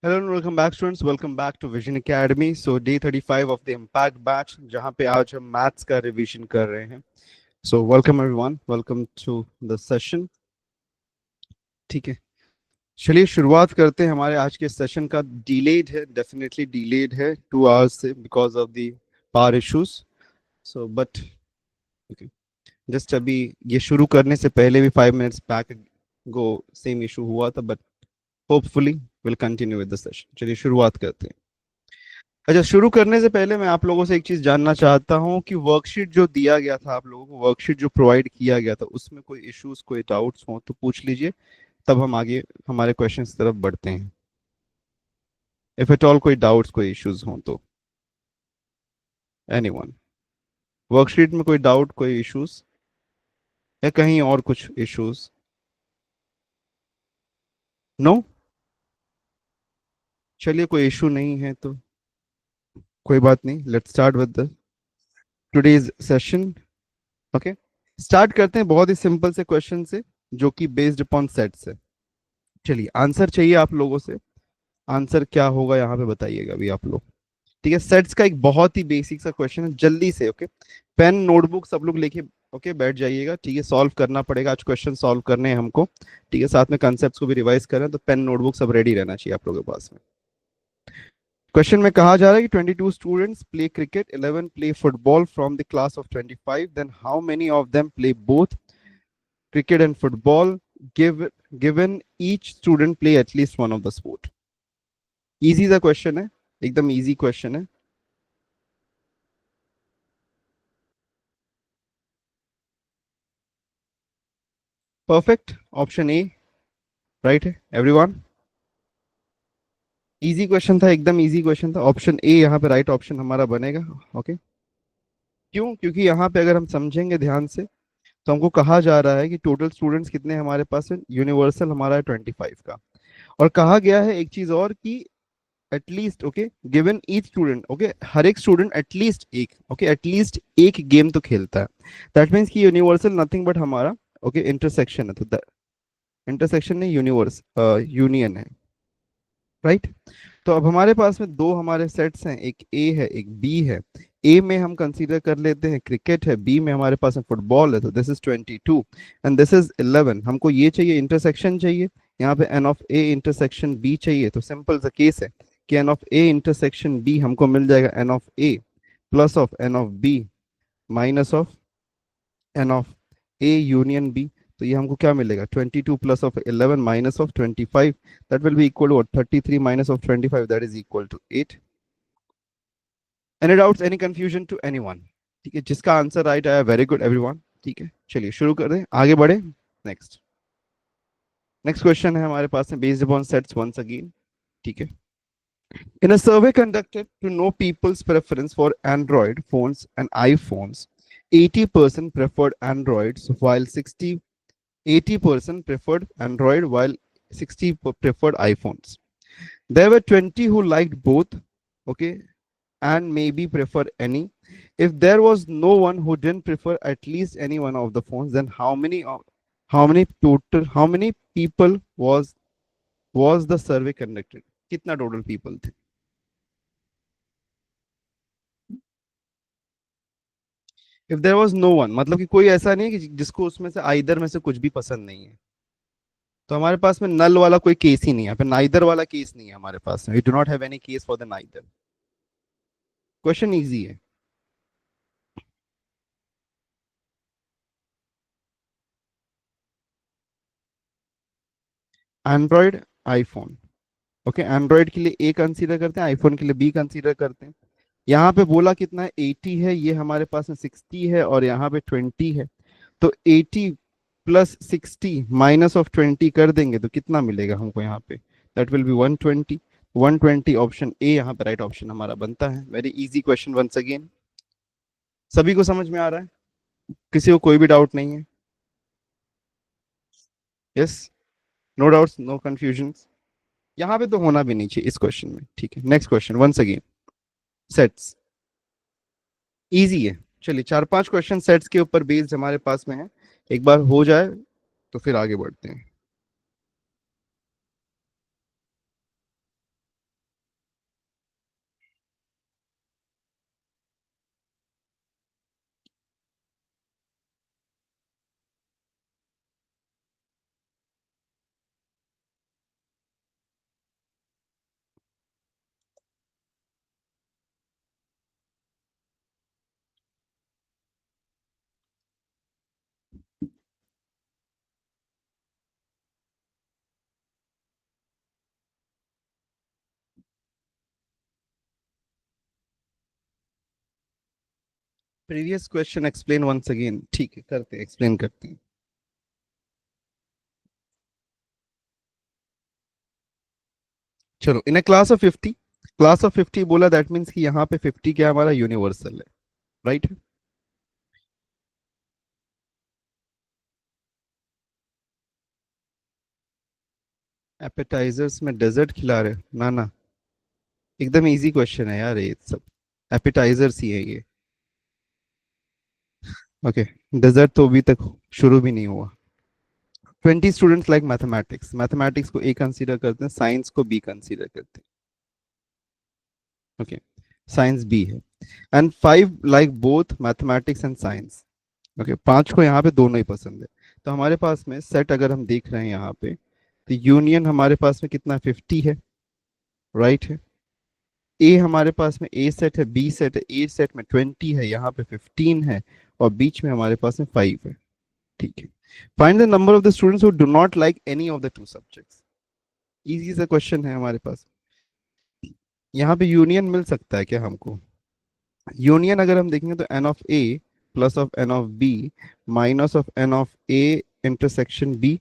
Hello and welcome back students. Welcome back to Vision Academy. So day 35 of the Impact Batch जहाँ पे आज हम maths का revision कर रहे हैं. So welcome everyone. Welcome to the session. ठीक है. चलिए शुरुआत करते हैं. हमारे आज के सेशन का डिलेड है, डेफिनेटली डिलेड है 2 hours से because of the power issues. So but just अभी ये शुरू करने से पहले भी 5 minutes back go same issue हुआ था, but hopefully will continue with the session. चलिए शुरुआत करते हैं. अच्छा, शुरू करने से पहले मैं आप लोगों से एक चीज जानना चाहता हूँ कि वर्कशीट जो दिया गया था, आप लोगों को वर्कशीट जो प्रोवाइड किया गया था, उसमें कोई इश्यूज कोई डाउट्स हो तो पूछ लीजिए, तब हम आगे हमारे क्वेश्चंस की तरफ बढ़ते हैं. इफ एट ऑल कोई डाउट्स कोई इश्यूज हो तो एनीवन, वर्कशीट में कोई डाउट कोई इश्यूज या कहीं और कुछ इश्यूज? नो. चलिए कोई इशू नहीं है तो कोई बात नहीं. Let's start with the today's session. Okay, start करते हैं बहुत ही सिंपल से क्वेश्चन से जो कि बेस्ड अपॉन सेट्स है. चलिए आंसर चाहिए आप लोगों से. आंसर क्या होगा यहाँ पे बताइएगा अभी आप लोग. ठीक है, सेट्स का एक बहुत ही बेसिक सा क्वेश्चन है, जल्दी से. ओके, पेन नोटबुक सब लोग लेके ओके बैठ जाइएगा. ठीक है, सॉल्व करना पड़ेगा आज, क्वेश्चन सॉल्व करने हैं हमको. ठीक है, साथ में कॉन्सेप्ट्स को भी रिवाइज करें, तो पेन नोटबुक सब रेडी रहना चाहिए आप लोगों के पास में. क्वेश्चन में कहा जा रहा है कि 22 students play cricket, 11 play football from the class of 25, then how many of them play both cricket and football, given each student play at least one of the sport. Easy सा क्वेश्चन है, एकदम easy question है. Perfect, option A right है everyone. Easy question था, एकदम easy question था. Option A यहाँ पे राइट ऑप्शन हमारा बनेगा. ओके, क्यों? क्योंकि यहाँ पे अगर हम समझेंगे ध्यान से तो हमको कहा जा रहा है कि टोटल स्टूडेंट्स कितने हैं हमारे पास. यूनिवर्सल हमारा है 25 का. और कहा गया है एक चीज और कि at least okay given each student, okay हर एक स्टूडेंट एटलीस्ट एक, ओके एटलीस्ट एक गेम तो खेलता है. दैट मीन्स कि यूनिवर्सल नथिंग बट हमारा ओके इंटरसेक्शन है. तो इंटरसेक्शन नहीं, यूनिवर्स यूनियन है, राइट. तो अब हमारे पास में दो हमारे सेट्स हैं, एक ए है एक बी है. ए में हम कंसीडर कर लेते हैं क्रिकेट है, बी में हमारे पास में फुटबॉल है. तो this is 22 and this is 11. हमको ये चाहिए, इंटरसेक्शन चाहिए. यहाँ पे N of A intersection B चाहिए. तो सिंपल सा केस है कि N of A intersection B हमको मिल जाएगा N of A plus of N of B minus of N of A union B. तो ये हमको क्या मिलेगा, 22 plus of 11 minus of 25. That will be equal to 33 minus of 25, that is equal to 8. Any doubts, any confusion to anyone? ठीक है, जिसका answer right आया very good everyone. ठीक है, चलिए शुरू कर दें, आगे बढ़े. नेक्स्ट नेक्स्ट क्वेश्चन है हमारे पास में based upon sets once again. ठीक है, in a survey conducted to know people's preference for Android phones and iPhones, 80% preferred Androids while 80% preferred Android while 60 preferred iPhones. There were 20 who liked both, okay, and maybe prefer any. If there was no one who didn't prefer at least any one of the phones, then how many people was the survey conducted? कितना total people थे? If there was no one मतलब कि कोई ऐसा नहीं है कि जिसको उसमें से आइदर में से कुछ भी पसंद नहीं है. तो हमारे पास में नल वाला कोई केस ही नहीं है, फिर नाइदर वाला केस नहीं है हमारे पास में. We do not have any case for the neither. Question easy है. एंड्रॉइड आईफोन, ओके एंड्रॉइड के लिए ए कंसीडर करते हैं, आईफोन के लिए बी कंसीडर करते हैं. यहाँ पे बोला कितना है, 80 है, ये हमारे पास में 60 है और यहाँ पे 20 है. तो 80 प्लस 60 माइनस ऑफ 20 कर देंगे तो कितना मिलेगा हमको यहाँ पे, that will be 120. 120 option A यहाँ पे राइट ऑप्शन हमारा बनता है. Very easy question once again. सभी को समझ में आ रहा है? किसी को कोई भी डाउट नहीं है? Yes, no doubts no confusion. यहाँ पे तो होना भी नहीं चाहिए इस क्वेश्चन में. ठीक है, next question once again. Sets easy है. चलिए चार पांच क्वेश्चन सेट्स के ऊपर बेस्ड हमारे पास में है, एक बार हो जाए तो फिर आगे बढ़ते हैं. Previous question explain once again, ठीक है करते हैं, एक्सप्लेन करते हैं। चलो, in a class of 50, class of 50 बोला, दैट मीन्स कि यहाँ पे 50 क्या हमारा यूनिवर्सल है, राइट। एपेटाइजर्स में डेजर्ट खिला रहे, ना ना, एकदम इजी क्वेश्चन है यार ये सब, एपेटाइजर्स ही है ये। ओके, डेजर्ट तो अभी तक शुरू भी नहीं हुआ। 20 स्टूडेंट्स लाइक मैथमेटिक्स, मैथमेटिक्स को ए कंसीडर करते हैं, साइंस को बी कंसीडर करते हैं। ओके, साइंस बी है। And 5 like both mathematics and science. Okay, 5 को यहाँ पे दोनों ही पसंद है। तो हमारे पास में सेट अगर हम देख रहे हैं यहाँ पे, तो यूनियन हमारे पास में कितना 50 है, राइट है। ए हमारे पास में ए सेट है, बी सेट है, ए सेट में 20 है, यहाँ पे 15 है, और बीच में हमारे पास में 5 है। ठीक है। Find the number of the students who do not like any of the two subjects. Easy सा क्वेश्चन है हमारे पास। यहाँ पे यूनियन मिल सकता है क्या हमको? यूनियन अगर हम देखेंगे तो N of A plus of N of B minus of N of A intersection B,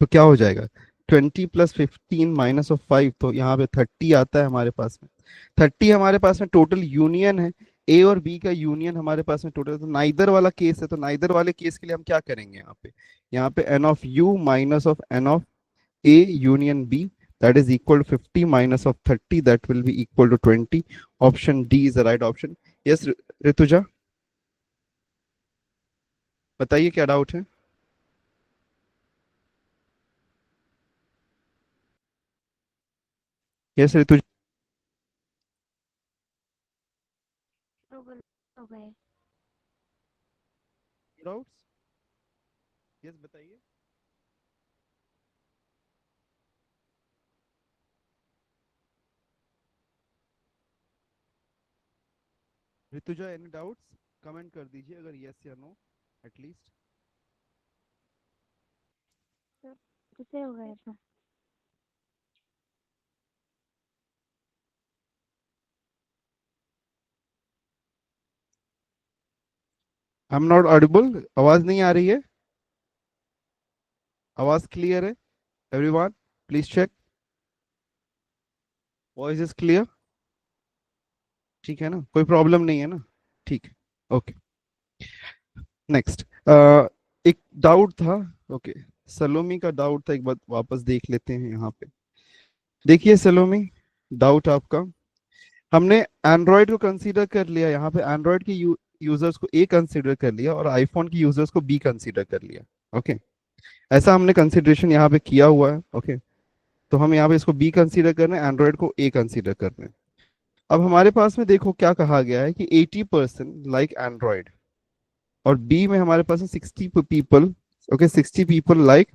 तो क्या हो जाएगा? 20 + 15 माइनस ऑफ 5, तो यहाँ पे 30 आता है हमारे पास में। 30 हमारे पास में टोटल यूनियन है, ए और बी का यूनियन हमारे पास में टोटल, तो नाइदर वाला केस है, तो नाइदर वाले केस के लिए हम क्या करेंगे यहाँ पे? यहाँ पे N of U minus of N of A union B, that is equal to 50 minus of 30, that will be equal to 20. Option D is the right option. Yes, Rituja, बताइए क्या डाउट है? यस ऋतुजा, तो हो गए। Doubts? Yes बताइए। Rutuja, any doubts? Comment कर दीजिए अगर यस या नो, एटलीस्ट। तो किसे हो गया था? आई एम नॉट ऑडिबल, आवाज नहीं आ रही है? आवाज क्लियर है everyone? Please check, voice is clear? ठीक है ना, कोई प्रॉब्लम नहीं है ना? ठीक है, ओके। नेक्स्ट, एक डाउट था। ओके, सलोमी का डाउट था, एक बार वापस देख लेते हैं यहाँ पे। देखिए सलोमी, डाउट आपका, हमने एंड्रॉयड को कंसीडर कर लिया, यहाँ पे एंड्रॉयड के यूजर्स को ए कंसीडर कर लिया और आईफोन के यूजर्स को बी कंसीडर कर लिया। ओके, ऐसा हमने कंसीडरेशन यहाँ पे किया हुआ है। ओके, तो हम यहाँ पे इसको बी कंसीडर कर रहे हैं, एंड्रॉयड को ए कंसीडर कर रहे हैं। अब हमारे पास में देखो क्या कहा गया है कि 80% लाइक एंड्रॉयड, और बी में हमारे पास है 60 पीपल। Okay, 60 people like.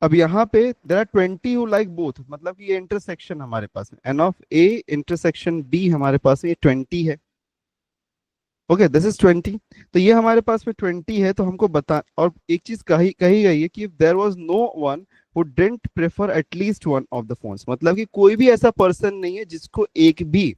अब यहाँ पे there are 20 who like both, मतलब कि ये इंटरसेक्शन हमारे पास में N of A intersection B हमारे पास में ये 20 है। Okay, this is 20। तो ये हमारे पास में 20 है, तो हमको बता, और एक चीज कही कही गई है कि there was no one who didn't prefer at least one of the phones, मतलब कि कोई भी ऐसा पर्सन नहीं है जिसको एक भी,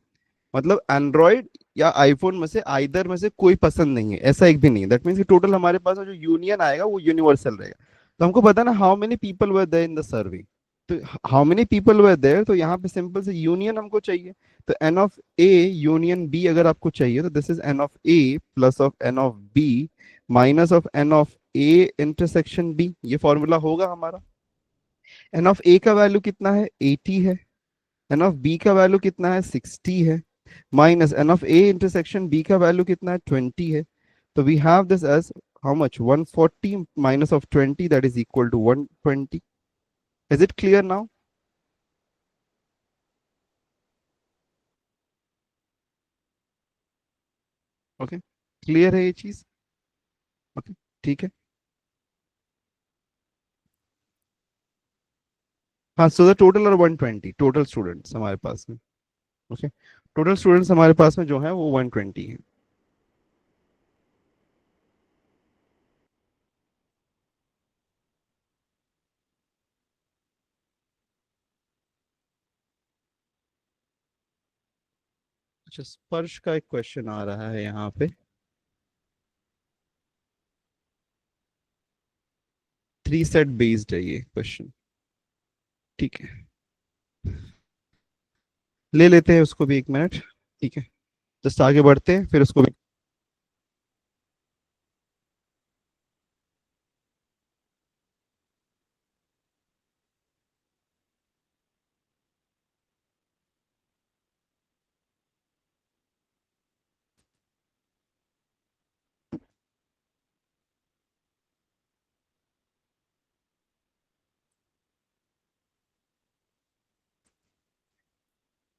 मतलब एंड्रॉइड या आईफोन में से आइदर में से कोई पसंद नहीं है, ऐसा एक भी नहीं है। दैट मीन्स कि टोटल हमारे पास जो यूनियन आएगा वो यूनिवर्सल रहेगा। तो हमको पता ना how many people were there in the survey, तो how many people were there, तो यहाँ पे सिंपल से यूनियन हमको चाहिए। तो N of A union B अगर आपको चाहिए, तो this is N of A plus of N of B minus of N of A intersection B, ये फॉर्मूला होगा हमारा। एन ऑफ ए का वैल्यू कितना है? 80 है। एन ऑफ बी का वैल्यू कितना है? 60 है। Minus N of A intersection B का वैल्यू कितना है? 20 है। तो we have this as how much? 140 minus of 20, that is equal to 120। Is it clear now? Okay, clear है ये चीज? ओके, ठीक है। हाँ, सो द टोटल और 120 टोटल स्टूडेंट्स हमारे पास में। ओके, टोटल स्टूडेंट्स हमारे पास में जो है वो 120 है। अच्छा, स्पर्श का एक क्वेश्चन आ रहा है यहाँ पे। 3 सेट बेस्ड है ये क्वेश्चन। ठीक है, ले लेते हैं उसको भी 1 मिनट। ठीक है, जस्ट आगे बढ़ते हैं फिर उसको भी।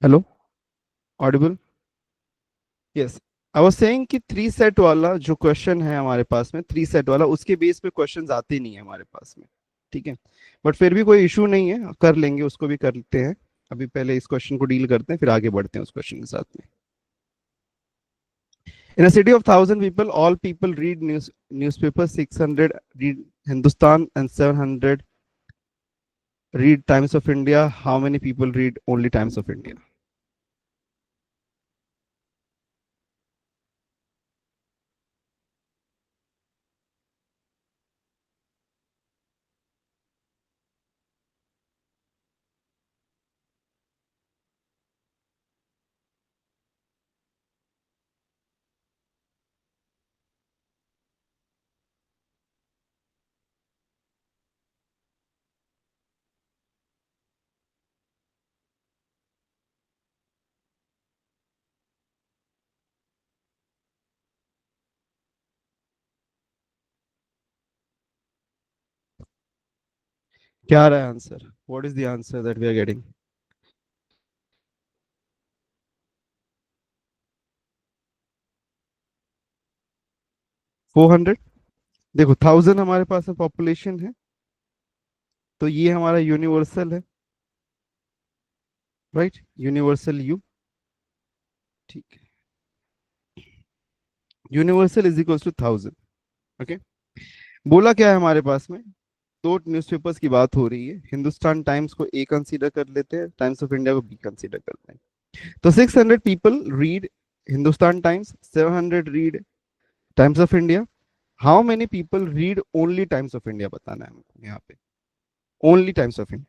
Hello, Audible? Yes, I was saying कि 3 सेट वाला जो क्वेश्चन है हमारे पास में, 3 सेट वाला, उसके बेस पे क्वेश्चंस आते नहीं है हमारे पास में। ठीक है, बट फिर भी कोई इशू नहीं है, कर लेंगे, उसको भी करते हैं। अभी पहले इस क्वेश्चन को डील करते हैं, फिर आगे बढ़ते हैं उस क्वेश्चन के साथ में। In a city of 1,000 people, all people read newspaper, 600 read Hindustan and 700 read Times of India. How many people read only Times of India? क्या आ रहा है answer? What is the answer that we are getting? 400। देखो, 1,000 हमारे पास में population है, तो ये हमारा यूनिवर्सल है, राइट? Universal U. ठीक है, universal is equal to 1,000। Okay, बोला क्या है हमारे पास में? दो न्यूज़पेपर्स की बात हो रही है, हिंदुस्तान टाइम्स को ए कंसीडर कर लेते हैं, टाइम्स ऑफ इंडिया को बी कंसीडर करते हैं। तो 600 people read Hindustan times, 700 read times of India. How many people read only Times of India, बताना है हमको यहाँ पे। Only Times of India,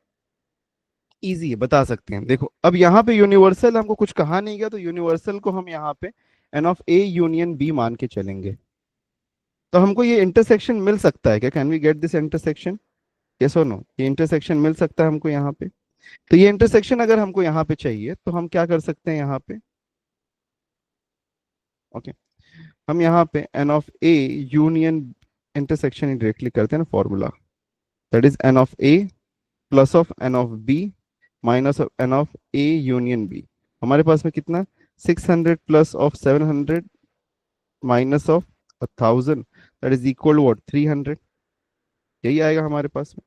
easy है, बता सकते हैं। देखो, अब यहाँ पे यूनिवर्सल हमको कुछ कहा नहीं गया, तो यूनिवर्सल को हम यहाँ पे N of A union B मान के चलेंगे। तो हमको ये इंटरसेक्शन मिल सकता है क्या? Can we get this intersection? Yes और नो? ये इंटरसेक्शन मिल सकता है हमको यहाँ पे? तो ये इंटरसेक्शन अगर हमको यहाँ पे चाहिए, तो हम क्या कर सकते हैं यहाँ पे? ओके, हम यहाँ पे N of A union intersection directly करते हैं ना, formula. That is N of A plus of N of B minus of N of A union B. हमारे पास में कितना? 600 plus of 700 minus of 1,000, that is equal what? 300। यही आएगा हमारे पास में।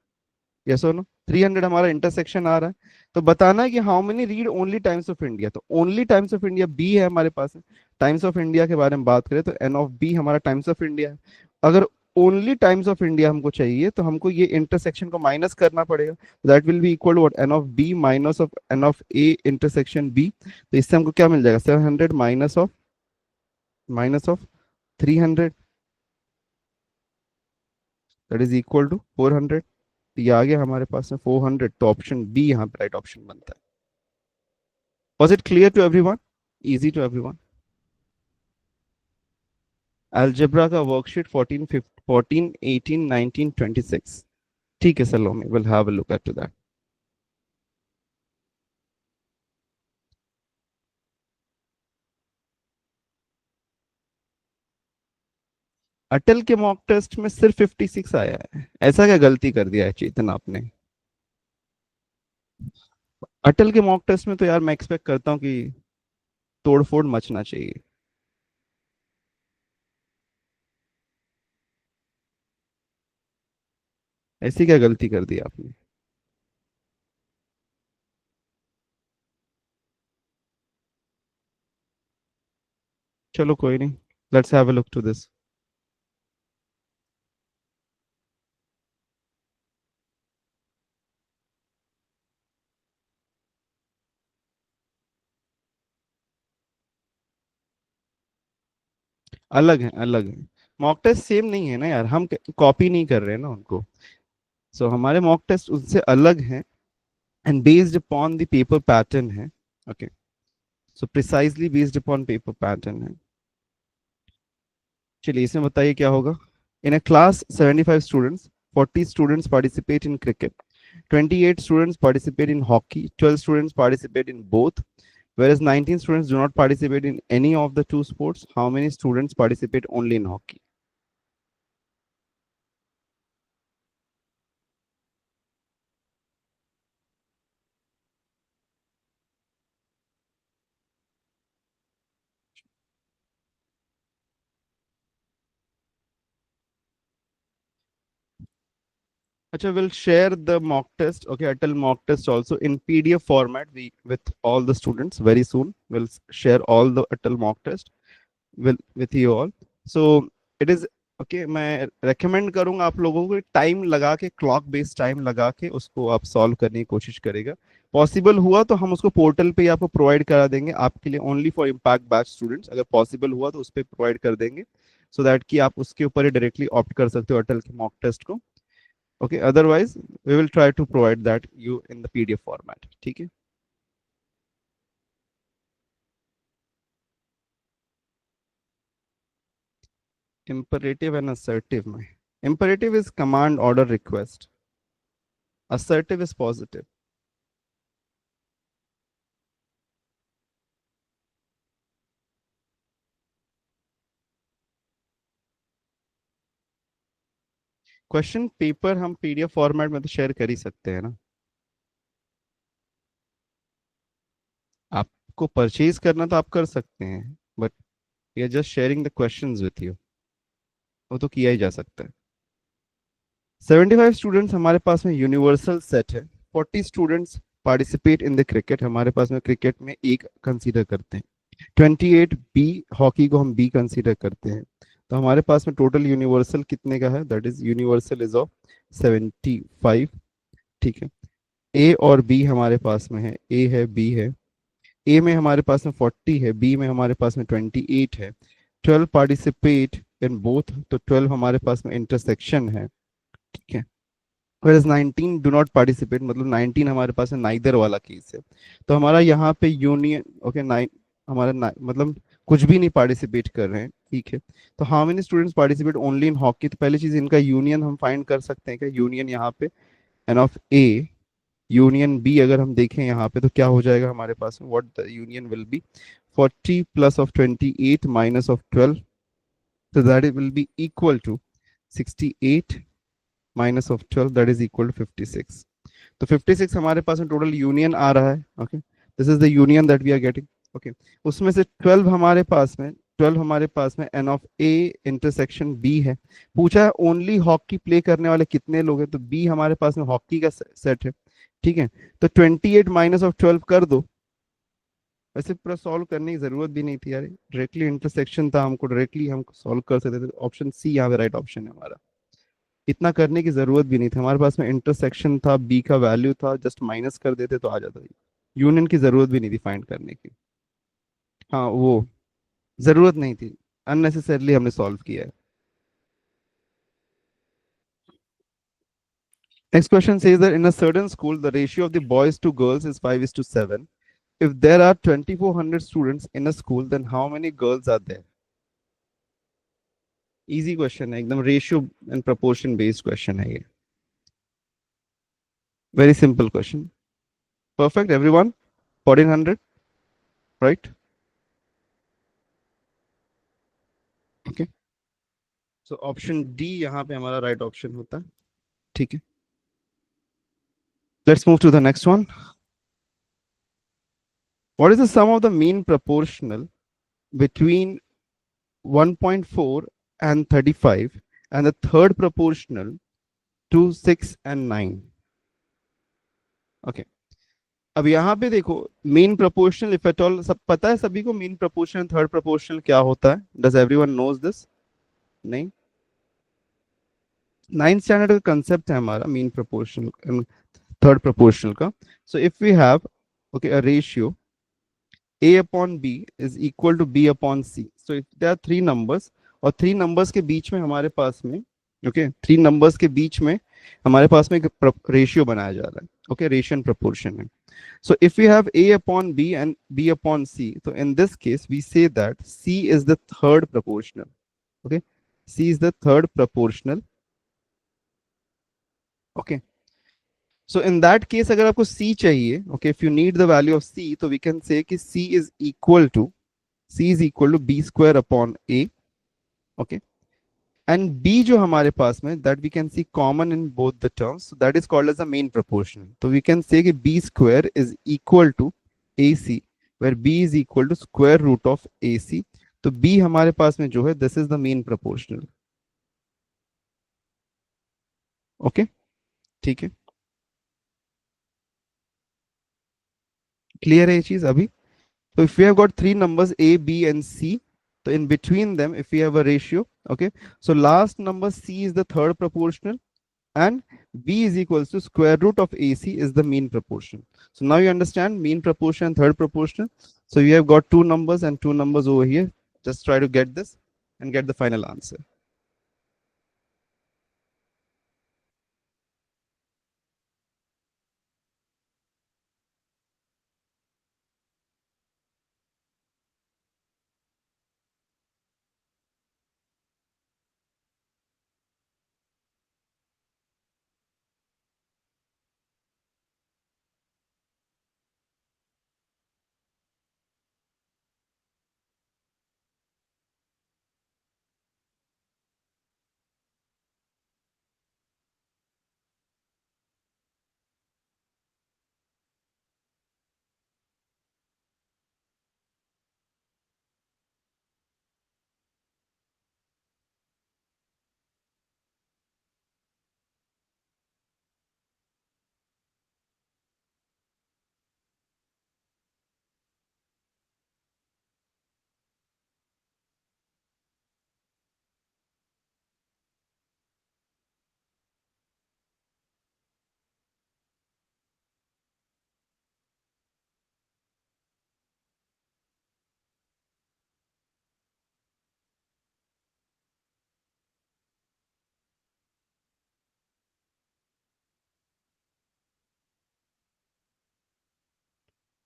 यस और नो? 300 हमारा इंटरसेक्शन आ रहा है। तो बताना है कि how many read only Times of India, तो only Times of India B है हमारे पास में। टाइम्स ऑफ इंडिया के बारे में बात करें तो एन ऑफ बी हमारा टाइम्स ऑफ इंडिया है। अगर ओनली टाइम्स ऑफ इंडिया हमको चाहिए, तो हमको ये इंटरसेक्शन को माइनस करना पड़ेगा। That will be equal what? N of B minus of N of A intersection B. तो इससे हमको क्या मिल जाएगा? 700 minus of 300, that is equal to 400। ये आ गया हमारे पास में 400। तो ऑप्शन बी यहाँ पे राइट ऑप्शन बनता है। Was it clear to everyone? Easy to everyone? Algebra का वर्कशीट 14, 14, 18, 19, 26। ठीक है Salomi, will have a look at that. Atal के मॉक टेस्ट में सिर्फ 56 आया है, ऐसा क्या गलती कर दिया है चेतन आपने? अटल के मॉक टेस्ट में तो यार मैं एक्सपेक्ट करता हूँ कि तोड़फोड़ मचना चाहिए। ऐसी क्या गलती कर दी आपने? चलो कोई नहीं, let's have a look to this. अलग है, अलग है। मॉक टेस्ट सेम नहीं है ना यार, हम कॉपी नहीं कर रहे हैं ना उनको। सो हमारे मॉक टेस्ट उनसे अलग हैं and based upon the paper pattern है। Okay, so precisely based upon paper pattern है। चलिए इसमें बताइए क्या होगा। In a class 75 students, 40 students participate in cricket, 28 students participate in hockey, 12 students participate in both, whereas 19 students do not participate in any of the two sports. How many students participate only in hockey? Acha, we'll share the mock test, okay, Atal mock test also in PDF format with all the students very soon. We'll share all the Atal mock test with you all. So it is okay, मैं recommend करूंगा आप लोगों को time लगा के, clock based time लगा के उसको आप सॉल्व करने की कोशिश करेगा। पॉसिबल हुआ तो हम उसको पोर्टल पे ही आपको प्रोवाइड करा देंगे आपके लिए, only for impact batch students. अगर पॉसिबल हुआ तो उस पर प्रोवाइड कर देंगे, सो दैट कि आप उसके ऊपर ही डायरेक्टली ऑप्ट कर सकते हो अटल के मॉक टेस्ट को। Okay, otherwise we will try to provide that you in the PDF format, ठीक है। imperative and assertive में, imperative is command order request, assertive is positive। Question paper हम पीडीएफ फॉर्मेट में तो शेयर कर ही सकते हैं ना। आपको परचेज करना तो आप कर सकते हैं, but we are just sharing the questions with you, वो तो किया ही जा सकता है। 75 स्टूडेंट्स हमारे पास में यूनिवर्सल सेट है। 40 students participate in the cricket, हमारे पास में क्रिकेट में एक कंसीडर करते हैं। 28 बी, हॉकी को हम बी कंसीडर करते हैं। तो हमारे पास में टोटल यूनिवर्सल कितने का है, that is universal is of 75, ठीक है। ए और बी हमारे पास में है, ए है बी है। ए में हमारे पास में 40 है, बी में हमारे पास में 28 है। 12 पार्टिसिपेट इन बोथ, तो 12 हमारे पास में इंटरसेक्शन है, ठीक है। whereas 19 डू नॉट पार्टिसिपेट, मतलब 19 हमारे पास में नाइदर वाला केस है। तो हमारा यहाँ पे यूनियन, ओके, नाइन हमारा मतलब कुछ भी नहीं पार्टिसिपेट कर रहे हैं, ठीक है। तो how many students participate only in hockey, तो पहली चीज इनका यूनियन हम फाइंड कर सकते हैं क्या, यूनियन यहाँ पे N of A union B अगर हम देखें यहाँ पे तो क्या हो जाएगा हमारे पास में, what the union will be 40 plus of 28 minus of 12, so that it will be equal to 68 minus of 12, that is equal to 56। तो 56 हमारे पास में टोटल यूनियन आ रहा है, okay, this is the union that we are getting, okay. उसमें से 12 हमारे पास में, 12 हमारे पास में N of A intersection B है। पूछा है ओनली हॉकी प्ले करने वाले कितने लोग हैं, तो बी हमारे पास में हॉकी का सेट है, ठीक है। तो 28 माइनस ऑफ 12 कर दो। वैसे पूरा सॉल्व करने की जरूरत भी नहीं थी यार, डायरेक्टली इंटरसेक्शन था, हमको डायरेक्टली हम सॉल्व कर सकते थे। ऑप्शन सी यहाँ पे राइट ऑप्शन है हमारा, इतना करने की जरूरत भी नहीं थी। हमारे पास में इंटरसेक्शन था, बी का वैल्यू था, जस्ट माइनस कर देते तो आ जाता था। यूनियन की जरूरत भी नहीं थी फाइंड करने की, हाँ वो जरूरत नहीं थी, अननेसेसरली हमने सॉल्व किया है। Next question says that in a certain school, the ratio of the boys to girls is 5:7. If there are 2400 students in a school, then how many girls are there? Easy question है एकदम, ratio and proportion based question है ये, very simple question. Perfect everyone, 1400, right, okay. So option D यहाँ पे हमारा right option होता है, ठीक है। Let's move to the next one. What is the sum of the mean proportional between 1.4 and 35 and the third proportional to 6 and 9, okay. अब यहाँ पे देखो, mean proportional if at all, सब पता है सभी को मीन प्रोपोर्शनल थर्ड प्रोपोर्शनल क्या होता है, डज एवरीवन नोज दिस? नहीं, नाइन्थ स्टैंडर्ड का कंसेप्ट है हमारा मीन प्रोपोर्शनल थर्ड प्रोपोर्शनल का। So if we have, okay, a ratio a upon b is equal to b upon c, so if there are three numbers, और three numbers के बीच में हमारे पास में, ओके, थ्री नंबर्स के बीच में हमारे पास में एक रेशियो बनाया जा रहा है, ओके, रेशियो एंड प्रोपोर्शन है. So if we have A upon B and B upon C, so in this case we say that C is the third proportional. Okay, C is the third proportional. Okay, so in that case अगर आपको C चाहिए, okay, if you need the value of C, तो we can say कि C is equal to B square upon A. Okay, and B जो हमारे पास में, that we can see common in both the terms, so that is called as the main proportional. तो we can say कि B square is equal to AC, where B is equal to square root of AC. तो B हमारे पास में जो है, this is the main proportional. Okay, ठीक है, क्लियर है ये चीज अभी. तो if we have got three numbers A, B and C, so in between them if we have a ratio, okay, so last number C is the third proportional and B is equals to square root of AC is the mean proportion. So now you understand mean proportion and third proportion. So you have got two numbers and two numbers over here. Just try to get this and get the final answer.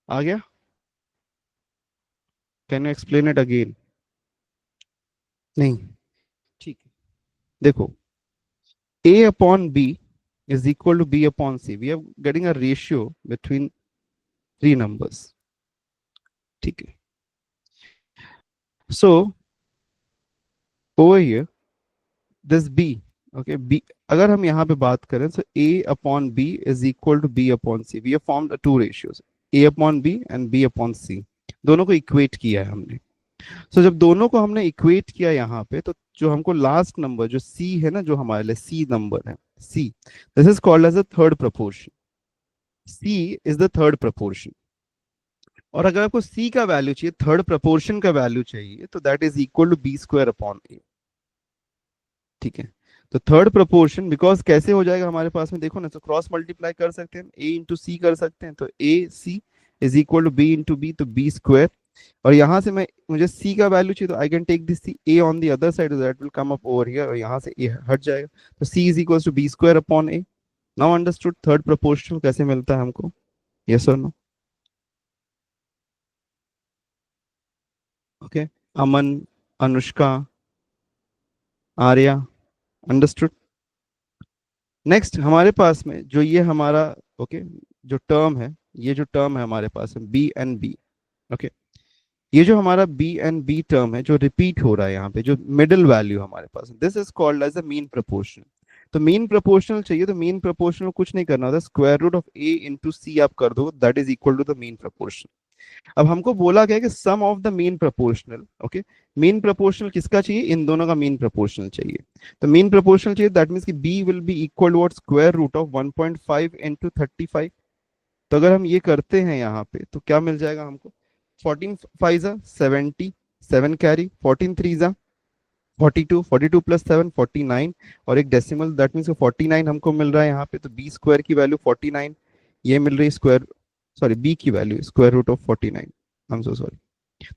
आ गया? Can you explain it again? नहीं, ठीक है. देखो, A upon B is equal to B upon C. We are getting a ratio between three numbers. ठीक है. So over here this B, okay, B, अगर हम यहाँ पे बात करें, so A upon B is equal to B upon C. We have formed two ratios, A upon B and B upon C. दोनों को इक्वेट किया है हमने. So जब दोनों को हमने इक्वेट किया यहाँ पे, तो जो हमको लास्ट नंबर जो C है ना, जो हमारे लिए C नंबर है, C, this is called as a third proportion. C is the third proportion. और अगर आपको C का वैल्यू चाहिए, थर्ड प्रोपोर्शन का वैल्यू चाहिए, तो that is equal to B square upon A. ठीक है. तो थर्ड प्रोपोर्शन, बिकॉज कैसे हो जाएगा हमारे पास में, देखो ना, तो क्रॉस मल्टीप्लाई कर सकते हैं, ए इंटू सी कर सकते हैं, तो A C is equal to B into B, तो बी स्क्वायर. और यहाँ से मैं, मुझे सी का वैल्यू चाहिए, तो I can take this C A on the other side, that will come up over here, और यहाँ से ए हट जाएगा, तो C is equal to B square upon A. Now understood third proportional कैसे मिलता है हमको? यस और no? Okay, Aman, Anushka, Arya, understood. Next हमारे पास में जो ये हमारा, ओके, जो टर्म है, ये जो टर्म है हमारे पास में बी एंड बी, ओके, ये जो हमारा बी एंड बी टर्म है जो रिपीट हो रहा है यहाँ पे, जो मिडिल वैल्यू हमारे पास, this is called as a mean proportional. तो मीन प्रोपोर्शनल चाहिए, तो मीन प्रोपोर्शनल कुछ नहीं करना होता, square root of A into C आप कर दो, that is equal to the mean proportional. अब हमको बोला गया कि sum of the mean proportional, okay, mean proportional किसका चाहिए? इन दोनों का मीन प्रोपोर्शनल चाहिए. तो मीन प्रोपोर्शनल चाहिए, दैट मींस कि B will be equal to square root of 1.5 into 35. तो अगर हम ये करते हैं यहाँ पे, तो क्या मिल जाएगा हमको? 14 5 70, 7 कैरी, 14 3 42, 42 प्लस 7 49, और एक डेसिमल, दैट मीन्स 49 हमको मिल रहा है यहाँ पे. तो बी स्क्वायर की वैल्यू 49, ये मिल रही स्क्वायर, सॉरी, बी की value square root of 49, I am so sorry.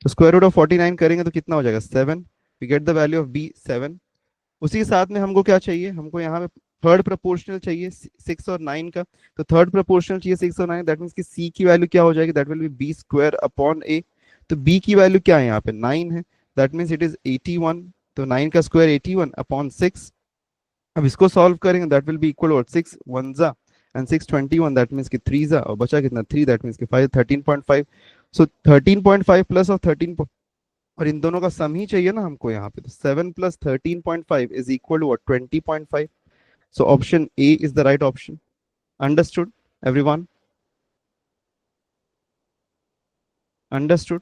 तो स्क्वायर रूट ऑफ 49 करेंगे तो कितना हो जाएगा? 7. We get the value of B 7। उसी के साथ में हमको क्या चाहिए, हमको यहाँ पे थर्ड प्रोपोर्शनल चाहिए 6 और 9 का। तो थर्ड प्रोपोर्शनल चाहिए 6 और 9, दैट मीन्स कि सी की वैल्यू क्या हो जाएगी, that will be B square upon A. तो बी की वैल्यू क्या है यहाँ पे 9 है, दैट मीन्स इट इज 81। तो 9 का स्क्वायर 81 अपॉन 6। अब इसको सॉल्व करेंगे, दैट विल बी इक्वल 6 1 जा एंड 6 21, दैट मीन्स कि 3 जा, और बचा कितना 3, दैट मीन्स कि 5 13.5। सो 13.5 प्लस ऑफ 13, और इन दोनों का सम ही चाहिए ना हमको यहाँ पे। तो 7 plus 13.5 is equal to 20.5। So option A is the right option. Understood everyone? Understood?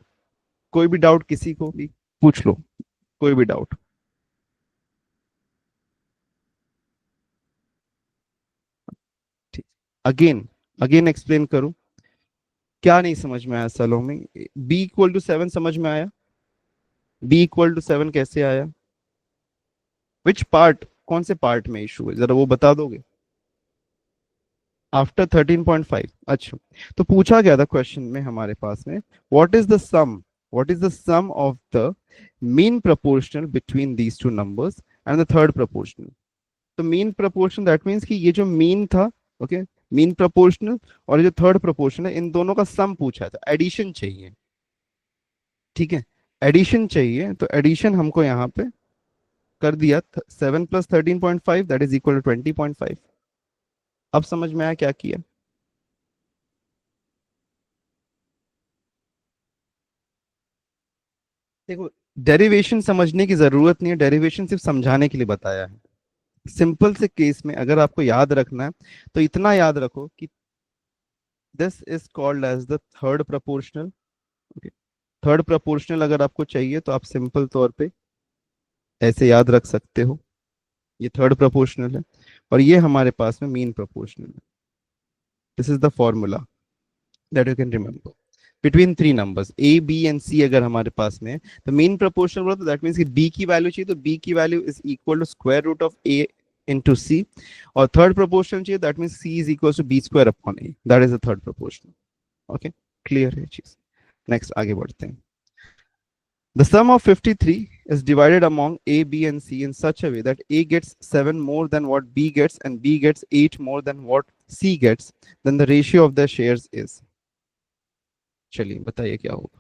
कोई भी डाउट किसी को भी पूछ लो, कोई भी डाउट। ठीक, अगेन अगेन एक्सप्लेन करूं, क्या नहीं समझ में आया सलों में? बी इक्वल टू 7 समझ में आया? बी इक्वल टू 7 कैसे आया? विच पार्ट, कौन से पार्ट में इशू है, जरा वो बता दोगे? आफ्टर 13.5, अच्छा। तो पूछा गया था क्वेश्चन में हमारे पास में, what is the sum, what is the sum of the mean proportional between these two numbers and the third proportional. तो मीन प्रोपोर्शनल दैट मीन्स कि ये जो मीन था, ओके, मीन प्रोपोर्शनल, और ये जो थर्ड प्रोपोर्शनल है, इन दोनों का सम पूछा था, एडिशन चाहिए। ठीक है, एडिशन चाहिए, तो एडिशन हमको यहाँ पे कर दिया। 7 + 13.5 दैट इज इक्वल टू 20.5। अब समझ में आया क्या किया? देखो, डेरिवेशन समझने की जरूरत नहीं है, डेरिवेशन सिर्फ समझाने के लिए बताया है। सिंपल से केस में अगर आपको याद रखना है, तो इतना याद रखो कि this is called as the third proportional. Okay, third proportional अगर आपको चाहिए तो आप सिंपल तौर पे ऐसे याद रख सकते हो, ये थर्ड प्रोपोर्शनल है, और ये हमारे पास में मीन प्रोपोर्शनल है। This is the formula that you can remember between three numbers A B and C. अगर हमारे पास में है तो मीन प्रोपोर्शनल बोला, तो दैट मीन्स कि बी की वैल्यू चाहिए, तो बी की value is equal to square root of A into C. और थर्ड प्रोपोर्शनल चाहिए, that means C is equal to B square upon A, that is the third proportional. Okay, clear है चीज? Next आगे बढ़ते हैं। The sum of 53 is divided among A, B, and C in such a way that A gets 7 more than what B gets and B gets 8 more than what C gets. Then the ratio of their shares is. चलिए बताइए क्या होगा?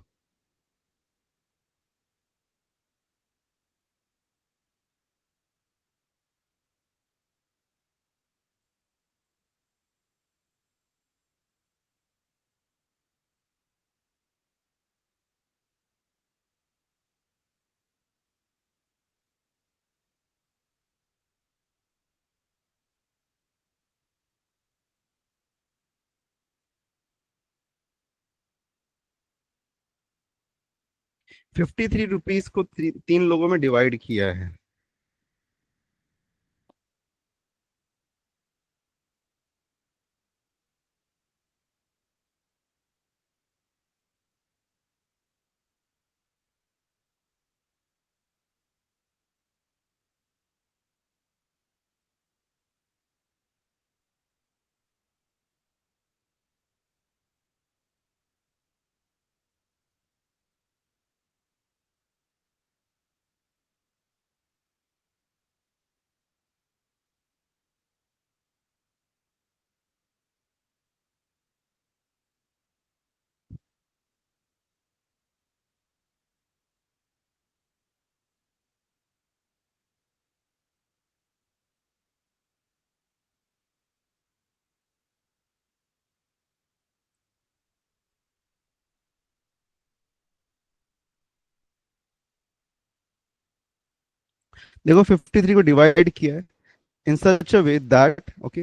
₹53 को तीन लोगों में divide किया है। देखो 53 को डिवाइड किया है in such a way that, okay,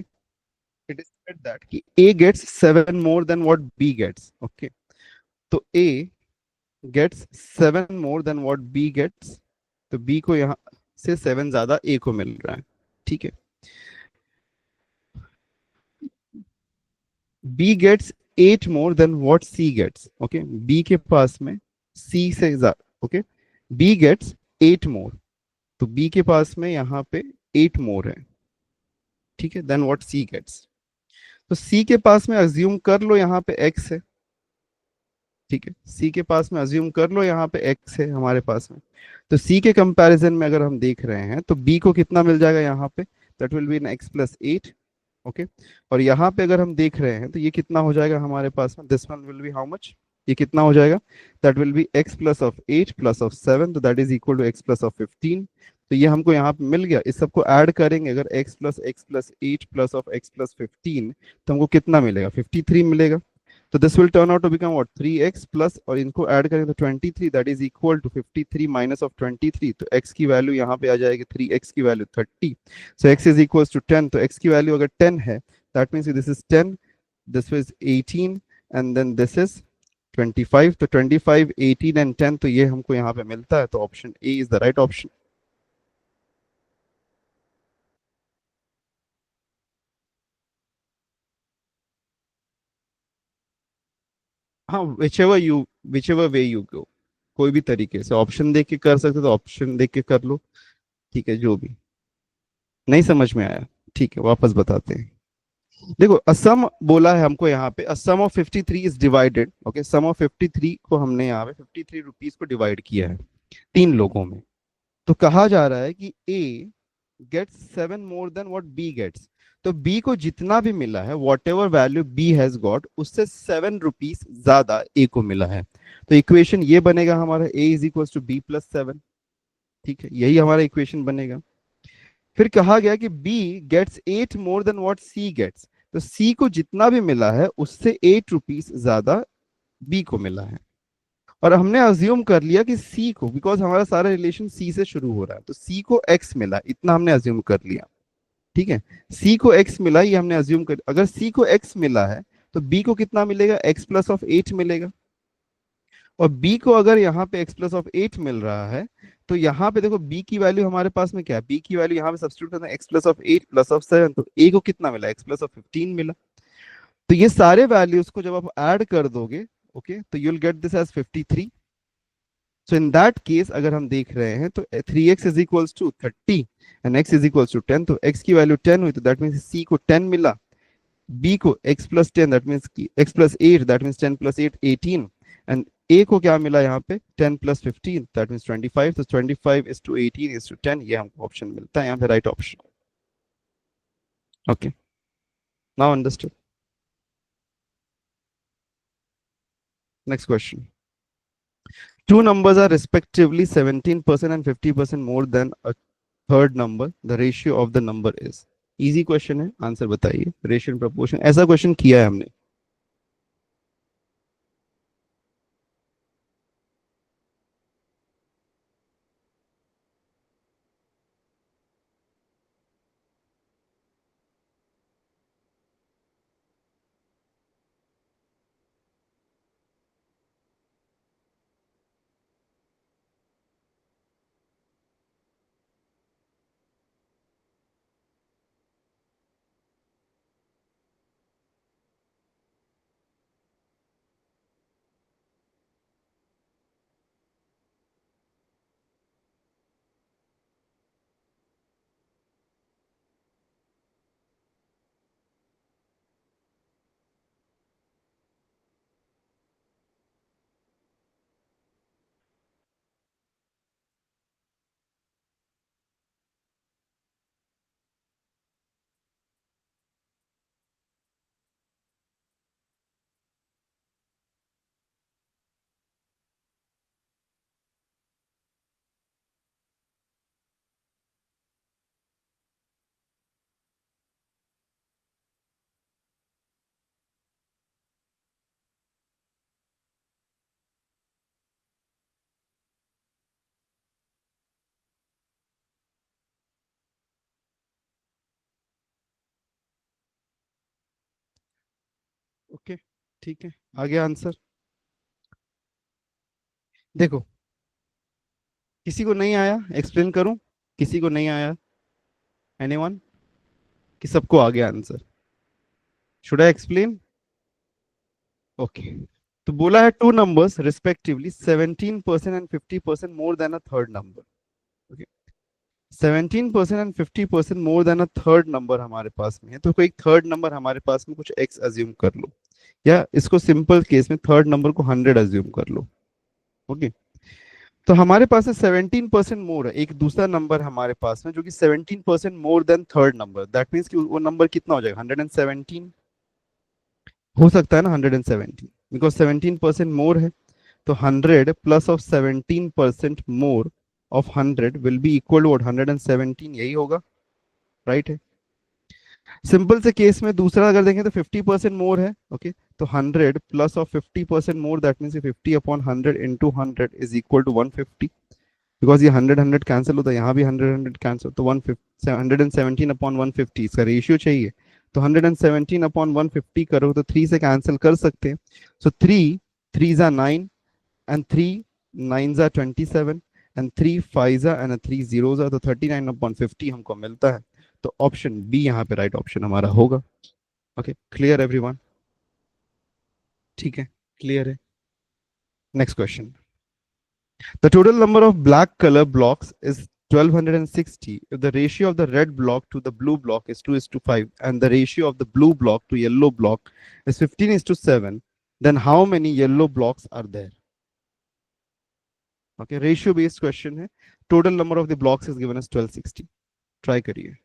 it is said that कि A gets 7 more than what B gets, okay. तो A gets 7 more than what B gets, तो B को यहाँ से 7 ज्यादा A को मिल रहा है। ठीक है, B gets 8 more than what C gets, okay. B के पास में C से ज्यादा, ओके, B gets 8 more, तो B के पास में यहाँ पे 8 more है। ठीक है, देन व्हाट C gets। तो C के पास में अज्यूम कर लो यहाँ पे X है, ठीक है, सी के पास में अज्यूम कर लो यहाँ पे एक्स है हमारे पास में। तो सी के कंपैरिजन में अगर हम देख रहे हैं तो बी को कितना मिल जाएगा यहाँ पे, that will be in x+8। Okay, और यहाँ पे अगर हम देख रहे हैं तो ये कितना हो जाएगा हमारे पास में, this one will be how much, ये कितना हो जाएगा, दैट विल बी x+8+7, तो that is equal to x+15। तो ये हमको यहाँ पे मिल गया, इस सबको ऐड करेंगे अगर x+8+x+15, तो हमको कितना मिलेगा, 53 मिलेगा। तो this will turn out to become what, 3x plus, और इनको ऐड करेंगे तो 23, that is equal to 53 minus of 23, तो x की वैल्यू यहाँ पे आ जाएगी 3x की value 30। So x is equal to 10, तो x की वैल्यू अगर 10 है, that means this is 10, this is 18, and then this is 25। तो 25, 18 एंड 10, तो ये हमको यहाँ पे मिलता है, तो option A is the right option. हाँ, which ever way you go, कोई भी तरीके से ऑप्शन देख के कर सकते हो तो ऑप्शन देख के कर लो, ठीक है, जो भी नहीं समझ में आया, ठीक है वापस बताते हैं। देखो असम बोला है हमको यहाँ पे, sum of 53 is divided, okay, sum of 53 को हमने यहाँ पे 53 रुपीज को डिवाइड किया है तीन लोगों में। तो कहा जा रहा है कि A gets 7 more than what B gets. तो बी को जितना भी मिला है, whatever value B has got, उससे 7 रुपीज ज्यादा ए को मिला है। तो इक्वेशन ये बनेगा हमारा, ए इज इक्वल टू b+7, ठीक है, यही हमारा इक्वेशन बनेगा। फिर कहा गया कि B gets 8 more than what C gets. तो C को जितना भी मिला है उससे 8 रुपीज ज्यादा B को मिला है। और हमने अज्यूम कर लिया कि C को, बिकॉज हमारा सारा रिलेशन C से शुरू हो रहा है, तो C को X मिला, इतना हमने अज्यूम कर लिया, ठीक है। C को X मिला, ये हमने अज्यूम कर, अगर C को X मिला है तो B को कितना मिलेगा, x+8 मिलेगा। और बी को अगर यहाँ पे x+8 मिल रहा है, तो यहाँ पे देखो बी की वैल्यू हमारे पास में क्या है, बी की वैल्यू यहाँ पे सब्स्टिट्यूट करना है, x+8+7, तो ए को कितना मिला, x+15 मिला। तो ये सारे वैल्यूज को जब आप ऐड कर दोगे, ओके, तो you will get this as 53। So in that case अगर हम देख रहे हैं तो 3x is equals to 30 and x is equals to 10, तो x की वैल्यू 10 हुई, तो दैट मीन्स c को 10 मिला, b को x+10, that means x+8, that means 10+8 18, and a को क्या मिला यहाँ पे, 10+15, दैट मीन्स 25, तो 25:18:10, ये हमको ऑप्शन मिलता है यहाँ पे, right option. Okay, now understood. Next question, two numbers are respectively 17% and 50% more than a third number, the ratio of the number is। Easy question है, आंसर बताइए, रेशियो एंड प्रोपोर्शन, ऐसा क्वेश्चन किया है हमने। ओके, ठीक है, आगे answer. देखो, किसी को नहीं आया, एक्सप्लेन करूं, किसी को नहीं आया, एनीवन, कि सबको आ गया answer, should I explain? Okay, तो बोला है two numbers respectively 17% and 50% more than a third number, okay, 17% and 50% more than a third number हमारे पास में है, तो कोई थर्ड नंबर हमारे पास में कुछ एक्स अज्यूम कर लो। या इसको सिंपल केस में थर्ड नंबर को 100 अज्यूम कर लो। ओके, तो हमारे पास है 17% मोर है, एक दूसरा नंबर हमारे पास में जो कि 17% more than third number, that means कि वो नंबर कितना हो जाएगा 117, हो सकता है ना 117, बिकॉज 17% मोर है। तो 100 plus of 17% more of 100 will be equal to 117, यही होगा, राइट है। सिंपल से केस में दूसरा अगर देखें तो 50% मोर है, ओके, तो 100 plus of 50% more, that means 50 upon 100 into 100 is equal to 150, because ये 100 कैंसिल होता है, यहाँ भी 100 कैंसिल, तो 117 अपॉन 150 इसका रेशियो चाहिए। तो 117 अपॉन 150 करो तो 3 से कैंसिल कर सकते हैं। सो 3 3 9 एंड 3 9 27 एंड 3 5 एंड 3 0 तो 39/50 हमको मिलता है। तो ऑप्शन बी यहाँ पे राइट ऑप्शन हमारा होगा। Okay, clear everyone? ठीक है, क्लियर है। Next question, the total number of black color blocks is 1260 if the ratio of the red block to the blue block is 2 is to 5 and the ratio of the blue block to yellow block is 15 is to 7, then how many yellow blocks are there? Okay, ratio based question है, total number of the blocks is given as 1260, try करिए।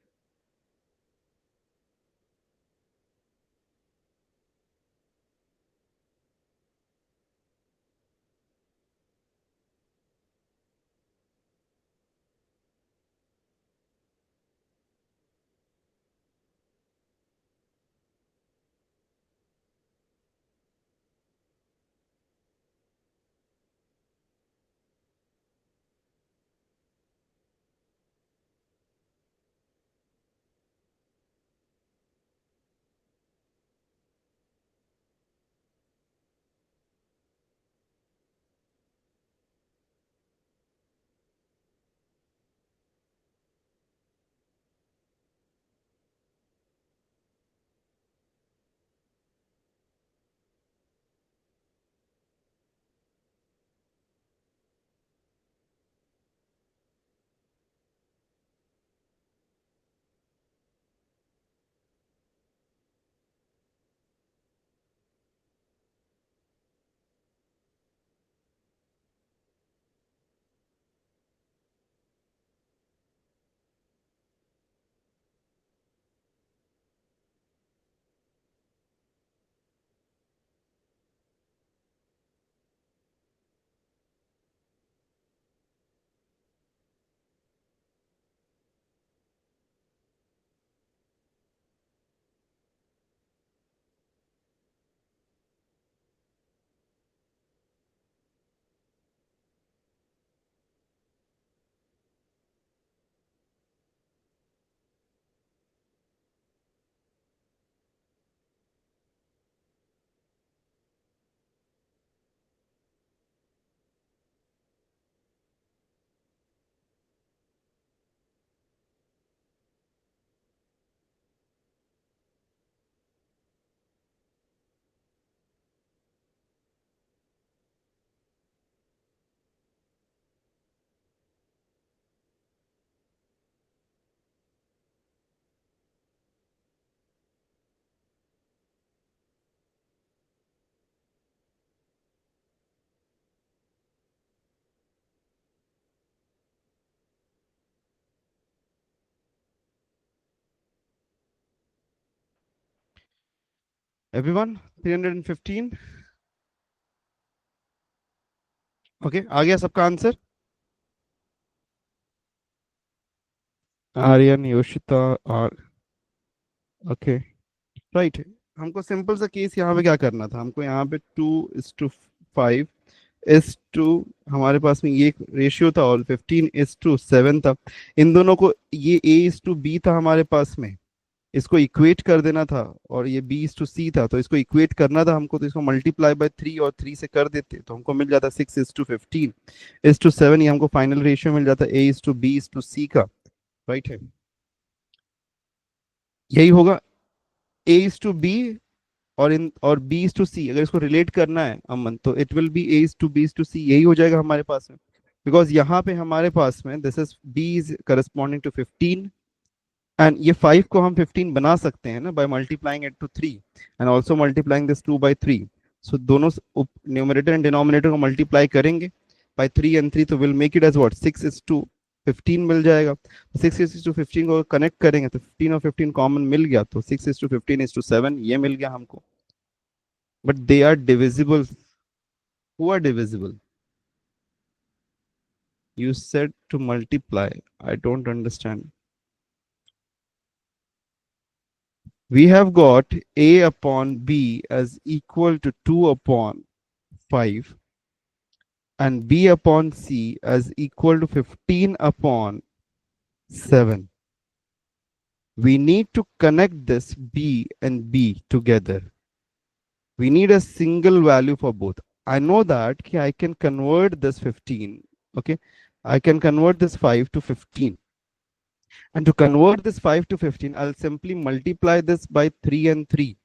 Everyone 315, okay, आ गया सबका answer? Aryan, Yoshita, आर, okay, right है। हमको simple सा case यहाँ पे क्या करना था, हमको यहाँ पे 2:5 हमारे पास में ये रेशियो था और 15:7 था। इन दोनों को, ये A:B था हमारे पास में, इसको इक्वेट कर देना था, और ये B:C था, तो इसको इक्वेट करना था हमको, तो इसको मल्टीप्लाई बाय 3 और 3 से कर देते तो हमको मिल जाता 6:15:7, ये हमको फाइनल रेशियो मिल जाता A:B:C का, राइट है, यही होगा। A:B और B:C, अगर इसको रिलेट करना है अमन, तो इट विल बी A:B:C, यही हो जाएगा हमारे पास में, बिकॉज यहाँ पे हमारे पास में this is B is corresponding to 15 and ये 5 को हम 15 बना सकते हैं ना by multiplying it to 3 and also multiplying this 2 by 3. So दोनों न्यूमरेटर एंड डिनोमिनेटर को मल्टीप्लाई करेंगे बाय 3 एंड 3, तो will make it as what 6 is to 15 मिल जाएगा. 6 is to 15 को कनेक्ट करेंगे तो 15 और 15 कॉमन मिल गया, तो 6 is to 15 is to 7 ये मिल गया हमको. But they are divisible. Who are divisible? You said to multiply. I don't understand. We have got A upon B as equal to 2 upon 5 and B upon C as equal to 15 upon 7. We need to connect this B and B together. We need a single value for both. I know that I can convert this 15. Okay. I can convert this 5 to 15. And to convert this 5 to 15, I'll simply multiply this by 3 and 3.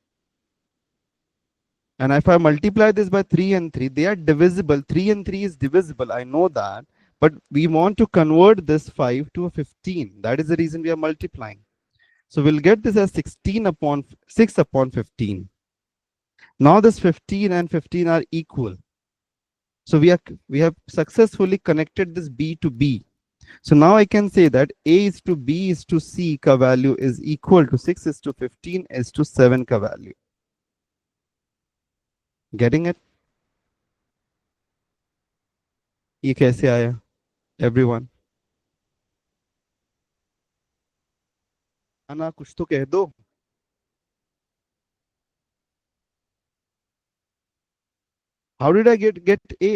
And if I multiply this by 3 and 3, they are divisible. 3 and 3 is divisible. I know that. But we want to convert this 5 to a 15. That is the reason we are multiplying. So we'll get this as 16 upon 6 upon 15. Now this 15 and 15 are equal. So we have successfully connected this B to B. So now I can say that A is to B is to C ka value is equal to 6 is to 15 is to 7 ka value. Getting it? ये कैसे आया? Everyone. ना कुछ तो कह दो. How did I get A?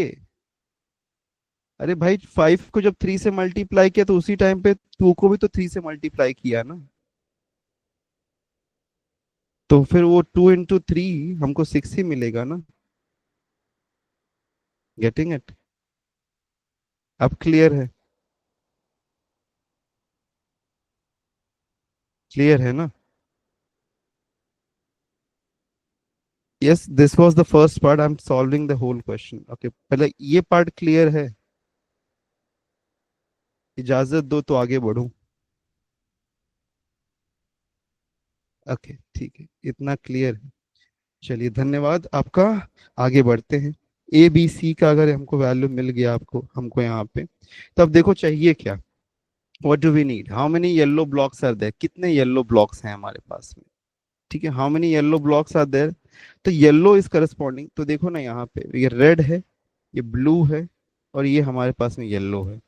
अरे भाई 5 को जब 3 से मल्टीप्लाई किया तो उसी टाइम पे 2 को भी तो 3 से मल्टीप्लाई किया ना. तो फिर वो 2 इंटू 3 हमको 6 ही मिलेगा ना. Getting it? अब क्लियर है? क्लियर है ना? Yes, this was the first part. I am solving the whole question. Okay, पहले ये पार्ट क्लियर है? इजाजत दो तो आगे बढ़ूं. ओके ठीक है, इतना क्लियर है. चलिए धन्यवाद आपका. आगे बढ़ते हैं. ए बी सी का अगर हमको वैल्यू मिल गया आपको हमको यहाँ पे, तो अब देखो चाहिए क्या. What do we need? How many yellow blocks are there? कितने येलो ब्लॉक्स हैं हमारे पास में? ठीक है, how many yellow blocks are there. तो येलो इज करस्पॉन्डिंग, तो देखो ना यहाँ पे ये रेड है, ये ब्लू है, और ये हमारे पास में येलो है.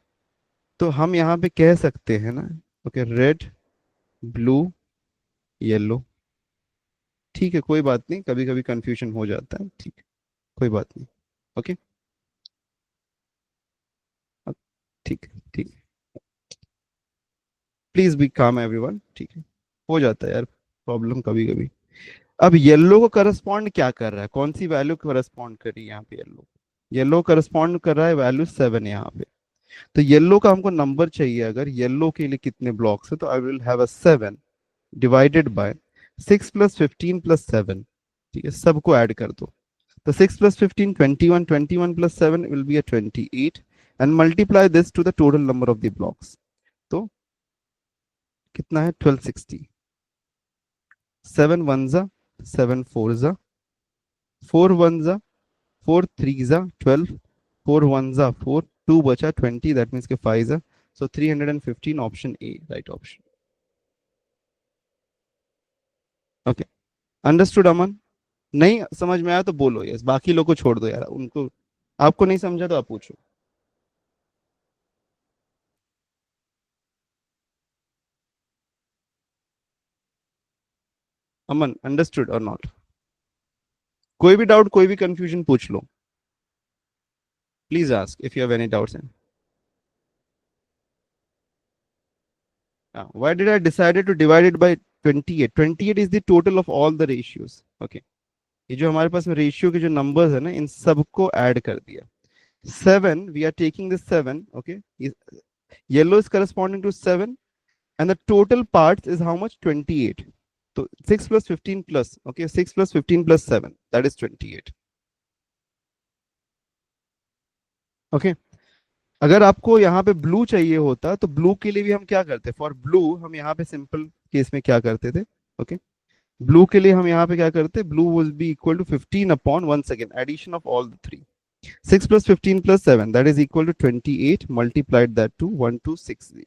तो हम यहाँ पे कह सकते हैं ना, ओके, रेड ब्लू येलो. ठीक है, कोई बात नहीं, कभी कभी कंफ्यूजन हो जाता है. ठीक है, कोई बात नहीं. ओके. ठीक है, ठीक है. प्लीज बी काम एवरीवन. ठीक है, हो जाता है यार प्रॉब्लम कभी कभी. अब येलो को करस्पॉन्ड क्या कर रहा है? कौन सी वैल्यू करस्पॉन्ड कर रही है यहाँ पे? येलो, येलो करस्पॉन्ड कर रहा है वैल्यू 7 यहाँ पे. तो येलो का हमको नंबर चाहिए. अगर येलो के लिए कितने ब्लॉक्स है, तो I will have a 7 divided by 6 plus 15 plus 7. ठीक है, सबको ऐड कर दो. तो 6 plus 15, 21, 21 plus 7 will be a 28 and multiply this to the total number of the blocks. तो कितना है? 1260. 7 1 जा 7 4 जा 4 1 जा 4 3 जा 12, 4 1 जा 4, 2 बचा 20, that means के 5 जा. So 315, option A, right option. Okay, understood अमन? नहीं समझ में आया तो बोलो यस, बाकी लोग को छोड़ दो यार, उनको. आपको नहीं समझा तो आप पूछो. अमन, अंडरस्टूड और नॉट? कोई भी डाउट, कोई भी कंफ्यूजन पूछ लो. Please ask if you have any doubts. Why did I decided to divide it by 28? 28 is the total of all the ratios. Okay. ये जो हमारे पास में रेशियो के जो नंबर्स है ना, इन सबको ऐड कर दिया. 7, we are taking this 7. Okay. Yellow is corresponding to 7 and the total parts is how much? 28. So 6 plus 15 plus, okay, 6 plus 15 plus 7, that is 28. Okay. अगर आपको यहाँ पे ब्लू चाहिए होता तो ब्लू के लिए भी हम क्या करते, फॉर ब्लू हम यहाँ पे सिंपल केस में क्या करते थे, ओके, ब्लू के लिए हम यहाँ पे क्या करते, blue will be equal to 15 upon, one second, addition of all the three, 6 plus 15 plus 7, that is equal to 28, multiplied that to 1260.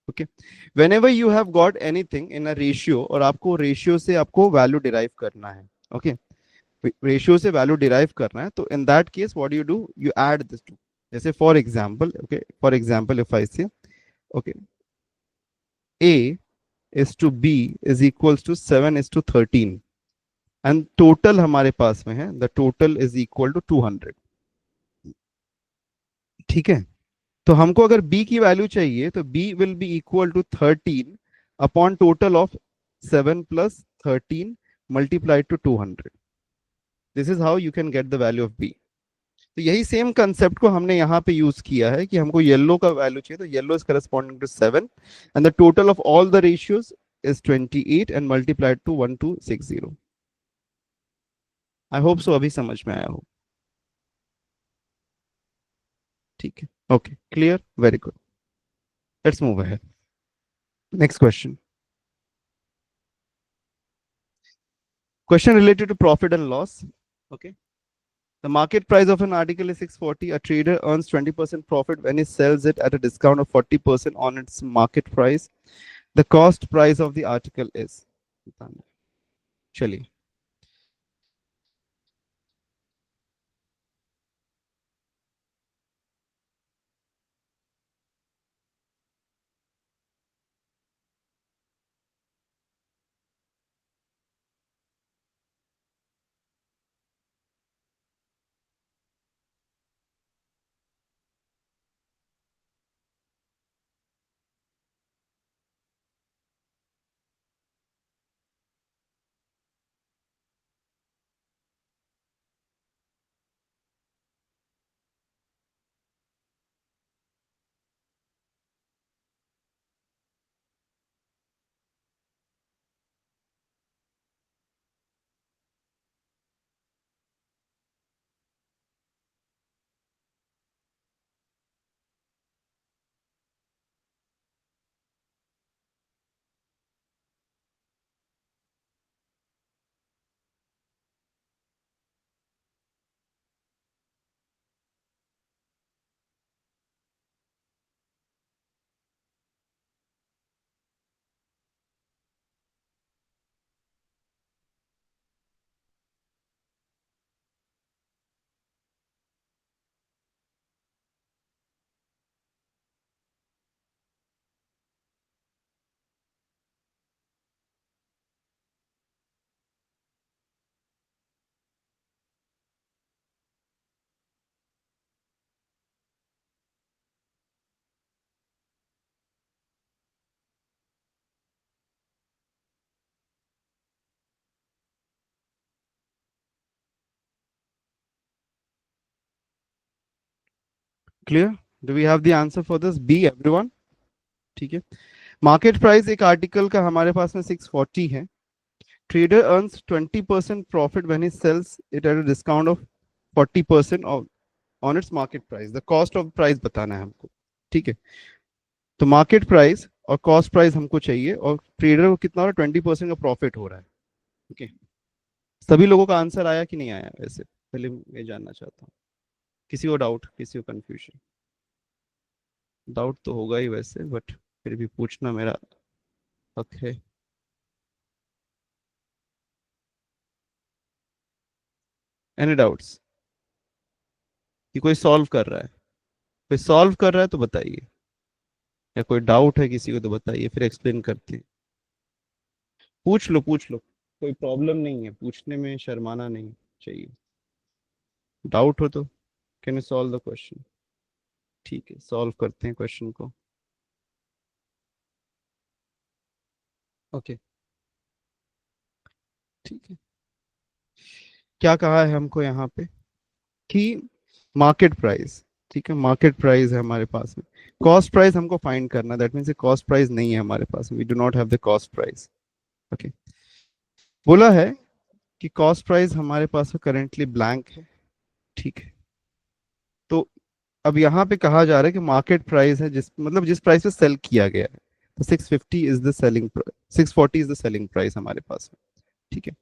Okay, whenever you have got anything in a ratio और आपको ratio से आपको value derive करना है, okay, ratio से value derive करना है, तो in that case what you do, you add this to, जैसे for example, okay, for example if I say, okay, a is to b is equals to 7 is to 13 and total हमारे पास में है, the total is equal to 200, ठीक है। तो हमको अगर b की वैल्यू चाहिए तो b will be equal to 13 upon total of 7 plus 13 multiplied to 200, this is how you can get the value of b। तो यही सेम कंसेप्ट को हमने यहाँ पे यूज किया है कि हमको येलो का वैल्यू चाहिए, तो yellow is corresponding to 7 and the total of all the ratios is 28 and multiplied to 1260। I hope so अभी समझ में आया हो, ठीक है, okay, clear, very good, let's move ahead, next question, question related to profit and loss, okay, the market price of an article is 640, a trader earns 20% profit when he sells it at a discount of 40% on its market price, the cost price of the article is, चलिए, clear, do we have the answer for this B everyone, ठीक है। Market price एक article का हमारे पास में 640 है, trader earns 20% profit when he sells it at a discount of 40% on its market price, the cost of price बताना है हमको, ठीक है। तो मार्केट प्राइस और कॉस्ट प्राइस हमको चाहिए, और ट्रेडर को कितना हो रहा है, 20% का प्रॉफिट हो रहा है, ओके। सभी लोगों का आंसर आया कि नहीं आया, वैसे पहले मैं जानना चाहता हूँ, किसी को डाउट, किसी को कंफ्यूजन, डाउट तो होगा ही वैसे, बट फिर भी पूछना मेरा हक है। एनी डाउट्स, कि कोई सॉल्व कर रहा है, कोई सॉल्व कर रहा है तो बताइए, या कोई डाउट है किसी को तो बताइए, फिर एक्सप्लेन करते हैं। पूछ लो पूछ लो, कोई प्रॉब्लम नहीं है, पूछने में शर्माना नहीं चाहिए, डाउट हो तो can you solve the question, ठीक है, सॉल्व करते हैं क्वेश्चन को, ओके, ठीक है। क्या कहा है हमको यहाँ पे कि मार्केट प्राइस, ठीक है, मार्केट प्राइस है हमारे पास में, कॉस्ट प्राइस हमको फाइंड करना, दैट मीन्स कॉस्ट प्राइस नहीं है हमारे पास में, we do not have the cost price, okay. बोला है कि कॉस्ट प्राइस हमारे पास में करेंटली ब्लैंक है, ठीक है। तो अब यहाँ पे कहा जा रहा है कि मार्केट प्राइस है, जिस मतलब जिस प्राइस पे सेल किया गया है, तो 650 is the selling, 640 is the selling price हमारे पास है। ठीक है।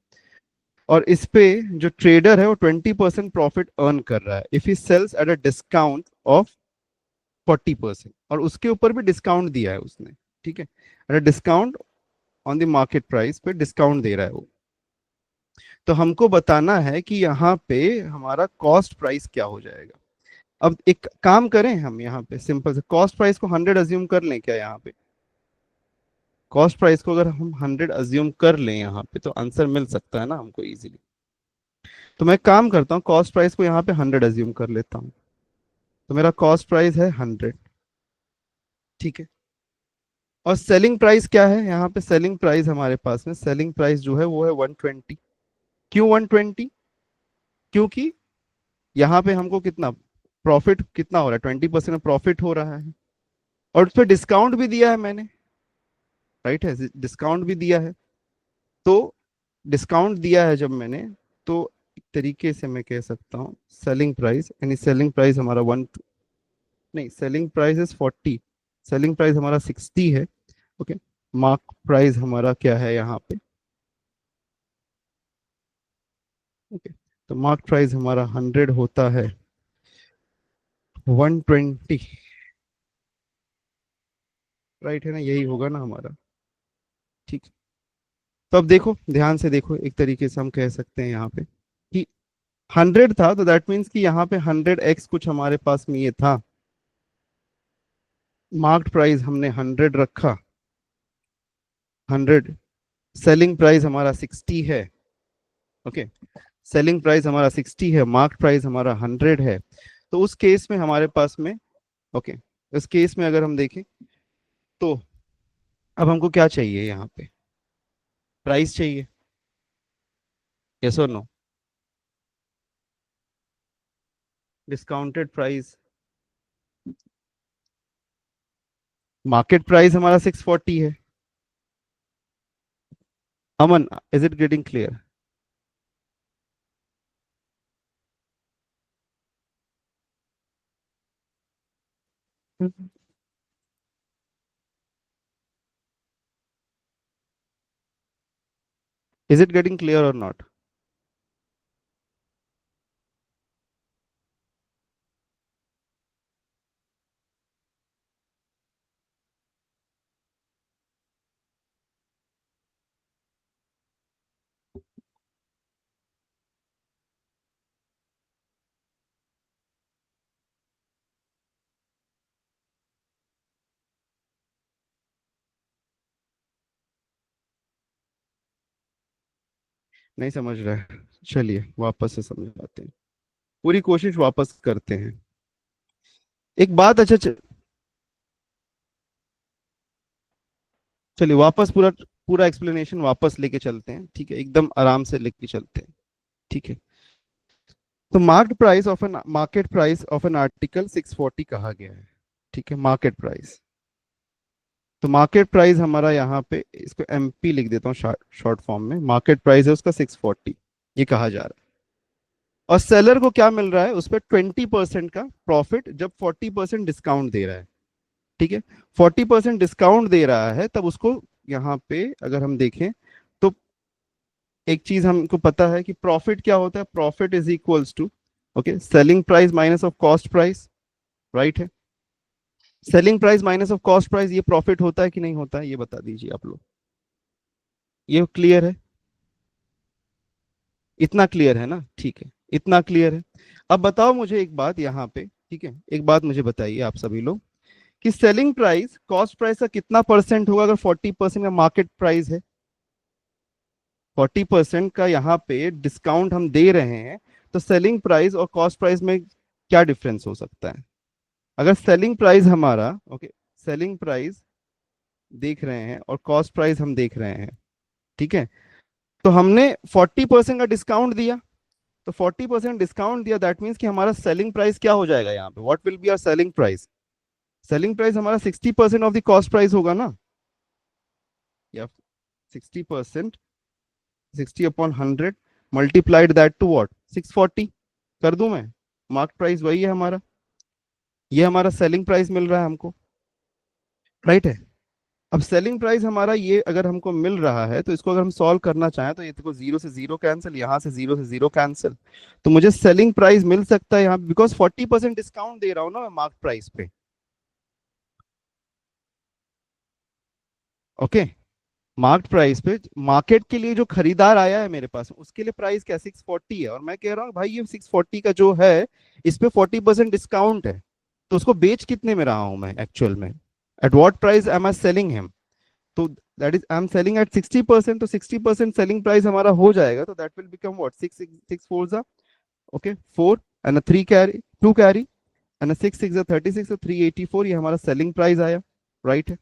और इस पे जो ट्रेडर है वो 20% प्रॉफिट अर्न कर रहा है if he sells at a discount of 40%, और उसके ऊपर भी डिस्काउंट दिया है उसने। ठीक है, eight a discount on the market price पे डिस्काउंट दे रहा है वो। तो हमको बताना है कि यहाँ पे हमारा कॉस्ट प्राइस क्या हो जाएगा। अब एक काम करें, हम यहाँ पे सिंपल से कॉस्ट प्राइस को 100 अज्यूम कर लें क्या यहाँ पे? कॉस्ट प्राइस को अगर हम 100 अज्यूम कर लें यहाँ पे, तो आंसर मिल सकता है ना हमको इजीली। तो मैं काम करता हूँ, कॉस्ट प्राइस को यहाँ पे 100 अज्यूम कर लेता हूँ। तो मेरा कॉस्ट प्राइस है 100। ठीक है। और सेलिंग प्राइस क्या है यहाँ पे? सेलिंग प्राइस हमारे पास में, सेलिंग प्राइस जो है वो है 120। क्यों 120? क्योंकि यहाँ पे हमको कितना प्रॉफिट कितना हो रहा है, 20% प्रॉफिट हो रहा है। और उस पर डिस्काउंट भी दिया है मैंने, राइट है, डिस्काउंट भी दिया है। तो डिस्काउंट दिया है जब मैंने, तो एक तरीके से मैं कह सकता हूँ सेलिंग प्राइस, यानी सेलिंग प्राइस हमारा वन, नहीं selling price is 40, selling price हमारा 60 है। ओके। मार्क प्राइस हमारा क्या है यहाँ पे? ओके। तो मार्क प्राइस हमारा 100 होता है 120, राइट है ना, यही होगा ना हमारा। ठीक। तो अब देखो, ध्यान से देखो, एक तरीके से हम कह सकते हैं यहाँ पे कि 100 था, तो दैट मीन्स कि यहाँ पे 100x कुछ हमारे पास में ये था। मार्क्ड प्राइस हमने 100 रखा, 100। सेलिंग प्राइस हमारा 60 है। ओके। सेलिंग प्राइस हमारा 60 है, मार्क प्राइस हमारा 100 है। तो उस केस में हमारे पास में, ओके, इस केस में अगर हम देखें, तो अब हमको क्या चाहिए यहाँ पे? प्राइस चाहिए, यस और no? Discounted price, market price हमारा 640 है। Aman, is it getting clear? Is it getting clear और नॉट? नहीं समझ रहा है? चलिए वापस से समझाते हैं, पूरी कोशिश वापस करते हैं। एक बात, अच्छा चलिए वापस पूरा पूरा एक्सप्लेनेशन वापस लेके चलते हैं, ठीक है, एकदम आराम से लेके चलते हैं। ठीक है। तो market price of an article 640 कहा गया है। ठीक है, मार्केट प्राइस। तो मार्केट प्राइस हमारा यहाँ पे, इसको एमपी लिख देता हूँ शॉर्ट फॉर्म में, मार्केट प्राइस है उसका 640, ये कहा जा रहा है। और सेलर को क्या मिल रहा है? उस पर 20% का प्रॉफिट, जब 40% डिस्काउंट दे रहा है। ठीक है। 40% डिस्काउंट दे रहा है, तब उसको यहाँ पे अगर हम देखें, तो एक चीज हमको पता है कि प्रॉफिट क्या होता है। Profit is equals to, okay, selling price minus of cost price, right है। Selling price minus of cost price, ये प्रॉफिट होता है कि नहीं होता है, ये बता दीजिए आप लोग। ये क्लियर है? इतना क्लियर है ना? ठीक है, इतना क्लियर है। अब बताओ मुझे एक बात यहाँ पे, ठीक है, एक बात मुझे बताइए आप सभी लोग, कि सेलिंग प्राइस कॉस्ट प्राइस का कितना परसेंट होगा अगर 40% का मार्केट प्राइस है? 40% का यहाँ पे डिस्काउंट हम दे रहे हैं, तो सेलिंग प्राइस और कॉस्ट प्राइस में क्या डिफरेंस हो सकता है? अगर सेलिंग प्राइस हमारा, ओके, सेलिंग प्राइस देख रहे हैं और कॉस्ट प्राइस हम देख रहे हैं, ठीक है, तो हमने 40% का डिस्काउंट दिया, तो 40% डिस्काउंट दिया, दैट मीन्स कि हमारा सेलिंग प्राइस क्या हो जाएगा यहाँ पे? What will be our selling price? Selling price हमारा 60% ऑफ द कॉस्ट प्राइस होगा ना, या 60%, 60 upon 100 multiplied that to what, 640 कर दूं मैं? मार्क प्राइस वही है हमारा। ये हमारा सेलिंग प्राइस मिल रहा है हमको, राइट है। अब सेलिंग प्राइस हमारा ये अगर हमको मिल रहा है तो इसको अगर हम सॉल्व करना चाहें तो ये देखो, जीरो से जीरो कैंसिल, यहाँ से जीरो कैंसिल, तो मुझे सेलिंग प्राइस मिल सकता है यहाँ, बिकॉज 40% डिस्काउंट दे रहा हूँ ना मैं मार्क प्राइस पे। ओके, मार्केट प्राइस पे मार्केट के लिए जो खरीदार आया है मेरे पास, उसके लिए प्राइस क्या 640 है, और मैं कह रहा हूँ भाई ये 640 का जो है, इस पे 40% डिस्काउंट है, तो उसको बेच कितने में रहा हूं मैं एक्चुअल में, at what price am I selling him, तो that is I am selling at 60%, तो 60% सेलिंग प्राइस हमारा हो जाएगा, तो that will become what, six six four जा, okay, four and three carry, two carry and six six 36, तो 384, ये हमारा सेलिंग प्राइस आया, राइट है।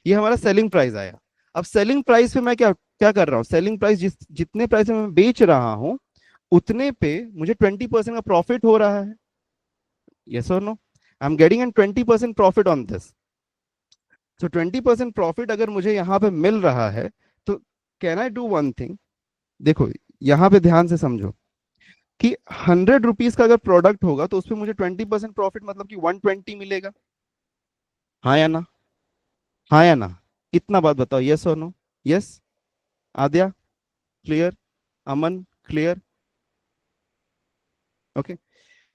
ये हमारा सेलिंग प्राइस आया। अब सेलिंग प्राइस पे मैं क्या क्या कर रहा हूँ, सेलिंग प्राइस जितने प्राइस में मैं बेच रहा हूँ उतने पे मुझे 20% का प्रॉफिट हो रहा है, यस और no, I am getting an 20% profit on this. So 20% profit अगर मुझे यहाँ पे मिल रहा है, तो can I do one thing, देखो यहाँ पे ध्यान से समझो कि 100 रुपीज का अगर प्रोडक्ट होगा तो उसपे मुझे 20% प्रॉफिट मतलब कि 120 मिलेगा, हाँ या ना, हाँ या ना, इतना बात बताओ, यस और नो, यस, आद्या क्लियर, अमन क्लियर, ओके।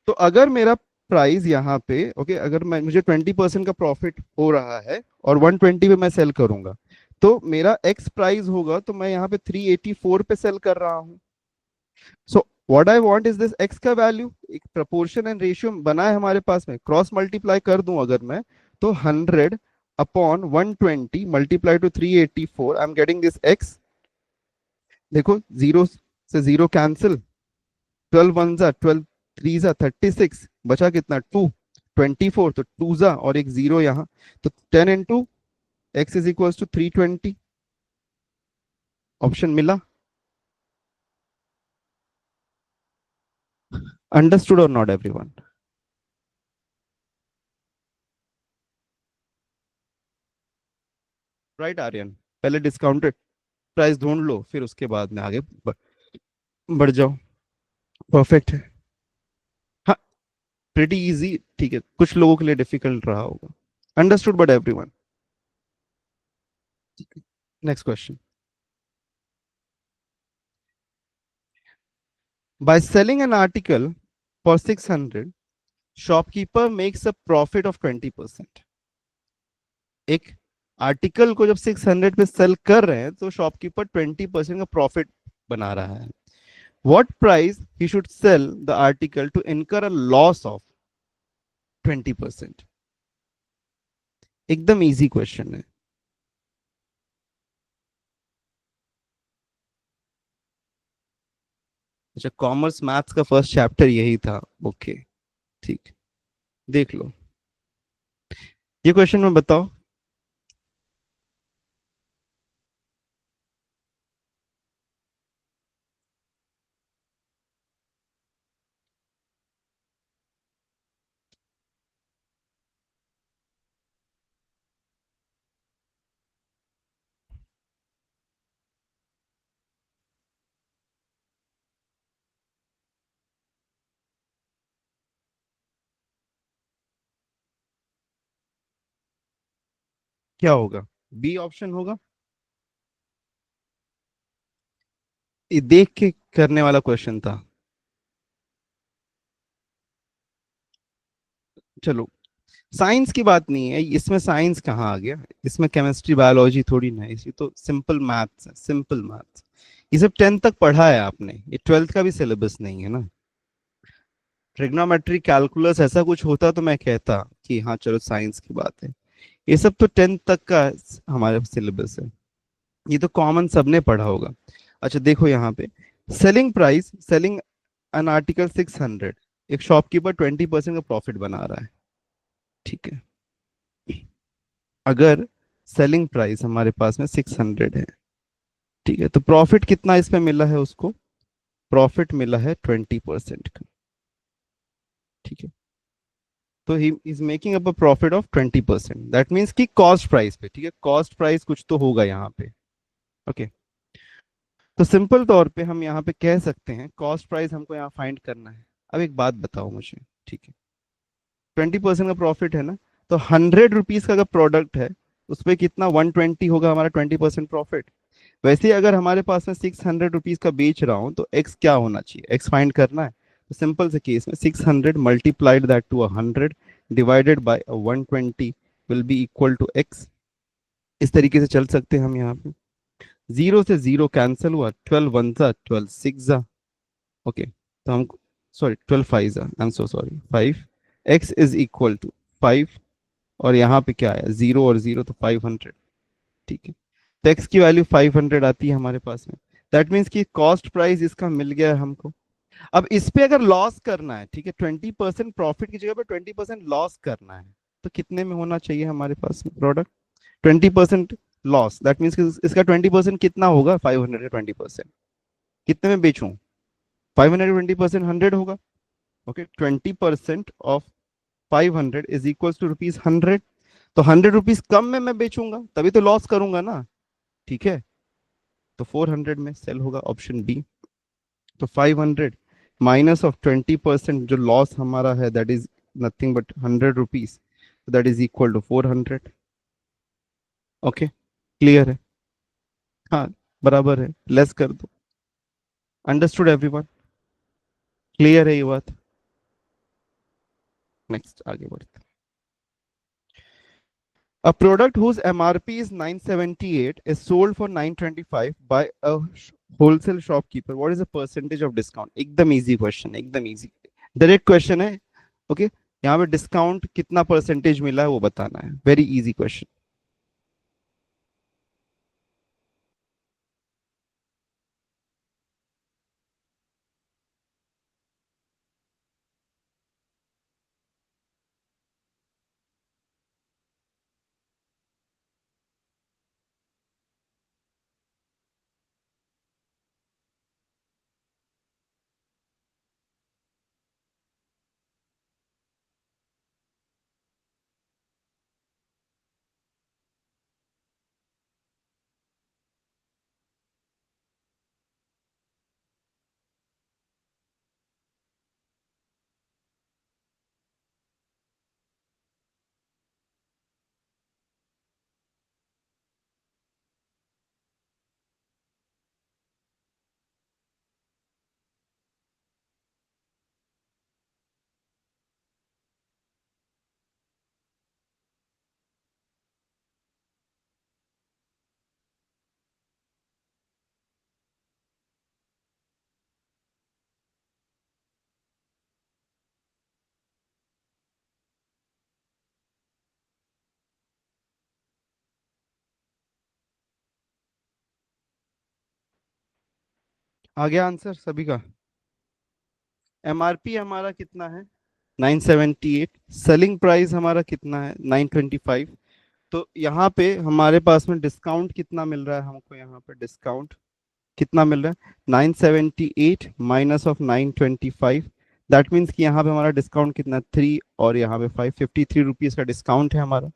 तो अगर मेरा प्राइस यहाँ पे, ओके, अगर मैं मुझे 20% का प्रॉफिट हो रहा है और 120 पे मैं सेल करूंगा, तो मेरा एक्स प्राइस होगा, तो मैं यहाँ पे 384 पे सेल कर रहा हूँ। So what I want is this x का वैल्यू, एक प्रपोर्शन एंड रेशियो बना है हमारे पास में, क्रॉस मल्टीप्लाई कर दूं अगर मैं, तो 100 upon 120 multiply two 384, I am getting this x. देखो जीरो से जीरो कैंसिल, 12 वन जा 12, थ्री जा 36, बचा कितना, टू, 24, तो टू जा और एक जीरो यहाँ, तो 10 into x is equal to 320, option मिला, अंडरस्टूड और नॉट एवरीवन, राइट आर्यन, पहले डिस्काउंटेड प्राइस ढूंढ लो फिर उसके बाद में आगे बढ़ जाओ, परफेक्ट है, हाँ, प्रिटी इजी, ठीक है, कुछ लोगों के लिए डिफिकल्ट रहा होगा, understood but everyone. Next question, by selling an article for 600, shopkeeper makes a profit of 20%। एक आर्टिकल को जब 600 पे सेल कर रहे हैं तो शॉपकीपर 20% का प्रॉफिट बना रहा है, what price he should sell the article to incur a loss of 20%। एकदम इजी क्वेश्चन है। अच्छा, कॉमर्स मैथ्स का फर्स्ट चैप्टर यही था, ओके, ठीक, देख लो ये क्वेश्चन में, बताओ। क्या होगा, बी ऑप्शन होगा, ये देख के करने वाला क्वेश्चन था। चलो, साइंस की बात नहीं है इसमें, साइंस कहाँ आ गया इसमें, केमिस्ट्री बायोलॉजी थोड़ी ना है, इसी तो सिंपल मैथ्स है, सिंपल मैथ्स, ये सब 10th तक पढ़ा है आपने, ये 12th का भी सिलेबस नहीं है ना। ट्रिग्नोमेट्री कैलकुलस ऐसा कुछ होता तो मैं कहता कि हाँ चलो साइंस की बात है, ये सब तो 10th तक का हमारे सिलेबस है, ये तो कॉमन सबने पढ़ा होगा। अच्छा देखो यहाँ पे, selling price, selling an article 600, एक शॉपकीपर 20% का प्रॉफिट बना रहा है, ठीक है, अगर सेलिंग प्राइस हमारे पास में 600 है, ठीक है, तो प्रॉफिट कितना इसमें मिला है उसको, प्रॉफिट मिला है 20% का, ठीक है, तो he is making up a profit of 20%, that means कि कॉस्ट प्राइस पे, ठीक है, कॉस्ट प्राइस कुछ तो होगा यहाँ पे, ओके। तो सिंपल तौर पे हम यहाँ पे कह सकते हैं कॉस्ट प्राइस हमको यहाँ फाइंड करना है। अब एक बात बताओ मुझे, ठीक है, 20% का प्रॉफिट है ना, तो 100 रुपीज का अगर प्रोडक्ट है उस पर कितना 120 होगा हमारा 20% प्रॉफिट। वैसे ही अगर हमारे पास में 600 रुपीज का बेच रहा हूँ तो एक्स क्या होना चाहिए, एक्स फाइंड करना है। तो सिंपल से केस में 600 multiplied that to 100 divided by 120 will be equal to x. इस तरीके से चल सकते हैं हम यहाँ पे। जीरो से जीरो कैंसिल हुआ, 12 वन जा 12 सिक्स जा। ओके, तो हम, सॉरी 12 फाइव जा, I am so sorry 5। X is equal to 5, और यहाँ पे क्या है, जीरो और जीरो तो 500। ठीक है, तो एक्स की वैल्यू 500 आती है हमारे पास में। दैट मीन्स कि कॉस्ट प्राइस इसका मिल गया है हमको। अब इस पे अगर लॉस करना है, ठीक है, 20% प्रॉफिट की जगह पे 20% लॉस करना है, तो कितने में होना चाहिए हमारे पास में प्रोडक्ट? 20% लॉस, दैट मीन्स इसका 20% कितना होगा, 500 का 20% कितने में बेचूं? 500 20% 100 होगा। Okay, 20% of 500 is equal to ₹100। तो 100 रुपीज कम में मैं बेचूंगा, तभी तो लॉस करूंगा ना। ठीक है, तो 400 में सेल होगा, ऑप्शन बी। तो 500 माइनस ऑफ 20% जो लॉस हमारा है, that is nothing but 100 rupees, that is equal to 400। Okay, clear है? हाँ, बराबर है, लेस कर दो। Understood everyone? क्लियर है ये बात? नेक्स्ट आगे बढ़ते हैं। A product whose MRP is 978 is sold for 925 by a wholesale shopkeeper. What is the percentage of discount? एकदम easy question, एकदम easy, डायरेक्ट क्वेश्चन है। ओके, यहाँ पे डिस्काउंट कितना परसेंटेज मिला है वो बताना है, वेरी इजी क्वेश्चन। आ गया आंसर सभी का? एमआरपी हमारा कितना है, 978। सेलिंग प्राइस हमारा कितना है, 925। तो यहाँ पे हमारे पास में डिस्काउंट कितना मिल रहा है हमको, यहाँ पे डिस्काउंट कितना मिल रहा है, 978 माइनस ऑफ 925। दैट मीन्स कि यहाँ पे हमारा डिस्काउंट कितना, 3, और यहाँ पे 553 रुपीज का डिस्काउंट है हमारा।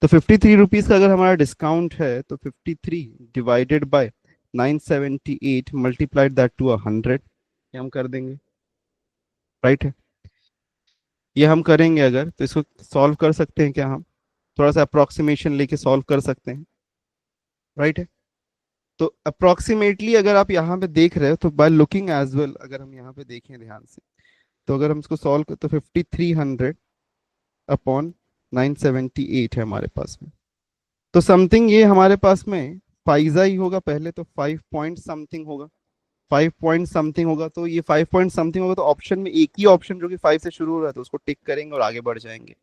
तो 53 रुपीज का अगर हमारा डिस्काउंट है, तो 53 divided by 978 multiplied that to 100, ये हम कर देंगे, राइट है? ये हम करेंगे अगर, तो इसको सॉल्व कर सकते हैं क्या हम? थोड़ा सा अप्रोक्सीमेशन लेके सॉल्व कर सकते हैं, राइट है? तो अप्रोक्सीमेटली अगर आप यहाँ पे देख रहे हो, तो बाय लुकिंग एज वेल, अगर हम यहाँ पे देखें ध्यान से, तो अगर हम इसको सॉल्व कर, तो 5300 अपॉन 978 है हमारे पास में। तो समथिंग ये हमारे पास में फाइजा ही होगा पहले, तो 5 पॉइंट समथिंग होगा, 5 पॉइंट समथिंग होगा। तो ये 5 पॉइंट समथिंग होगा, तो ऑप्शन में एक ही ऑप्शन जो कि 5 से शुरू हो रहा है, तो उसको टिक करेंगे और आगे बढ़ जाएंगे।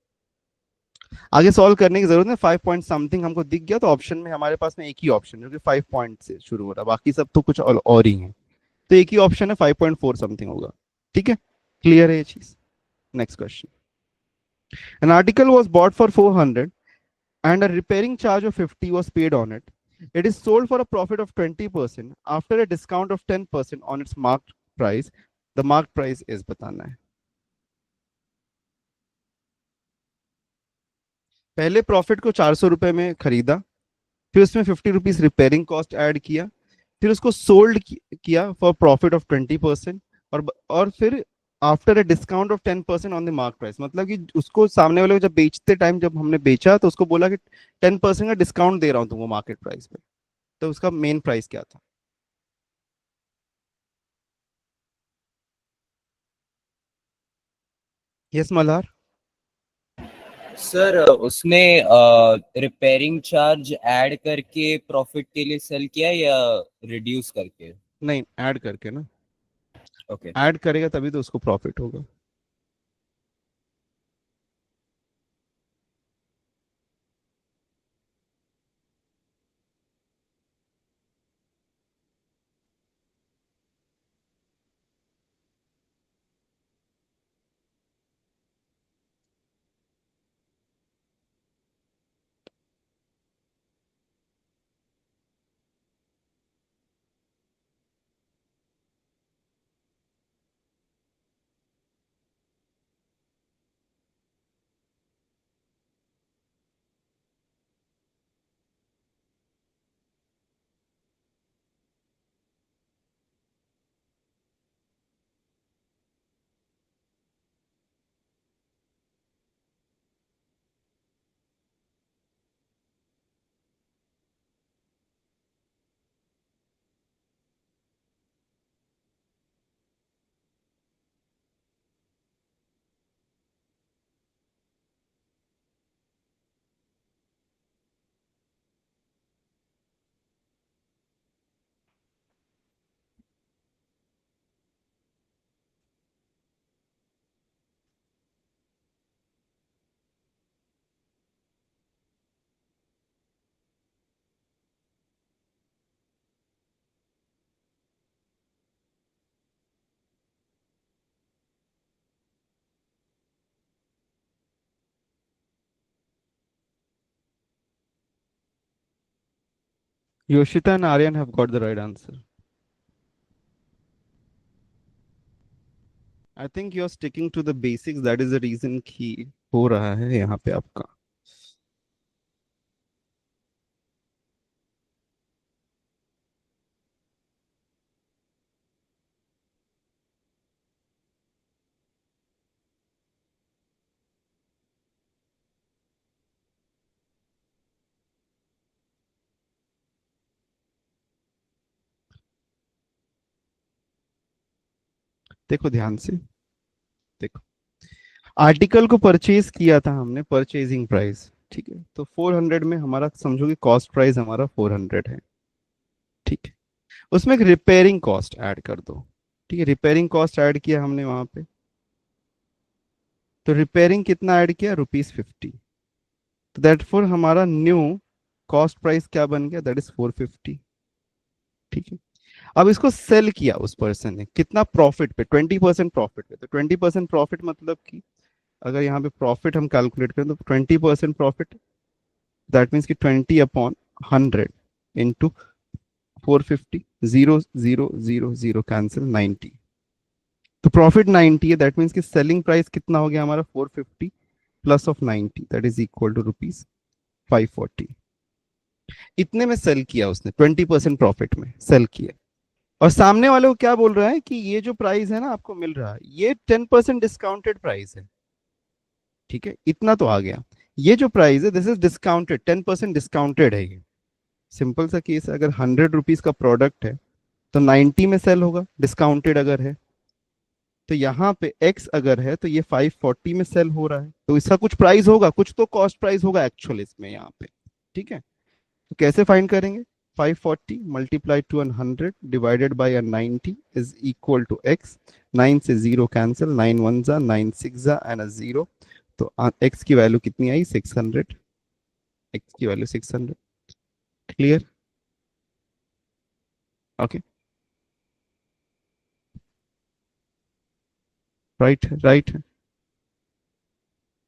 आगे सॉल्व करने की जरूरत नहीं, 5 पॉइंट समथिंग हमको दिख गया, तो ऑप्शन में हमारे पास में एक ही ऑप्शन जो कि 5 पॉइंट से शुरू हो रहा है, बाकी सब तो कुछ और ही है। तो एक ही ऑप्शन है, 5.4 समथिंग होगा। ठीक है, क्लियर है ये चीज? Next question. An article was bought for 400 and a repairing charge of 50 was paid on it. It is sold for a profit of 20% after a discount of 10% on its marked price. The marked price is बताना है। पहले profit को 400 रुपए में खरीदा, फिर उसमें 50 rupees repairing cost add किया, फिर उसको सोल्ड किया फॉर प्रॉफिट ऑफ 20%, और फिर after a discount of 10% on the mark price, मतलब कि उसको सामने वाले को जब बेचते टाइम जब हमने बेचा तो उसको बोला कि 10% का डिस्काउंट दे रहा हूँ तुमको मार्केट प्राइस पे, तो उसका मेन प्राइस क्या था? यस मल्हार। सर उसने रिपेयरिंग चार्ज ऐड करके प्रॉफिट के लिए सेल किया या रिड्यूस करके? नहीं, ऐड करके ना, ओके। ऐड करेगा तभी तो उसको प्रॉफिट होगा। Yoshita and Aryan have got the right answer. I think you are sticking to the basics, that is the reason कि हो रहा है यहाँ पे आपका। देखो ध्यान से, देखो आर्टिकल को परचेज किया था हमने, परचेजिंग प्राइस, ठीक है, तो 400 में हमारा समझो कि कॉस्ट प्राइस हमारा 400 है, ठीक है। उसमें एक रिपेयरिंग कॉस्ट ऐड कर दो, ठीक है, रिपेयरिंग कॉस्ट ऐड किया हमने वहां पे, तो रिपेयरिंग कितना ऐड किया, ₹50। तो दैट फोर हमारा न्यू कॉस्ट प्राइस क्या बन गया, दैट इज 450, ठीक है। अब इसको सेल किया उस पर्सन ने कितना प्रॉफिट पे, 20% प्रॉफिट पे, तो 20% प्रॉफिट मतलब कि अगर यहाँ पे प्रॉफिट हम कैलकुलेट करें तो 20% प्रॉफिट, दैट मीन्स कि 20/100 इंटू 450, 0 0 0 0 कैंसिल 90, तो प्रॉफिट 90 है, दैट मीन्स कि सेलिंग प्राइस कितना हो गया हमारा 450 plus of 90, that is equal to ₹540। इतने में सेल किया उसने, 20% प्रॉफिट में सेल किया। और सामने वाले को क्या बोल रहा है कि ये जो प्राइस है ना आपको मिल रहा है, ये 10% डिस्काउंटेड प्राइस है, ठीक है, इतना तो आ गया। ये जो प्राइस है दिस इज डिस्काउंटेड, 10% डिस्काउंटेड है ये। सिंपल सा केस है, अगर ₹100 का प्रोडक्ट है तो 90 में सेल होगा, डिस्काउंटेड अगर है। तो यहाँ पे एक्स अगर है तो ये 540 में सेल हो रहा है, तो इसका कुछ प्राइस होगा, कुछ तो कॉस्ट प्राइस होगा एक्चुअल इसमें यहाँ पे, ठीक है। तो कैसे फाइंड करेंगे, 540 multiply to 100 divided by 90 is equal to x, 9 से 0 कैंसिल, 9 वन जा 9 सिक्स जा एंड अ 0, तो एक्स की वैल्यू कितनी आई, 600, एक्स की value 600। Clear? Okay, right right.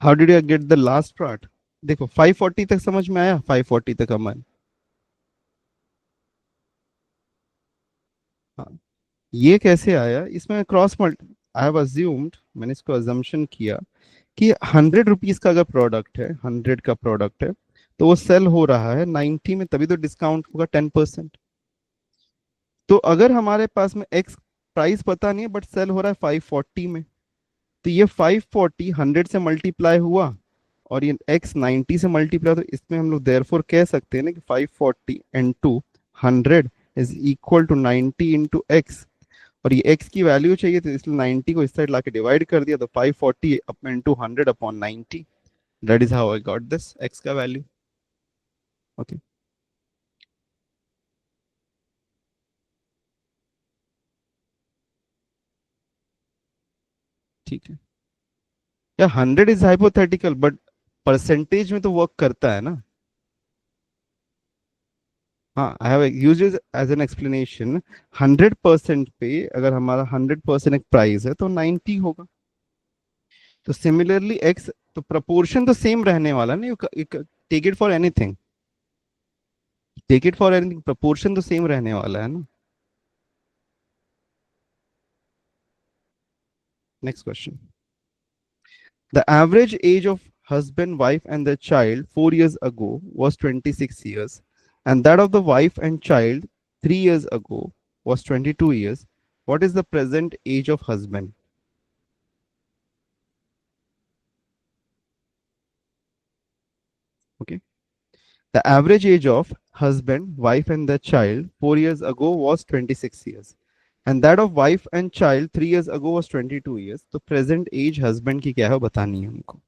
How did you get the last part? देखो 540 तक समझ में आया, 540 तक अमन? हाँ, ये कैसे आया, इसमें cross mult, I have assumed, मैंने इसको अजम्पशन किया कि 100 रुपीज का अगर प्रोडक्ट है, 100 का प्रोडक्ट है, तो वो सेल हो रहा है 90 में, तभी तो डिस्काउंट होगा 10%। तो अगर हमारे पास में एक्स प्राइस पता नहीं है बट सेल हो रहा है 540 में, तो ये 540 100 से मल्टीप्लाई हुआ और ये x 90 से मल्टीप्लाई, तो इसमें हम लोग देयरफॉर कह सकते हैं ना कि 540 into 100 is equal to 90 into x. और ये x की वैल्यू चाहिए, तो इसलिए 90 को इस साइड लाके डिवाइड कर दिया, तो 540 into 100 upon 90, that is how I got this x का वैल्यू। ओके, ठीक है। या 100 इज हाइपोथेटिकल, बट परसेंटेज में तो वर्क करता है ना। हाँ, I have used it as an explanation. 100% पे अगर हमारा 100% एक प्राइस है तो 90 होगा। तो सिमिलरली एक्स, तो प्रपोर्शन तो सेम रहने वाला ना, take it for anything, take it for anything, proportion तो सेम रहने वाला है ना। Next question. The average age of husband, wife, and the child 4 years ago was 26 years, and that of the wife and child 3 years ago was 22 years. What is the present age of husband? Okay. The average age of husband, wife, and the child 4 years ago was 26 years, and that of wife and child 3 years ago was 22 years. तो present age husband की क्या है वो बतानी है हमको।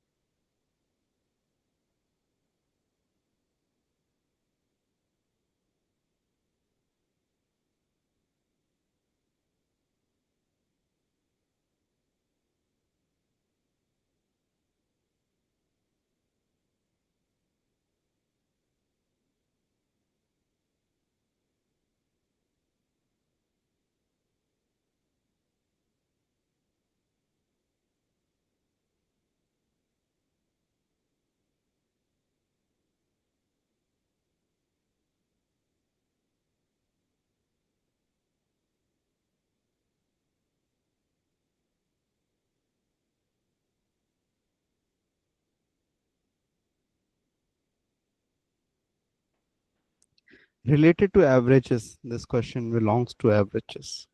Related to averages, this question belongs to averages.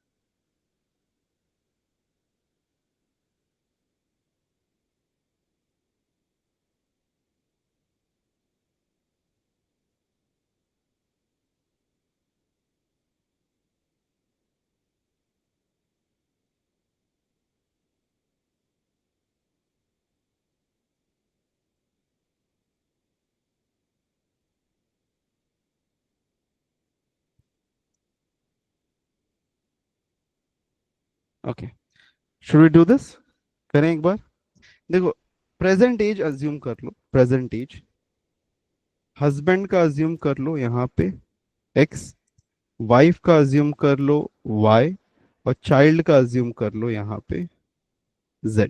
Okay, should we do this? करें एक बार। देखो, प्रेजेंट एज अज्यूम कर लो, प्रेजेंट एज हस्बैंड का अज्यूम कर लो यहाँ पे x, वाइफ का अज्यूम कर लो y, और चाइल्ड का अज्यूम कर लो यहाँ पे z।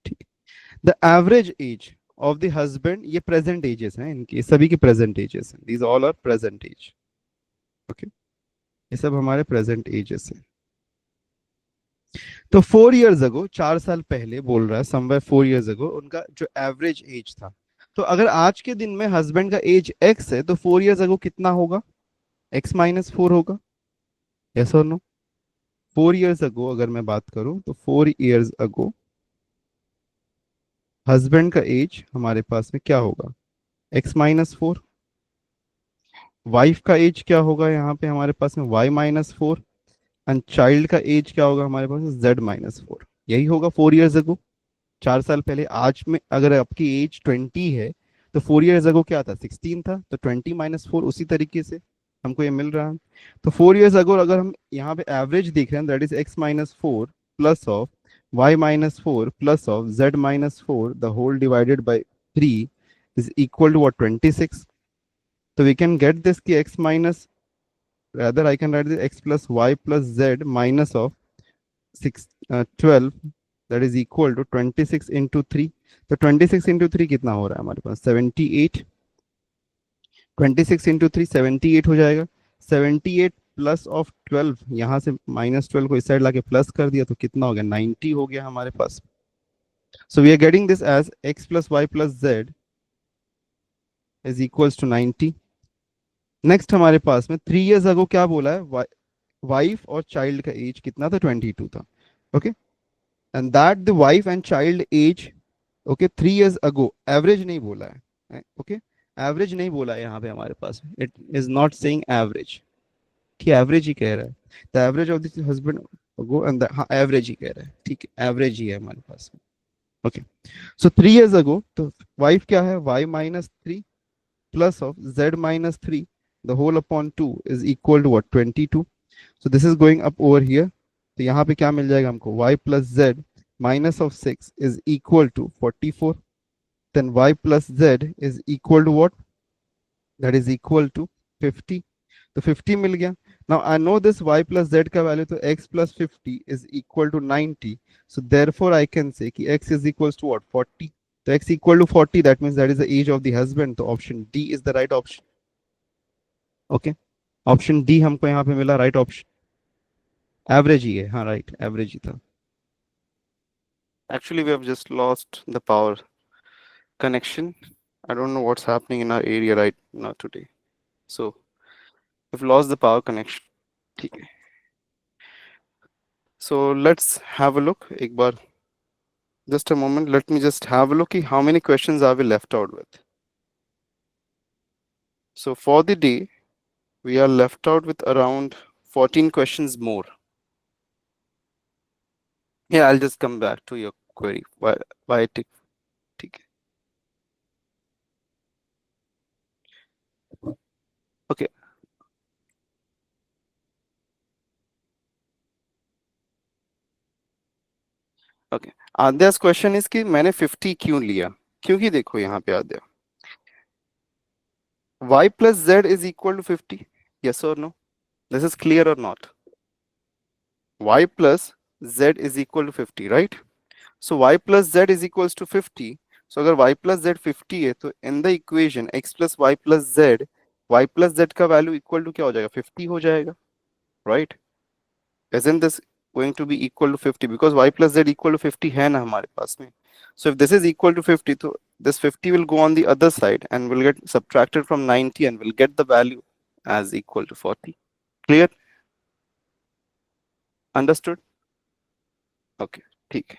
ठीक। The average age of the husband, ये प्रेजेंट एजेस हैं इनके, सभी के प्रेजेंट एजेस हैं, these all are present age. Okay, ये सब हमारे प्रेजेंट एजेस हैं। तो 4 years अगो, 4 साल पहले बोल रहा है, समवेयर 4 years अगो उनका जो एवरेज एज था। तो अगर आज के दिन में हस्बैंड का एज x है, तो 4 years अगो कितना होगा? x-4 होगा। यस और नो? 4 years अगो अगर मैं बात करूं तो 4 years अगो हस्बैंड का एज हमारे पास में क्या होगा? x-4। वाइफ का एज क्या होगा यहाँ पे हमारे पास में? y-4। एंड चाइल्ड का एज क्या होगा हमारे पास? z-4। यही होगा 4 years अगो, 4 साल पहले। आज में अगर आपकी एज 20 है, तो 4 years अगो क्या था? 16 था, तो 20-4 उसी तरीके से हमको ये मिल रहा है। तो 4 years अगो अगर हम यहाँ पे एवरेज देख रहे हैं, that is x-4 plus of y-4 plus of z-4 the whole divided by 3 is equal to what? 26। तो वी कैन गेट दिस की x minus, rather I can write this x plus y plus z minus of 12, that is equal to 26 into 3। तो 26 into 3 कितना हो रहा है हमारे पास? 78। 26 into 3 78 हो जाएगा। 78 प्लस ऑफ 12, यहाँ से -12 को इस साइड लाके प्लस कर दिया, तो कितना हो गया? 90 हो गया हमारे पास। So we are getting this as x plus y plus z is equals to 90। Next हमारे पास में 3 years अगो क्या बोला है? वाइफ और चाइल्ड का एज कितना था? 22 था। Okay, and that the wife and child age, okay, 3 years ago, average नहीं बोला है, ओके, एवरेज नहीं बोला है यहाँ पे हमारे पास, it is not saying average, कि एवरेज ही कह रहा है, the average of this husband ago, and हाँ एवरेज ही कह रहा है, ठीक है, एवरेज ही है हमारे पास, ओके। सो 3 years ago, तो वाइफ क्या है, y minus three plus of z minus three the whole upon two is equal to what, 22। So this is going up over here, तो यहाँ पे क्या मिल जाएगा हमको, y plus z minus of 6 is equal to 44, then y plus z is equal to what, that is equal to 50, तो 50 मिल गया। now I know this y plus z का वैल्यू, तो x plus 50 is equal to 90, so therefore I can say कि x is equals to what, 40, तो x equal to 40, that means that is the age of the husband, तो option D is the right option, okay, option D हमको यहाँ पे मिला right option, average ही है, हाँ राइट, एवरेज ही था। Actually, we have just lost the power connection. I don't know what's happening in our area right now today. So we've lost the power connection. ठीक है. So let's have a look. एक बार, just a moment. Let me just have a look. कि how many questions are we left out with? So for the day, we are left out with around 14 questions more. Yeah, I'll just come back to your query. Why it take? ठीक है. Okay. Okay. आद्या's question is कि मैंने 50 क्यों लिया? क्योंकि देखो यहाँ पे आद्या, y plus z is equal to 50. Yes or no? This is clear or not? Y plus z is equal to 50, right? So y plus z is equals to 50. So अगर y plus z 50 है, तो in the equation x plus y plus z का value equal to क्या हो जाएगा, 50 हो जाएगा, right? Isn't this going to be equal to 50? Because y plus z equal to 50 है ना हमारे पास में. So if this is equal to 50, so this 50 will go on the other side and will get subtracted from 90 and will get the value as equal to 40. Clear? Understood? Okay, ठीक है.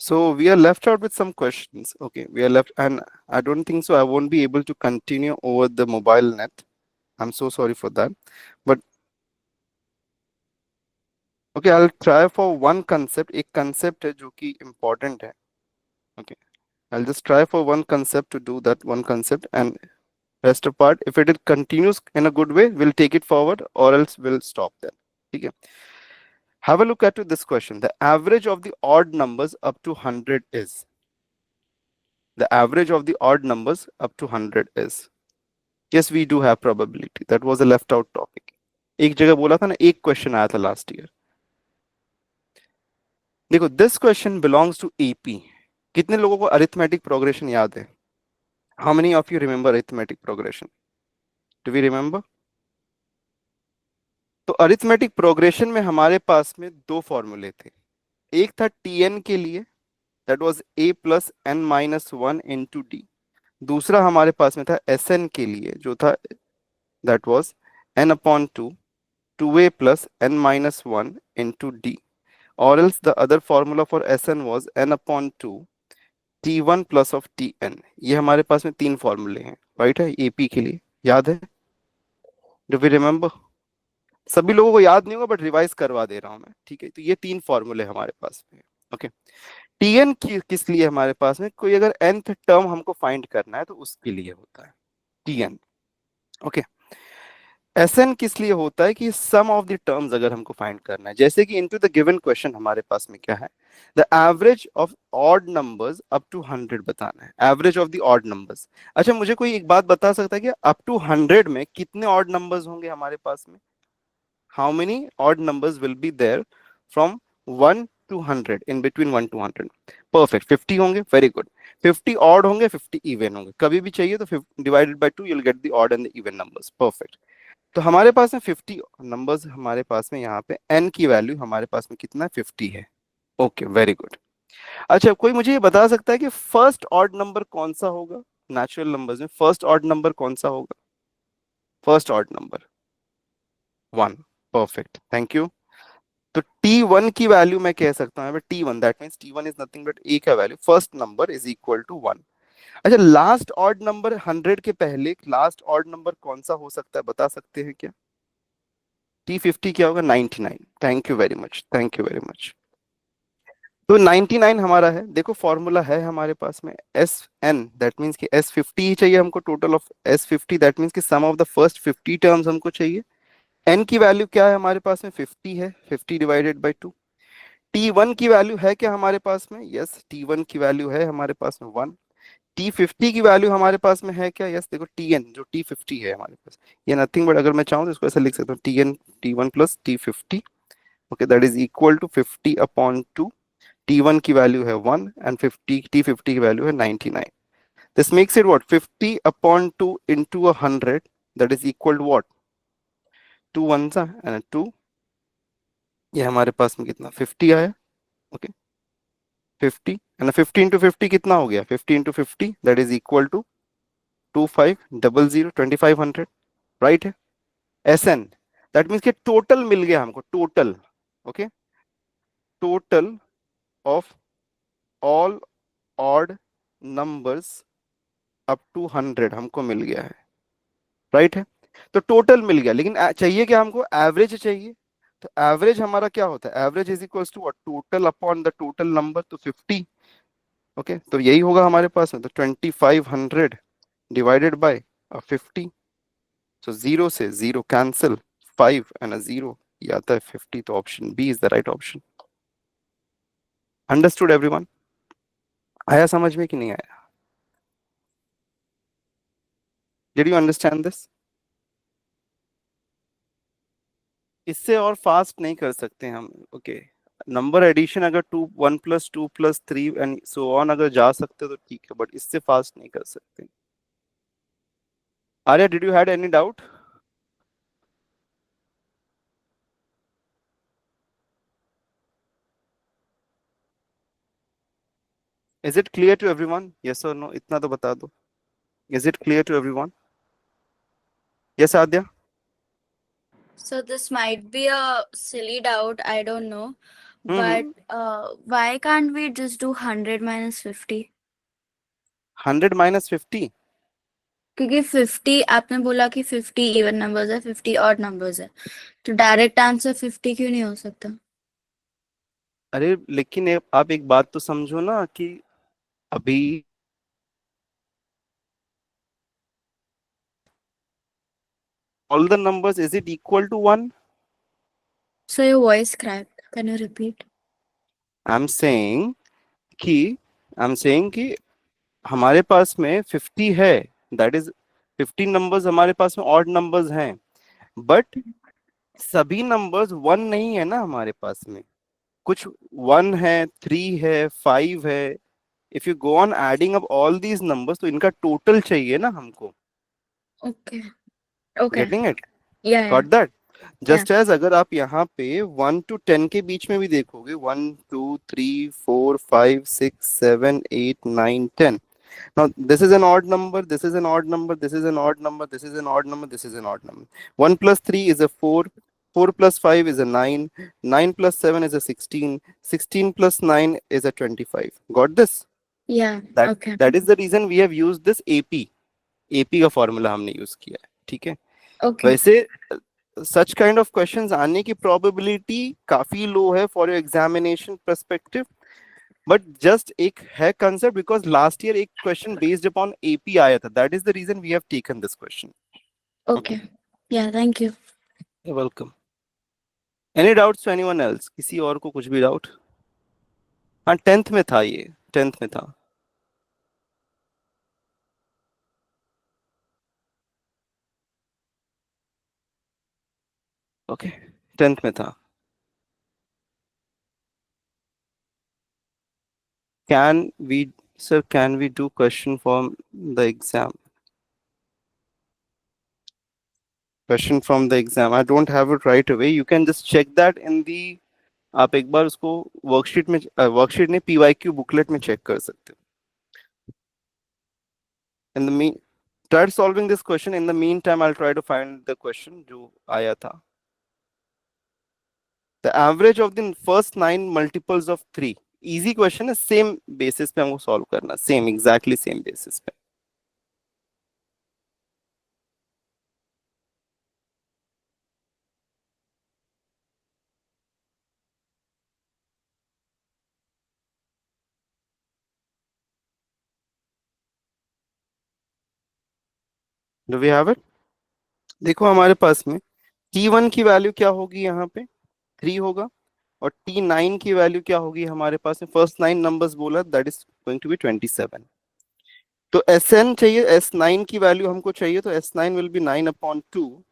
So we are left out with some questions. Okay, we are left, and I don't think so. I won't be able to continue over the mobile net. I'm so sorry for that. But okay, I'll try for one concept. एक concept है जो कि important है. Okay, I'll just try for one concept to do that one concept, and rest apart, if it continues in a good way, we'll take it forward, or else we'll stop there. Okay. Have a look at this question. The average of the odd numbers up to 100 is. The average of the odd numbers up to 100 is. Yes, we do have probability. That was a left out topic. एक जगह बोला था ना, एक question आया था last year. देखो, this question belongs to AP. कितने लोगों को अरिथमेटिक प्रोग्रेशन याद है? How many of you remember arithmetic progression? Do we remember? तो अरिथमेटिक प्रोग्रेशन में हमारे पास में दो फॉर्मूले थे. एक था टीएन के लिए, that was a plus n minus one into d. दूसरा हमारे पास में था एस एन के लिए, जो था that was an upon two 2a plus n minus 1 into d, or else the other formula for Sn was n upon 2 t1 plus of tn. ये हमारे पास में तीन फॉर्मूले हैं, राइट है, एपी के लिए. याद है? Do we remember? सभी लोगों को याद नहीं होगा, बट रिवाइज करवा दे रहा हूं मैं, ठीक है. तो ये तीन फॉर्मूले हमारे पास में. ओके. टीएन किस लिए हमारे पास में? कोई अगर nth टर्म हमको फाइंड करना है तो उसके लिए होता है टीएन. ओके. Sn किस लिए होता है? कि सम ऑफ द टर्म्स अगर हमको फाइंड करना है, जैसे कि इनटू द गिवन क्वेश्चन हमारे पास में क्या है, the average of odd numbers up to 100 बताना है. Average of the odd numbers. अच्छा, मुझे कोई एक बात बता सकता है कि अप टू 100 में कितने ऑड नंबर्स होंगे हमारे पास में? How many odd numbers will be there from 1 to 100, in between 1 to 100? Perfect. 50 होंगे. Very good. 50 ऑड होंगे, 50 इवन होंगे. कभी भी चाहिए तो divided by 2 you'll get the odd and the even numbers. Perfect. तो हमारे पास में 50 नंबर्स हमारे पास में, यहाँ पे n की वैल्यू हमारे पास में कितना, 50 है. Okay, very good. अच्छा, कोई मुझे ये बता सकता है कि फर्स्ट ऑड नंबर कौन सा होगा? नेचुरल नंबर्स में फर्स्ट ऑड नंबर कौन सा होगा? First odd number 1। Perfect, thank you. तो T1 की वैल्यू मैं कह सकता हूँ T1, that means T1 is nothing but A का value first number is equal to 1। अच्छा, लास्ट ऑड नंबर 100 के पहले लास्ट ऑड नंबर कौन सा हो सकता है, बता सकते हैं क्या? T50 क्या होगा? 99। Thank you very much, thank you very much. तो 99 हमारा है, देखो फॉर्मूला है हमारे पास में Sn, दैट मीन्स कि S50 ही चाहिए हमको, total of S50, that means कि sum of the first 50 terms हमको चाहिए। n की वैल्यू क्या है हमारे पास में? 50 है, 50 डिवाइडेड बाई 2। T1 की वैल्यू है क्या हमारे पास में? यस, T1 की वैल्यू है हमारे पास में 1। T50 की वैल्यू हमारे पास में है क्या? यस, देखो Tn जो T50 है हमारे पास, ये नथिंग बट, अगर मैं चाहूँ तो इसको ऐसे लिख सकता हूँ Tn T1 plus T50, okay, that is equal to 50/2। T1 की वैल्यू है 1 एंड 50 T50 की वैल्यू है 99। This makes it what? 50/2 into 100, that is equal to what? 2 1 and 2, ये हमारे पास में कितना? 50 आया, ओके। 50 एंड 50 इंटू 50 कितना हो गया? 50 into 50 that is equal to 2500, 2500, right है। Sn, दैट मीन्स कि टोटल मिल गया हमको, total, okay, total of all odd numbers up to 100 हमको मिल गया है, राइट है। तो टोटल मिल गया, लेकिन चाहिए क्या हमको? एवरेज चाहिए। तो एवरेज हमारा क्या होता है? Average is equals to total upon the total number, तो 50, ओके। तो यही होगा हमारे पास में, तो 2500 डिवाइडेड बाय 50। सो जीरो से zero cancel, 5 and a zero, ये आता है 50। तो option B is the right option. Understood everyone? आया समझ में कि नहीं आया? Did you understand this? इससे और फास्ट नहीं कर सकते हम, ओके। नंबर एडिशन अगर 1 + 2 + 3 एंड सो ऑन अगर जा सकते तो ठीक है, बट इससे फास्ट नहीं कर सकते। Arya, did you had any doubt? Is it clear to everyone? Yes और नो, इतना तो बता दो। Is it clear to everyone? Yes Aadya? So this might be a silly doubt, I don't know. But hmm. why can't we just do 100 minus 50? 100 - 50? क्योंकि 50 आपने बोला कि 50 even numbers है, 50 ऑड नंबर्स है, तो डायरेक्ट आंसर 50 क्यों नहीं हो सकता? अरे लेकिन आप एक बात तो समझो ना कि अभी all the numbers, is it equal to 1? So your voice cracked. Can you repeat? I'm saying कि हमारे पास में 50 है, दैट इज 15 नंबर्स हमारे पास में ऑड नंबर्स हैं, बट सभी नंबर्स 1 नहीं है ना हमारे पास में। कुछ 1 है, 3 है, 5 है। If you go on adding up all these numbers, तो इनका टोटल चाहिए ना हमको। Okay. Okay. Getting it? Yeah, got yeah. That? Yeah. Just as अगर आप यहाँ पे 1 to 10 के बीच में भी देखोगे, 1 2 3 4 5 6 7 8 9 10, now this is an odd number, this is an odd number, this is an odd number, this is an odd number, this is an odd number. 1 + 3 is a 4, 4 + 5 is a 9, 9 + 7 is a 16, 16 + 9 is a 25. Got this? Yeah. that Okay. that is the reason we have used this AP का formula हमने use किया है, ठीक है। Okay. वैसे such kind of questions आने की probability काफी लो है for your examination perspective, but just एक है कंसेप्ट, बिकॉज लास्ट ईयर एक क्वेश्चन बेस्ड अपॉन एपी आया था, that is the reason we have taken this question. Okay. Yeah. Thank you. Welcome. Any doubts to anyone else? किसी और को कुछ भी डाउट? हाँ, 10th में था ये, 10th में था। ओके, 10th में था। Can we sir, can we do question from the exam? Question from the exam, I don't have it right away, you can just check that in the, आप एक बार उसको वर्कशीट में, worksheet नहीं, PYQ booklet में check कर सकते हो। In the mean, try solving this question, in the meantime I'll try to find the question जो आया था। The average of the first 9 multiples of 3. Easy question है, सेम बेसिस पे हमको सॉल्व करना, सेम एग्जैक्टली सेम बेसिस पे. Do we have it? देखो हमारे पास में T1 की वैल्यू क्या होगी, यहाँ पे 3 होगा, और T9 की वैल्यू क्या होगी हमारे पास में, फर्स्ट 9 नंबर्स बोला, that is going to be 27. तो Sn चाहिए, S9 की वैल्यू हमको चाहिए, तो S9 will be 9/2.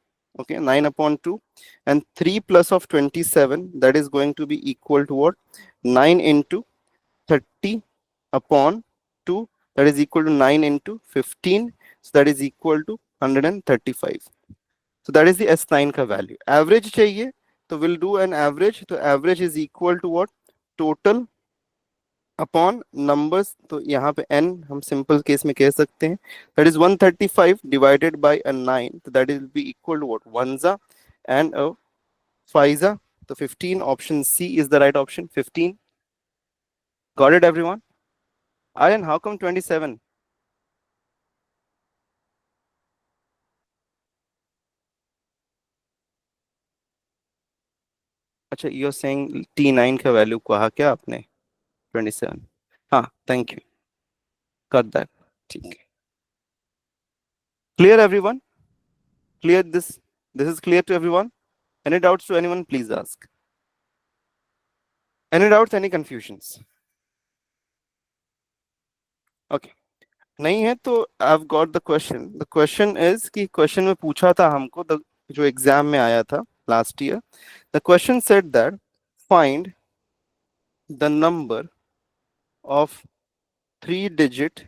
Okay, 9/2, and 3 plus of 27, that is going to be equal to what? 9 into 30/2, that is equal to 9 into 15, so that is equal to 135. So that is the S9 का value. Average चाहिए तो we'll do an average. तो average is equal to what? Total upon numbers. तो यहाँ पे n हम simple case में कह सकते हैं, that is 135 divided by a 9. तो that will be equal to what? 1 and a 5. तो 15, option C is the right option. 15. Got it everyone? Aryan, how come 27? अच्छा, you're saying T9 का value कहा क्या आपने? 27. हाँ, थैंक यू, got that. ठीक है. Clear everyone? Clear this? This is clear to everyone? Any doubts to anyone? Please ask. Any doubts? Any confusions? Okay. नहीं है तो I've got the question. The question is कि question में पूछा था हमको, जो एग्जाम में आया था last year. The question said that find the number of 3-digit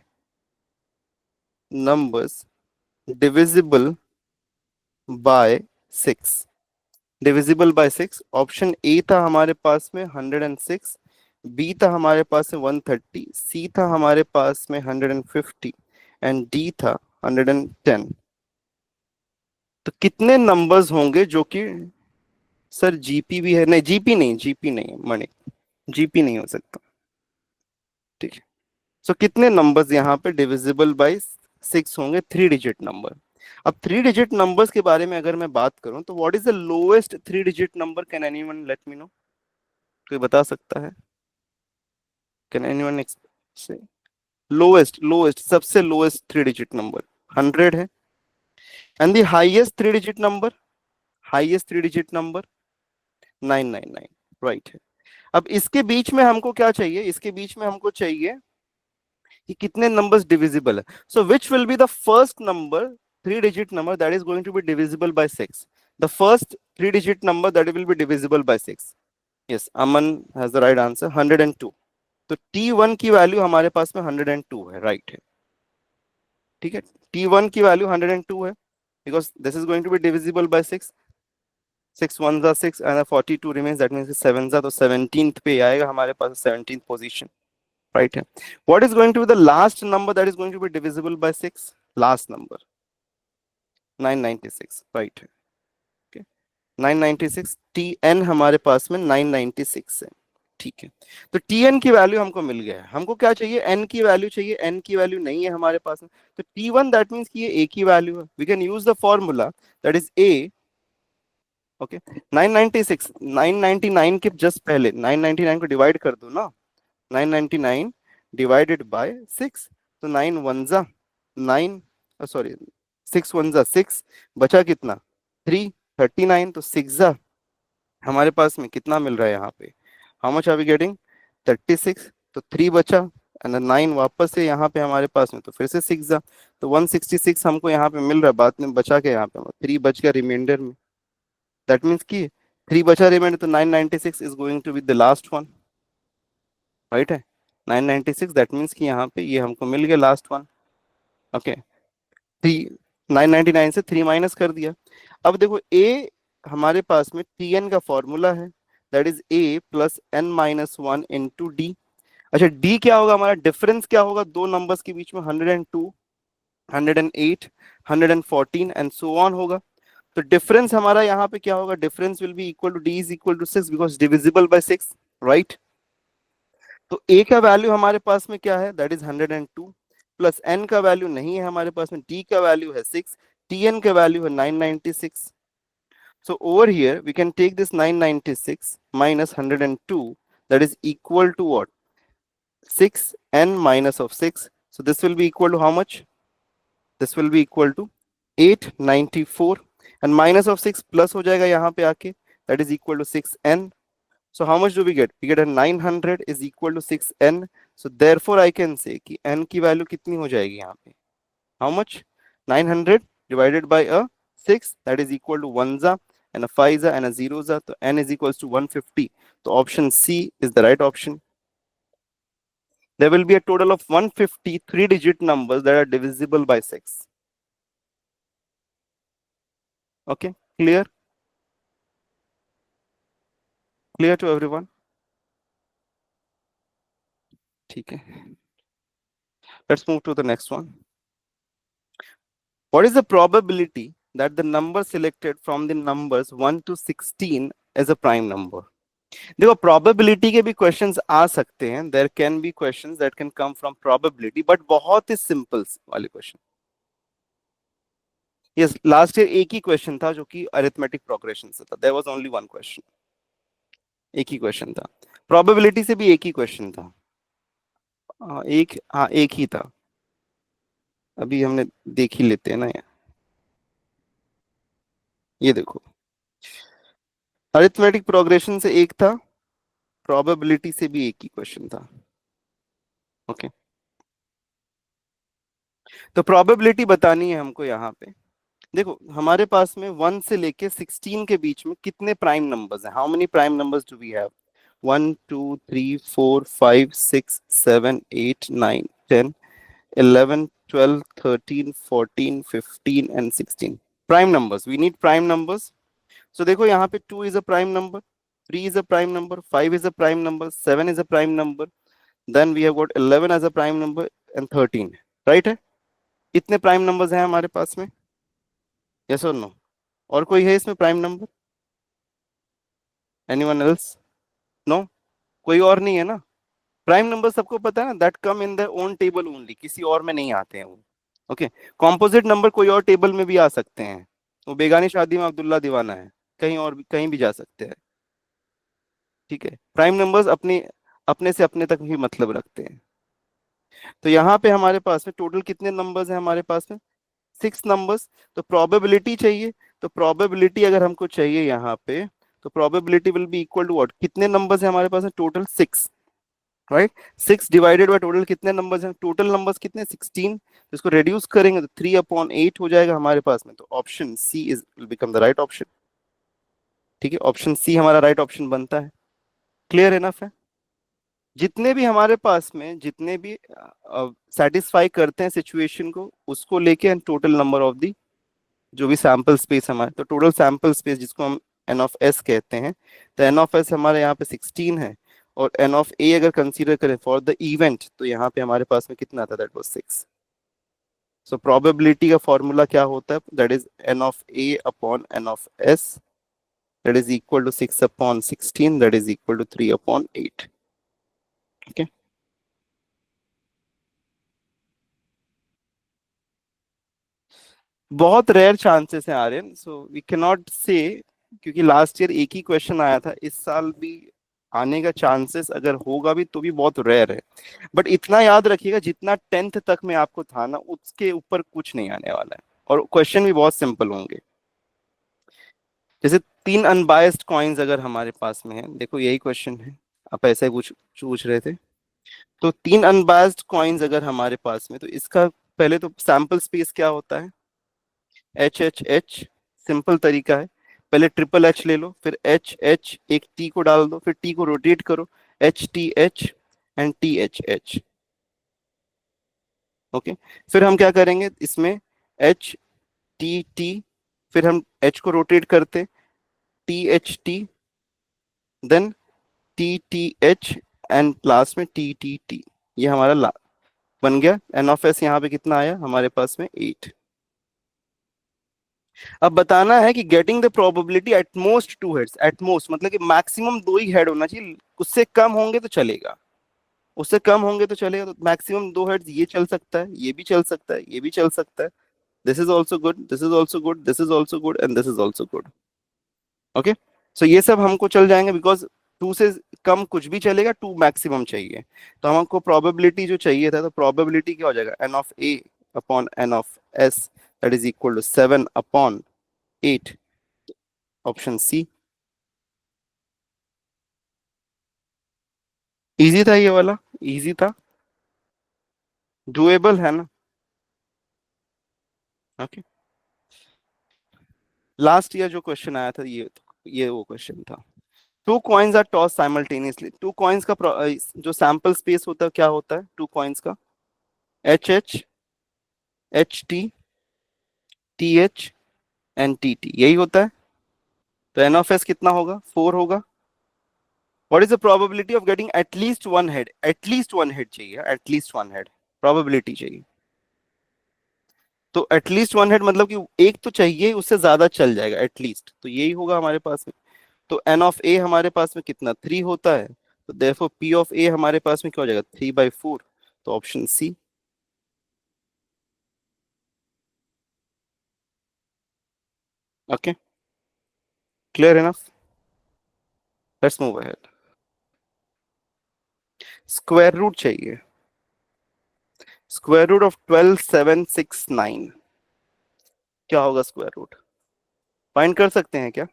numbers divisible by 6. Divisible by 6. Option A था हमारे पास में 106, बी था हमारे पास में 130, सी था हमारे पास में 150, एंड डी था 110. तो कितने नंबर्स होंगे जो कि, सर जीपी भी है? नहीं, जीपी नहीं मणि, जीपी नहीं हो सकता. ठीक है. सो कितने नंबर्स यहाँ पे डिविजिबल बाय 6 होंगे, 3-डिजिट नंबर. अब 3-डिजिट नंबर्स के बारे में अगर मैं बात करूं तो what is the lowest three digit number? Can anyone let me know? कोई बता सकता है? Can anyone say? लोएस्ट सबसे लोएस्ट 3-डिजिट नंबर 100 है. And the highest three digit number, 999, right है. अब इसके बीच में हमको क्या चाहिए? इसके बीच में हमको चाहिए कि कितने नंबर्स डिविजिबल है. So which will be the first number, 3-digit number that is going to be divisible by 6? The first 3-digit number that will be divisible by 6. Yes, Aman has the right answer, 102. तो T1 की value हमारे पास में 102 है, right है. ठीक है, T1 की वैल्यू 102 है, because this is going to be divisible by 6. 6 1s are 6 and 42 remains, that means 7s are, तो 17th पे आएगा हमारे पास, 17th position, right है. What is going to be the last number that is going to be divisible by 6? Last number 996, right है. Okay, 996. Tn हमारे पास में 996 है. ठीक है, तो Tn की वैल्यू हमको मिल गया है. हमको क्या चाहिए? n की वैल्यू चाहिए. n की वैल्यू नहीं है हमारे पास में, तो T1 दैट मींस कि ये a की वैल्यू है. We can use the formula, that is a. Okay, 996, 999 के जस्ट पहले 999 को डिवाइड कर दो ना. 999 डिवाइडेड बाय 6, तो 9 1s 9, सॉरी 6 1s 6, बचा कितना? 3, 39, तो 6 हमारे पास में कितना मिल रहा है यहाँ पे? How much are we getting? 36. तो 3 बचा एंड 9 वापस से यहाँ पे हमारे पास में, तो फिर से 6, तो 166 हमको यहाँ पे मिल रहा है. बाद में बचा के यहाँ पे 3 बच गया रिमाइंडर में. दैट मीन्स कि 3 बचा रिमाइंडर, तो 996 is going to be the last one, right है. 996, दैट मीन्स कि यहाँ पे ये हमको मिल गया लास्ट वन. ओके, 999 से 3 माइनस कर दिया. अब देखो a हमारे पास में Tn का फॉर्मूला है, that is a plus n-1 into D. अच्छा, d क्या होगा हमारा? डिफरेंस क्या होगा दो नंबर्स के बीच में? 102, 108, 114 एंड सो ऑन होगा. तो डिफरेंस हमारा यहाँ पे क्या होगा, difference will be equal to d is equal to 6 because divisible by 6, right. तो ए का वैल्यू हमारे पास में क्या है, दैट इज 102, प्लस एन का वैल्यू नहीं है हमारे पास में, टी का वैल्यू है 6, टीएन का वैल्यू है 996. So over here we can take this 996 minus 102, that is equal to what, 6n minus of 6. So this will be equal to how much, this will be equal to 894, and minus of 6 plus हो जाएगा यहाँ पे आके, that is equal to 6n. So how much do we get, we get a 900 is equal to 6n. So therefore I can say कि n की value कितनी हो जाएगी यहाँ पे, how much, 900 divided by a 6, that is equal to 1 za and a 5 za and a 0 za, so n is equals to 150. So option C is the right option. There will be a total of 150 three-digit numbers that are divisible by 6. Okay, clear? Clear to everyone? Okay. Let's move to the next one. What is the probability that the number selected from the numbers 1 to 16 is a prime number? देखो probability के भी questions आ सकते हैं, there can be questions that can come from probability, but बहुत ही simple वाले question. Yes, last year एक ही question था जो कि arithmetic progression से था, there was only one question, एक ही question था. Probability से भी एक ही question था, एक ही था. अभी हमने देख ही लेते हैं ना यार, ये देखो अरिथमेटिक प्रोग्रेशन से एक था, प्रोबेबिलिटी से भी एक ही क्वेश्चन था. ओके, तो प्रोबेबिलिटी बतानी है हमको यहाँ पे. देखो हमारे पास में 1 से लेके 16 के बीच में कितने प्राइम नंबर्स हैं, how many prime numbers do we have, 1 2 3 4 5 6 7 8 9 10 11 12 13 14 15 and 16 prime numbers. We need prime numbers. So देखो यहाँ पे 2 is a prime number, 3 is a prime number, 5 is a prime number, 7 is a prime number, then we have got 11 as a prime number and 13, right है. इतने prime numbers हैं हमारे पास में, yes or no? और कोई है इसमें prime number? Anyone else? No? कोई और नहीं है ना. प्राइम नंबर सबको पता है ना, that come in their own table only, किसी और में नहीं आते हैं वो. ओके, कॉम्पोजिट नंबर कोई और टेबल में भी आ सकते हैं, वो बेगानी शादी में अब्दुल्ला दीवाना है, कहीं और भी कहीं भी जा सकते हैं. ठीक है, प्राइम नंबर्स अपने से अपने तक ही मतलब रखते हैं. तो यहाँ पे हमारे पास में टोटल कितने नंबर्स हैं हमारे पास में, 6 नंबर्स. तो प्रोबेबिलिटी चाहिए, तो प्रोबेबिलिटी अगर हमको चाहिए यहाँ पे, तो probability will be equal to what, कितने नंबर्स हैं हमारे पास में total 6, right. 6 divided by total कितने नंबर्स हैं, टोटल नंबर्स कितने 16, तो इसको रिड्यूस करेंगे तो 3/8 हो जाएगा हमारे पास में. तो option c is will become the right option. ठीक है, ऑप्शन सी हमारा राइट ऑप्शन बनता है. क्लियर इनफ है. जितने भी हमारे पास में जितने भी सेटिस्फाई करते हैं सिचुएशन को, उसको लेके and total number of the जो भी सैंपल स्पेस हमारे, तो टोटल सैंपल स्पेस जिसको हम एन ऑफ एस कहते हैं, तो एन ऑफ एस हमारे यहाँ पे 16 है, और एन ऑफ ए अगर कंसीडर करें फॉर द इवेंट, तो यहाँ पे हमारे पास में कितना आता है, दैट वाज 6. सो प्रोबेबिलिटी का फॉर्मूला क्या होता है, that is N of a upon n of s, that is equal to 6/16, that is equal to 3/8. Okay, बहुत रेयर चांसेस हैं Aryan, so we can not say, क्योंकि लास्ट ईयर एक ही question आया था, इस साल भी आने का चांसेस अगर होगा भी तो भी बहुत रेयर है. बट इतना याद रखिएगा, जितना 10th तक में आपको था ना, उसके ऊपर कुछ नहीं आने वाला है, और क्वेश्चन भी बहुत सिंपल होंगे. जैसे 3 अनबायस्ड कॉइन्स अगर हमारे पास में है, देखो यही क्वेश्चन है, आप ऐसे कुछ पूछ रहे थे, तो 3 अनबायस्ड कॉइन्स अगर हमारे पास में, तो इसका पहले तो सैंपल स्पेस क्या होता है, एच एच एच. सिंपल तरीका है, पहले ट्रिपल एच ले लो, फिर एच एच, एक टी को डाल दो, फिर टी को रोटेट करो, H T h and T H H. Okay, फिर हम क्या करेंगे इसमें, एच टी टी, फिर हम एच को रोटेट करते, t h t, then t t h, and last में टी टी टी. ये हमारा बन गया एन ऑफ एस. यहाँ पे कितना आया हमारे पास में 8. अब बताना है कि getting the probability at most two heads, at most मतलब कि मैक्सिमम दो ही हेड होना चाहिए, उससे कम होंगे तो चलेगा, उससे कम होंगे तो चलेगा, तो मैक्सिमम दो हेड्स, ये चल सकता है, ये भी चल सकता है, ये भी चल सकता है, this is also good, this is also good, this is also good and this is also good. Okay, so ये सब हमको चल जाएंगे, बिकॉज टू से कम कुछ भी चलेगा, टू मैक्सिमम चाहिए। तो हमको प्रोबेबिलिटी जो चाहिए था, तो प्रोबेबिलिटी क्या हो जाएगा, N of a upon n of s that is equal to 7/8, option c. Easy था ये वाला, इजी था, डुएबल है ना। ओके, लास्ट ईयर जो क्वेश्चन आया था ये वो क्वेश्चन था। Two coins are toss simultaneously, two coins का जो सैंपल स्पेस होता है क्या होता है टू कॉइन्स का, h h, h t, t h and t t, यही होता है। तो एन ऑफ एस कितना होगा, 4 होगा। What is the probability of getting at least one head, at least one head चाहिए, एटलीस्ट वन हेड प्रोबेबिलिटी चाहिए। तो एटलीस्ट वन हेड मतलब कि एक तो चाहिए, उससे ज्यादा चल जाएगा एटलीस्ट, तो यही होगा हमारे पास में। तो एन ऑफ ए हमारे पास में कितना, 3 होता है, तो देयरफॉर पी ऑफ ए हमारे पास में क्या हो जाएगा, 3/4, तो option c. Okay, clear enough, let's move ahead. Square root चाहिए, स्क्वायर रूट ऑफ 12,769 क्या होगा, स्क्वायर रूट फाइंड कर सकते हैं क्या।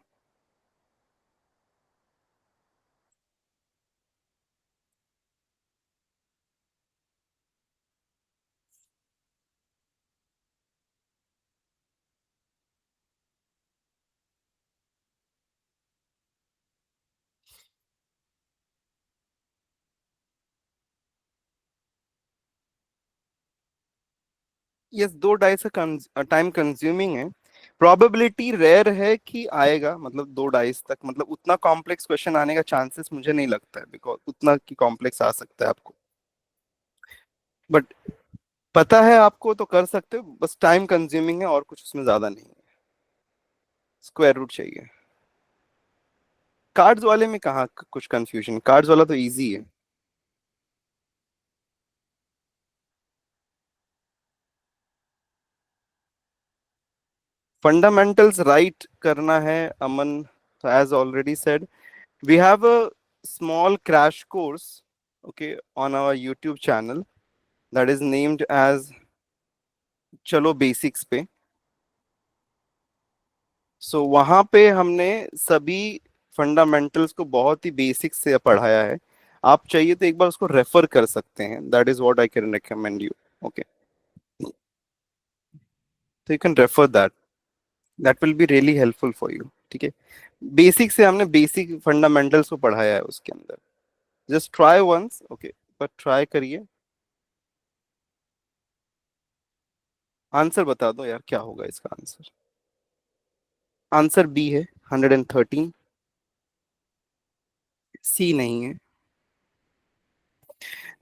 यस, दो डाइस का टाइम कंज्यूमिंग है, प्रोबेबिलिटी रेयर है कि आएगा, मतलब दो डाइस तक, मतलब उतना कॉम्प्लेक्स क्वेश्चन आने का चांसेस मुझे नहीं लगता है, बिकॉज उतना की कॉम्प्लेक्स आ सकता है आपको, बट पता है आपको तो कर सकते हो, बस टाइम कंज्यूमिंग है और कुछ उसमें ज्यादा नहीं है। स्क्वायर रूट चाहिए। कार्ड्स वाले में कहाँ कुछ कंफ्यूजन, कार्ड्स वाला तो इजी है। फंडामेंटल्स राइट करना है Aman, as already said we have a small crash course, okay, on our YouTube channel that is named as चलो बेसिक्स पे। सो वहां पे हमने सभी फंडामेंटल्स को बहुत ही बेसिक से पढ़ाया है, आप चाहिए तो एक बार उसको रेफर कर सकते हैं, that is what I can recommend you. Okay, तो you can refer that, that will be really helpful for you. ठीक है, बेसिक से हमने बेसिक फंडामेंटल्स को पढ़ाया है उसके अंदर, जस्ट ट्राई वंस, ओके, पर ट्राई करिए। आंसर बता दो यार, क्या होगा इसका आंसर। आंसर बी है, 113, सी नहीं है।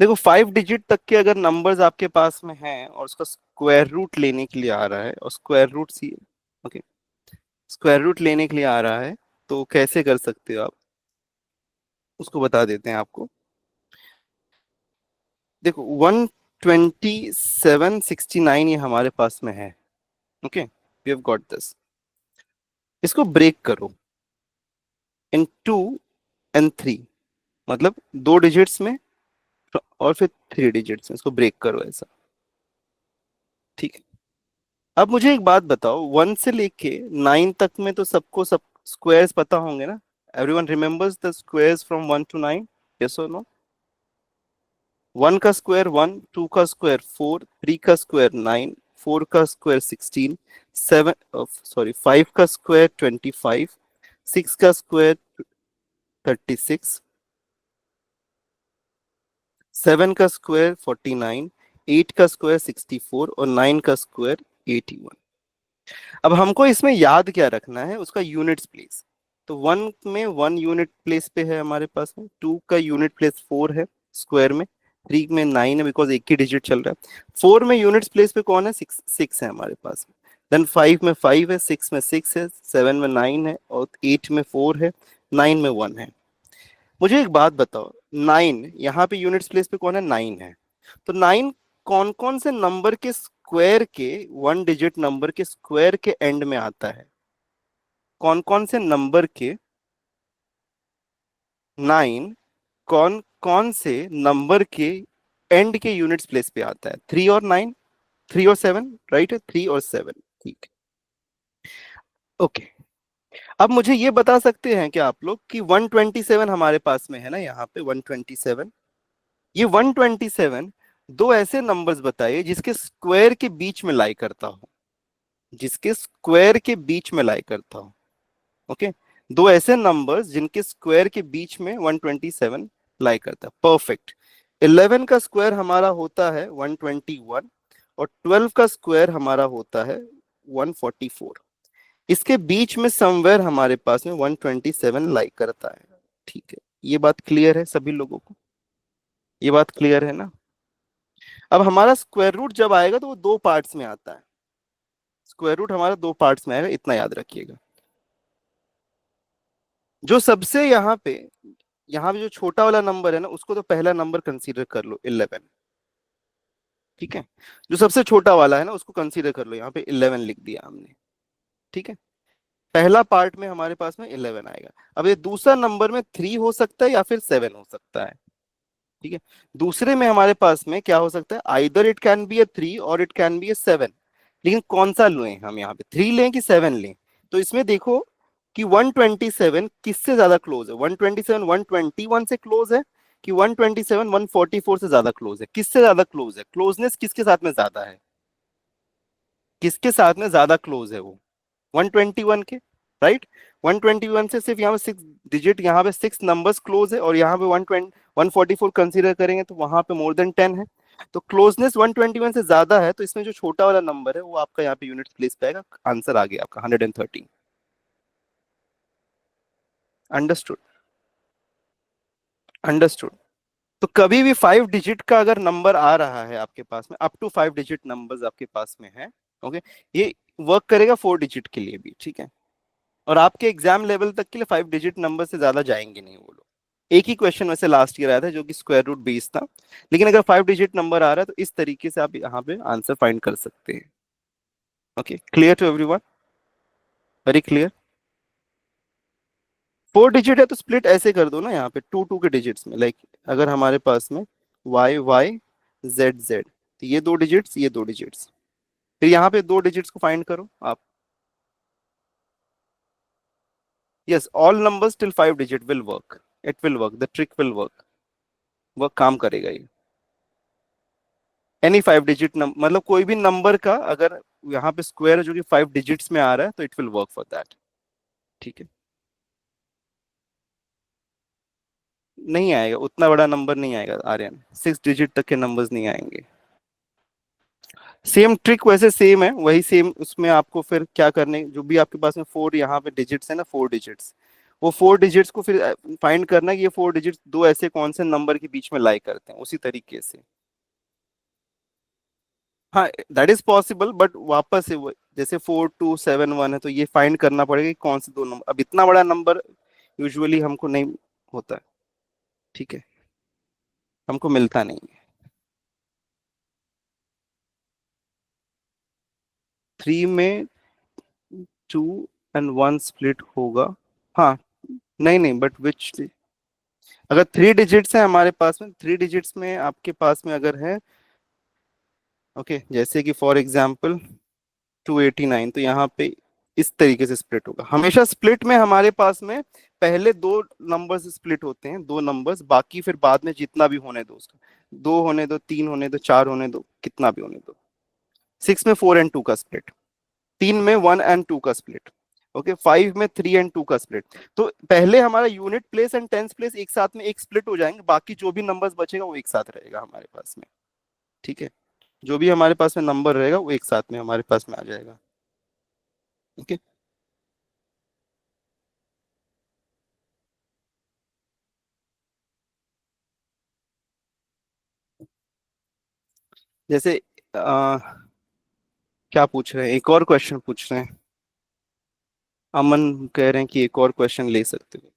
देखो 5 डिजिट तक के अगर नंबर्स आपके पास में हैं और उसका स्क्वायर रूट लेने के लिए आ रहा है, और स्क्वायर रूट सी, ओके, स्क्वायर रूट लेने के लिए आ रहा है, तो कैसे कर सकते हो आप, उसको बता देते हैं आपको। देखो 12769 ये हमारे पास में है, okay, we have got this, इसको ब्रेक करो इन 2 and 3, मतलब 2 डिजिट्स में और फिर 3 डिजिट्स में, इसको ब्रेक करो ऐसा। ठीक है, अब मुझे एक बात बताओ, 1 से लेके 9 तक में तो सबको सब स्क्वायर्स पता होंगे ना, everyone remembers the squares from 1 to 9, yes और नो। 1 का स्क्वायर 1, 2 का स्क्वायर 4, 3 का स्क्वायर 9, 4 का स्क्वायर 16, 5 का स्क्वायर 25, 6 का स्क्वायर 36, 7 का स्क्वायर 49, 8 का स्क्वायर 64 और 9 का स्क्वायर 81। अब हमको इसमें याद क्या रखना है, उसका यूनिट्स प्लेस। तो 1 में 1 यूनिट प्लेस पे है हमारे पास में, 2 का यूनिट प्लेस 4 है स्क्वायर में, 3 में 9 है बिकॉज एक ही डिजिट चल रहा है, 4 में यूनिट्स प्लेस पे कौन है, 6 है हमारे पास में, देन 5 में 5 है, 6 में 6 है, 7 में 9 है और 8 में 4 है, 9 में 1 है। मुझे एक बात बताओ, 9 यहाँ पे यूनिट्स प्लेस पे कौन है? 9 है। तो 9 कौन कौन से नंबर के स्क्वायर के, 1 डिजिट नंबर के स्क्वायर के एंड में आता है? कौन कौन से नंबर के 9 कौन कौन से नंबर के एंड के यूनिट्स प्लेस पे आता है? 3 और 9, 3 और 7, राइट है, 3 और 7, ठीक। ओके, अब मुझे ये बता सकते हैं कि आप लोग कि 127 हमारे पास में है ना, यहाँ पे 127। ये 127 दो ऐसे नंबर्स बताइए जिसके स्क्वायर के बीच में लाई करता हो, जिसके स्क्वायर के बीच में लाई करता हो। ओके, दो ऐसे नंबर्स जिनके स्क्वायर के बीच में 127 लाई करता है। परफेक्ट। 11 का स्क्वायर हमारा होता है 121 और 12 का स्क्वायर हमारा होता है 144। इसके बीच में समवेयर हमारे पास में 127 लाई करता है। ठीक है, ये बात क्लियर है सभी लोगों को? ये बात क्लियर है ना? अब हमारा स्क्वायर रूट जब आएगा तो वो दो पार्ट्स में आता है। स्क्वायर रूट हमारा दो पार्ट्स में आएगा, इतना याद रखिएगा। जो सबसे यहाँ पे जो छोटा वाला नंबर है ना, उसको तो पहला नंबर कंसीडर कर लो, 11। ठीक है, जो सबसे छोटा वाला है ना उसको कंसीडर कर लो, यहाँ पे 11 लिख दिया हमने। ठीक है, पहला पार्ट में हमारे पास में 11 आएगा। अब ये दूसरा नंबर में 3 हो सकता है या फिर 7 हो सकता है। ठीक है, दूसरे में हमारे पास में क्या हो सकता है? आइदर इट कैन बी ए 3 और इट कैन बी ए 7। लेकिन कौन सा लें हम? यहाँ पे 3 लें कि 7 लें? तो इसमें देखो कि 127 किससे ज्यादा क्लोज है? 127 121 से क्लोज है कि 127 144 से ज्यादा क्लोज है? किससे ज्यादा क्लोज है? क्लोजनेस किसके साथ में ज्यादा है? किसके साथ में ज्यादा क्लोज है वो? 121 के, राइट। 121 से सिर्फ यहाँ पे 6 डिजिट, यहाँ पे 6 नंबर्स क्लोज है, और यहाँ पे 144 कंसीडर करेंगे तो वहां पे मोर देन 10 है। तो क्लोजनेस 121 से ज्यादा है, तो इसमें जो छोटा वाला नंबर है वो आपका यहाँ पे यूनिट प्लेस पे आएगा। आंसर आ गया आपका 113। अंडरस्टूड? अंडरस्टूड। तो कभी भी 5 डिजिट का अगर नंबर आ रहा है आपके पास में, अप टू 5 डिजिट नंबर्स आपके पास में है, ओके, ये वर्क करेगा 4 डिजिट के लिए भी। ठीक है, और आपके एग्जाम लेवल तक के लिए 5 डिजिट नंबर से ज्यादा जाएंगे नहीं वो लोग। एक ही क्वेश्चन वैसे लास्ट ईयर आया था जो कि स्क्वायर रूट बेस था, लेकिन अगर 5 डिजिट नंबर आ रहा है तो इस तरीके से आप यहाँ पे आंसर फाइंड कर सकते हैं। Okay, clear to everyone? Very clear. 4 digit है तो स्प्लिट ऐसे कर दो ना, यहाँ पे 2 2 के डिजिट्स में, लाइक अगर हमारे पास में वाई वाई जेड जेड, तो ये 2 डिजिट्स, ये 2 डिजिट्स, फिर यहाँ पे 2 डिजिट्स को फाइंड करो आप। Yes, all numbers till 5 digit will work. It will work, the trick will work. Work काम करेगा ये। एनी 5 डिजिट मतलब कोई भी नंबर का अगर यहाँ पे स्क्वायर जो कि 5 डिजिट्स में आ रहा है तो it will work for that. ठीक है, नहीं आएगा उतना बड़ा नंबर, नहीं आएगा आर्यन, 6 डिजिट तक के नंबर्स नहीं आएंगे। सेम ट्रिक वैसे सेम है, वही सेम, उसमें आपको फिर क्या करने, जो भी आपके पास में 4 यहाँ पे डिजिट्स है ना, 4 डिजिट्स, वो 4 डिजिट्स को फिर फाइंड करना कि ये 4 डिजिट्स दो ऐसे कौन से नंबर के बीच में लाई करते हैं, उसी तरीके से। हाँ, दैट इज पॉसिबल, बट वापस से जैसे 4271 है तो ये फाइंड करना पड़ेगा कि कौन से दो नंबर। अब इतना बड़ा नंबर यूजुअली हमको नहीं होता है। ठीक है, हमको मिलता नहीं है। 3 में 2 और 1 स्प्लिट होगा। हाँ, नहीं नहीं, बट विच, अगर 3 डिजिट्स है हमारे पास में, 3 डिजिट्स में आपके पास में अगर है, ओके, जैसे कि फॉर एग्जाम्पल 289, तो यहाँ पे इस तरीके से स्प्लिट होगा। हमेशा स्प्लिट में हमारे पास में पहले दो नंबर्स स्प्लिट होते हैं, दो नंबर्स, बाकी फिर बाद में जितना भी होने दो उसका, 2 होने दो, 3 होने दो, 4 होने दो, कितना भी होने दो। 6 में 4 और 2 का स्प्लिट, 3 में 1 और 2 का स्प्लिट, ओके, 5 में 3 और 2 का स्प्लिट। तो पहले हमारा unit place and tens place एक साथ में एक स्प्लिट हो जाएंगे, बाकी जो भी नंबर्स बचेगा वो एक साथ रहेगा हमारे पास में। ठीक है, जो भी हमारे पास में नंबर रहेगा वो एक साथ में हमारे पास में आ जाएगा। ओके, जैसे क्या पूछ रहे हैं, एक और क्वेश्चन पूछ रहे हैं? अमन कह रहे हैं कि एक और क्वेश्चन ले सकते हो।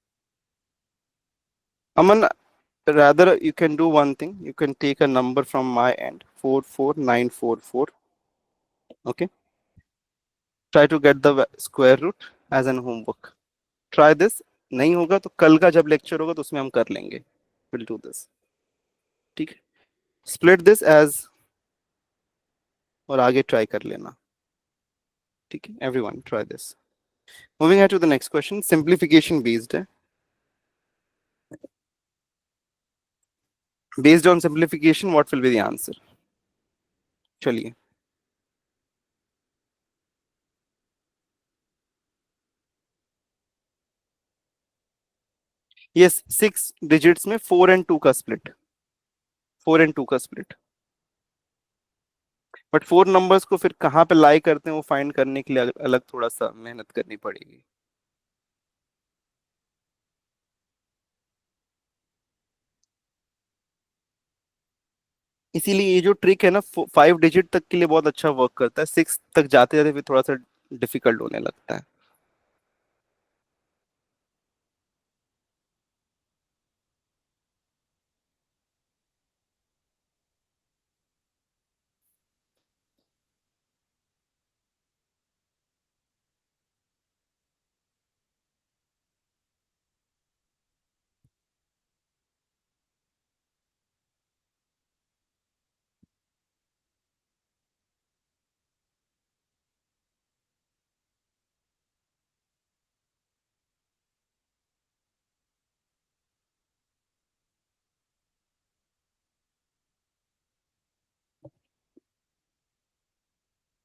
अमन, rather you can do one thing, you can take a number from my end, 44944. Okay, try to get the square root as an homework. Try this. नहीं होगा तो कल का जब लेक्चर होगा तो उसमें हम कर लेंगे। We'll do this. ठीक है, split this as, और आगे ट्राई कर लेना। ठीक है, everyone try this. Moving on to the next question, simplification based है। Based on simplification, what will be the answer? चलिए, यस 6 डिजिट्स में 4 और 2 का स्प्लिट, 4 और 2 का स्प्लिट। बट 4 नंबर्स को फिर कहाँ पे लाई करते हैं वो फाइंड करने के लिए अलग थोड़ा सा मेहनत करनी पड़ेगी। इसीलिए ये जो ट्रिक है ना 5 डिजिट तक के लिए बहुत अच्छा वर्क करता है, 6 तक जाते जाते फिर थोड़ा सा डिफिकल्ट होने लगता है।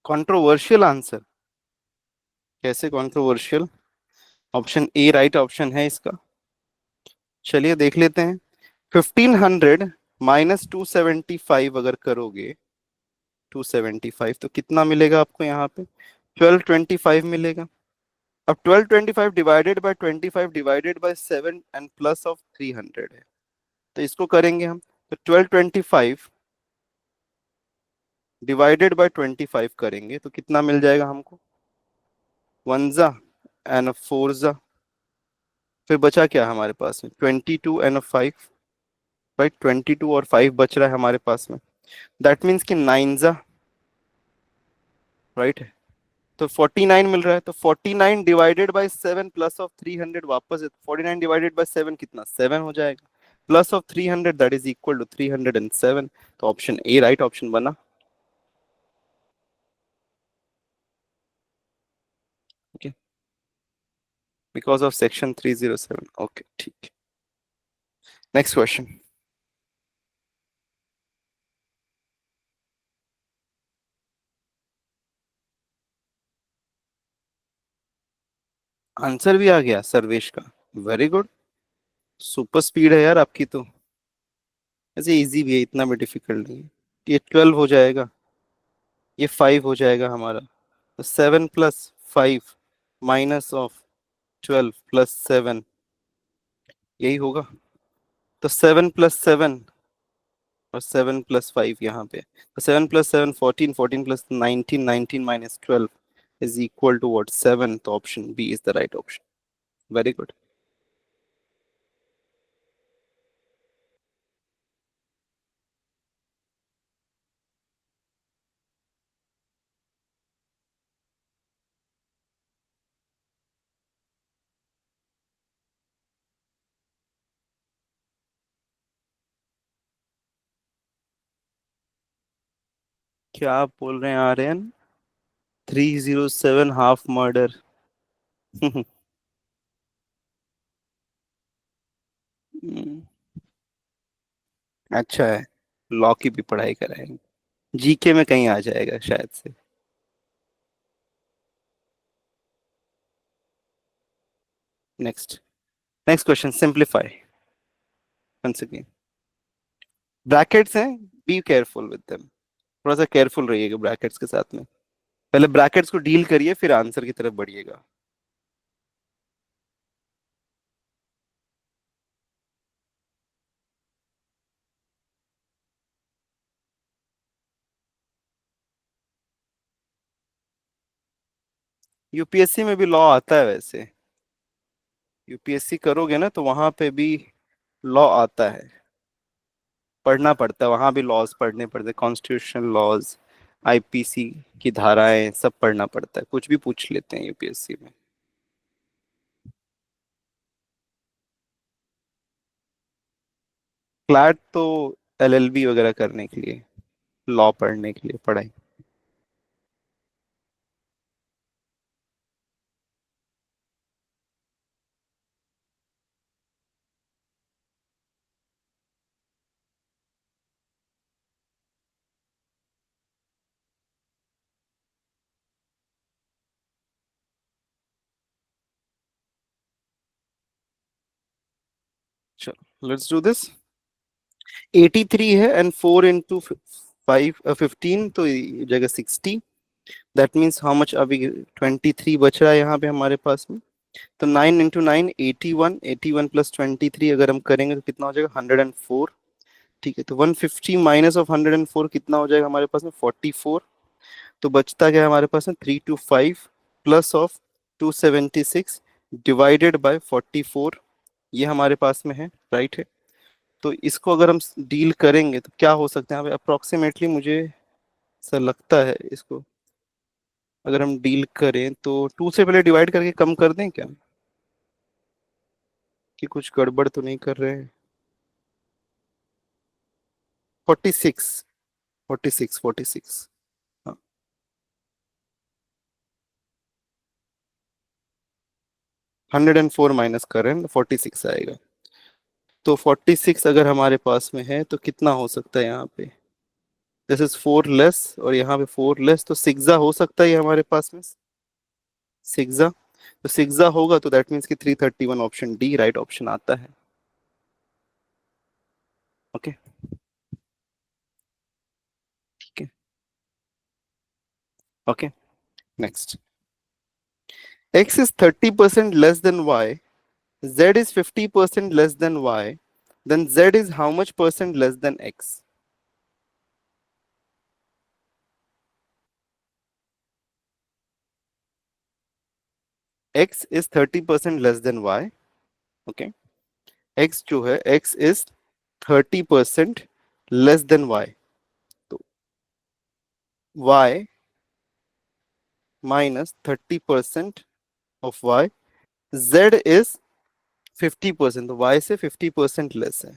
Controversial answer? कैसे controversial? Option A right option है इसका। चलिए देख लेते हैं। 1500 -275 अगर करोगे, 275 तो कितना मिलेगा आपको यहाँ पे? 1225 मिलेगा। अब 1225 divided by 25 divided by 7 and plus of 300 है, तो इसको करेंगे हम। तो 1225 डिवाइडेड बाय 25 करेंगे तो कितना मिल जाएगा हमको? 1 एंड 4, फिर बचा क्या हमारे पास में? 22 एंड 5, राइट? 22 और 5 बच रहा है हमारे पास में। दैट मीन्स कि 9, राइट है। तो 49 मिल रहा है, तो 49 डिवाइडेड बाय 7 प्लस ऑफ 300 वापस 49 डिवाइडेड बाय 7 कितना? 7 हो जाएगा, plus of 300 that is equal to 307। तो ऑप्शन ए राइट ऑप्शन बना। Okay, because of section 307। Okay ठीक। Next question. आंसर भी आ गया सर्वेश का, वेरी गुड। सुपर स्पीड है यार आपकी तो। ऐसे इजी भी है, इतना भी डिफिकल्ट नहीं है। ये 12 हो जाएगा, ये 5 हो जाएगा हमारा। तो 7 + 5 माइनस ऑफ 12 + 7, यही होगा। तो 7 + 7 और 7 + 5 यहाँ पे, तो 7 + 7 14, 14 + 19, 19 - 12 इज इक्वल टू व्हाट? 7। तो option B is the right option. Very good. क्या आप बोल रहे हैं आर्यन? 307 half murder? अच्छा है, लॉ की भी पढ़ाई कराएंगे, जीके में कहीं आ जाएगा शायद से। Next, next question, simplify once again. Brackets हैं, बी केयरफुल विद देम। थोड़ा सा केयरफुल रहिएगा ब्रैकेट्स के साथ में। पहले ब्रैकेट्स को डील करिए फिर आंसर की तरफ बढ़िएगा। यूपीएससी में भी लॉ आता है वैसे, यूपीएससी करोगे ना तो वहां पे भी लॉ आता है, पढ़ना पड़ता है, वहां भी लॉज पढ़ने पड़ते हैं, कॉन्स्टिट्यूशनल लॉज, आईपीसी की धाराएं सब पढ़ना पड़ता है, कुछ भी पूछ लेते हैं यूपीएससी में। क्लैट तो एलएलबी वगैरह करने के लिए, लॉ पढ़ने के लिए पढ़ाई। चलो लेट्स डू दिस। 83 है एंड 4 इंटू 15 तो ये जगह 60, दैट मीन्स हाउ मच, अभी 23 बच रहा है यहाँ पे हमारे पास में। तो 9 इंटू 9 81, 81 प्लस 23 अगर हम करेंगे तो कितना हो जाएगा 104। ठीक है, तो 150 माइनस ऑफ 104 कितना हो जाएगा हमारे पास में 44। तो बचता क्या है हमारे पास में 325 प्लस ऑफ 276 डिवाइडेड बाय 44, ये हमारे पास में है, राइट है। तो इसको अगर हम डील करेंगे तो क्या हो सकता है, अप्रोक्सीमेटली मुझे ऐसा लगता है इसको अगर हम डील करें तो 2 से पहले डिवाइड करके कम कर दें क्या, कि कुछ गड़बड़ तो नहीं कर रहे हैं। 46, 46, 46। हाँ, 104 माइनस करें 46 आएगा। तो 46 अगर हमारे पास में है तो कितना हो सकता है यहाँ पे, दिस इज 4 लेस और यहाँ पे 4 लेस, तो सिक्सा हो सकता है ये हमारे पास में, सिक्सा। तो सिक्सा होगा तो दैट मीन्स कि 331 ऑप्शन डी राइट ऑप्शन आता है। ओके, ठीक है। Okay, next. x is 30% less than y, z is 50% less than y, then z is how much percent less than x? x is 30% less than y, okay, x जो है x is 30% less than y, तो y minus 30% of y, z is 50%, तो y से 50% less है,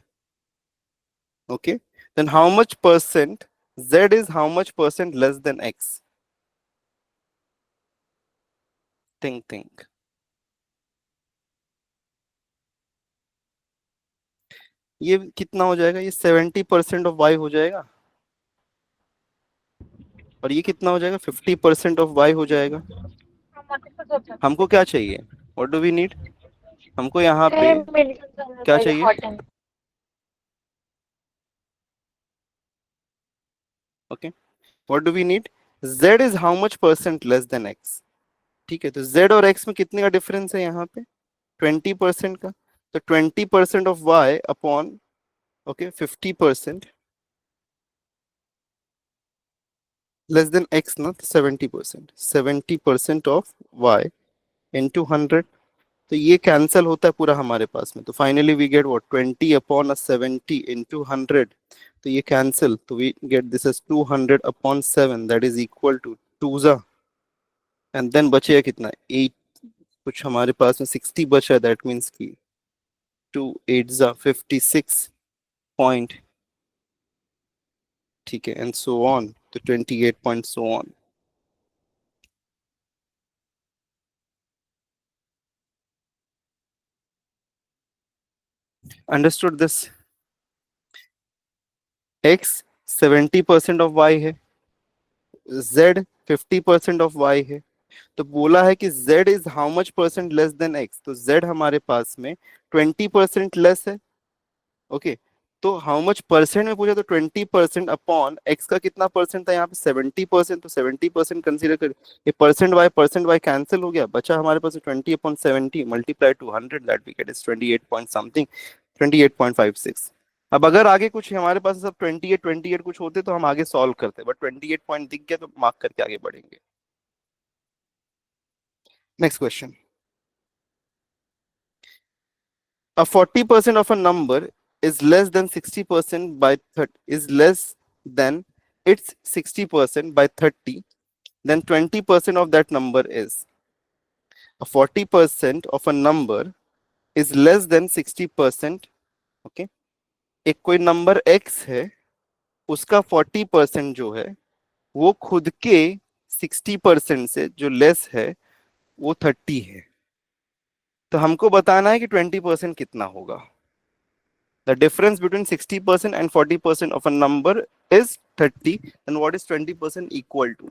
okay, then how much percent, z is how much percent less than x? Think. ये कितना हो जाएगा, ये 70% ऑफ वाई हो जाएगा, और ये कितना हो जाएगा 50% ऑफ वाई हो जाएगा। हमको क्या चाहिए, व्हाट डू वी नीड, हमको यहाँ पे क्या चाहिए, okay, what do we need, z is how much percent less than x। ठीक है, तो z और x में कितने का डिफरेंस है यहाँ पे 20% का, तो 20% of y upon, okay, 50% less than x ना, 70%, 70% ऑफ y इंटू 100, तो ये कैंसिल होता है पूरा हमारे पास में, तो finally we get what 20 upon 70 into 100, तो ये कैंसिल, तो we get this is 200 upon 7 that is equal to 2 जा, एंड देन बचेगा कितना 8, कुछ हमारे पास में 60 बचा है, दैट मीन्स की 2 8 जा 56 पॉइंट, ठीक है, एंड सो ऑन, तो 28 point so on. Understood this, x 70% of y है, z 50% ऑफ y है, तो बोला है कि z is how much percent less than x, तो z हमारे पास में 20% लेस है, ओके, तो हाउ मच परसेंट में पूछा तो 20% अपॉन x का कितना परसेंट था यहाँ पे 70%, तो 70% कंसीडर कर, ये परसेंट वाई कैंसिल हो गया, बचा हमारे पास 20 upon 70 multiply to 100 that we get is 28 point something, 28.56। अब अगर आगे कुछ हमारे पास सब 28 कुछ होते तो हम आगे सॉल्व करते, बट 28 पॉइंट दिख गया तो मार्क करके आगे बढ़ेंगे। Next question. A 40% of a number is less than 60% by 30 is less than its 60% by 30, then 20% of that number is. A 40% of a number is less than 60%. Okay, एक कोई number x है, उसका 40% जो है वो खुद के 60% से जो लेस है वो 30 है। तो हमको बताना है कि 20% कितना होगा। The difference between 60% and 40% of a number is 30, and what is 20% equal to?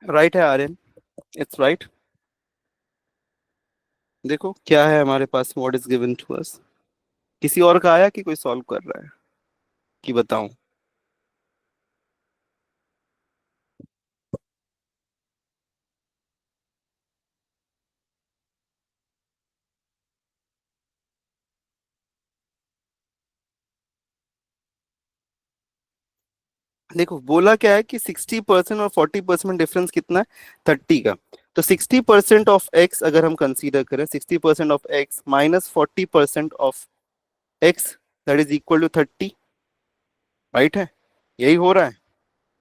Right है आर्यन, इट्स राइट। देखो क्या है हमारे पास, what is given to us. किसी और का आया कि कोई सॉल्व कर रहा है कि बताऊं? देखो बोला क्या है कि 60% और 40% में डिफरेंस कितना है, 30 का। तो 60% ऑफ एक्स अगर हम कंसीडर करें, 60% of x minus 40% of x, that is equal to 30। Right है, यही हो रहा है।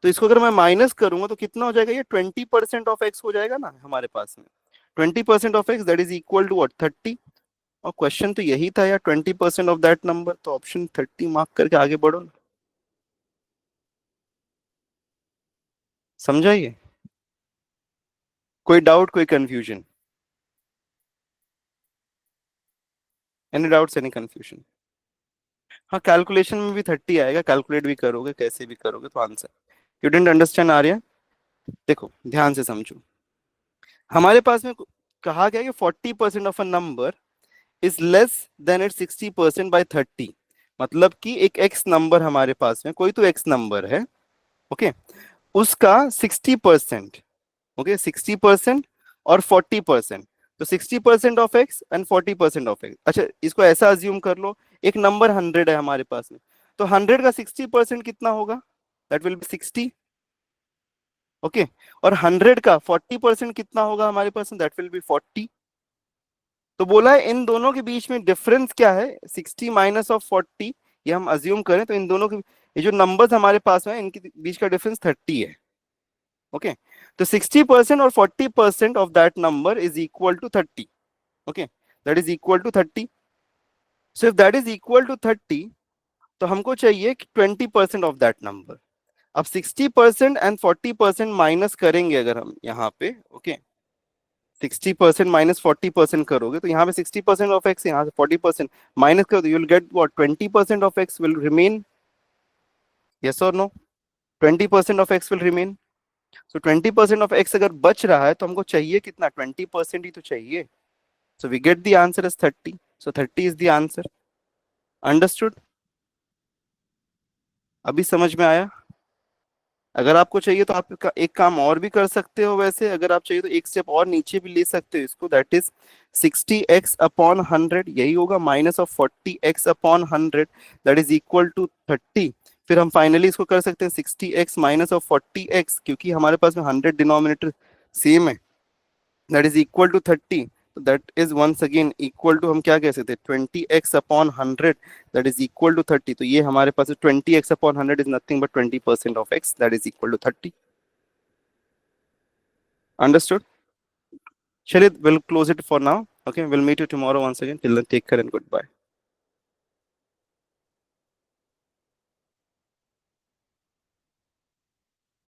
तो इसको अगर मैं माइनस करूंगा तो कितना हो जाएगा, ये 20% ऑफ एक्स हो जाएगा ना हमारे पास में। 20% of x that is equal to what, 30। और क्वेश्चन तो यही था यार, 20% ऑफ दैट नंबर, तो ऑप्शन 30 मार्क करके आगे बढ़ो ना। समझाइए, कोई डाउट, कोई confusion? Any doubts, any confusion? हाँ, कैलकुलेशन में भी 30 आएगा, कैलकुलेट भी करोगे, कैसे भी करोगे तो answer. You didn't understand Arya? देखो ध्यान से समझो, हमारे पास में कहा गया कि 40% of a number is less than it 60% by 30। मतलब कि एक एक्स नंबर हमारे पास में, कोई तो एक्स नंबर है, ओके, उसका 60%, ओके, 60% और 40%। तो 60% of x and 40% of x. अच्छा, इसको ऐसा अज्यूम कर लो, एक नंबर 100 है हमारे पास में, तो 100 का 60% कितना होगा, दैट विल बी 60। ओके, और 100 का 40% कितना होगा हमारे पास में, दैट विल बी 40। तो बोला है इन दोनों के बीच में डिफरेंस क्या है, 60 माइनस ऑफ 40। ये हम अज्यूम करें तो इन दोनों के, ये जो नंबर्स हमारे पास में इनके बीच का डिफरेंस 30 है। ओके, तो 60% और 40% of that number is equal to 30। Okay, that is equal to 30। So if that is equal to 30, तो हमको चाहिए कि 20% ऑफ दैट नंबर। अब 60% एंड 40% माइनस करेंगे अगर हम यहाँ पे, ओके, 60% माइनस 40% करोगे तो यहाँ पे 60% ऑफ एक्स, यहाँ से 40% माइनस करो तो you will get what, 20% of X will remain. Yes और no? 20% of X will remain. So 20% of X अगर बच रहा है तो हमको चाहिए कितना, 20% ही तो चाहिए। So we get the answer is 30। So 30 is the answer. Understood? अभी समझ में आया? अगर आपको चाहिए तो आप एक काम और भी कर सकते हो, वैसे अगर आप चाहिए तो एक स्टेप और नीचे भी ले सकते हो इसको, दैट इज 60x/100, यही होगा, minus of 40x/100, that is equal to 30। फिर हम फाइनली इसको कर सकते हैं 60x माइनस ऑफ 40x, क्योंकि हमारे पास में 100 डिनोमिनेटर सेम है, दैट इज इक्वल टू 30। तो that is once again equal to, हम क्या कह सकते हैं, 20x/100, that is equal to 30। तो ये हमारे पास 20x/100 is nothing but 20% of x, that is equal to 30। Understood? चलिए, will close it for now. Okay, will meet you tomorrow once again, till then take care and good bye.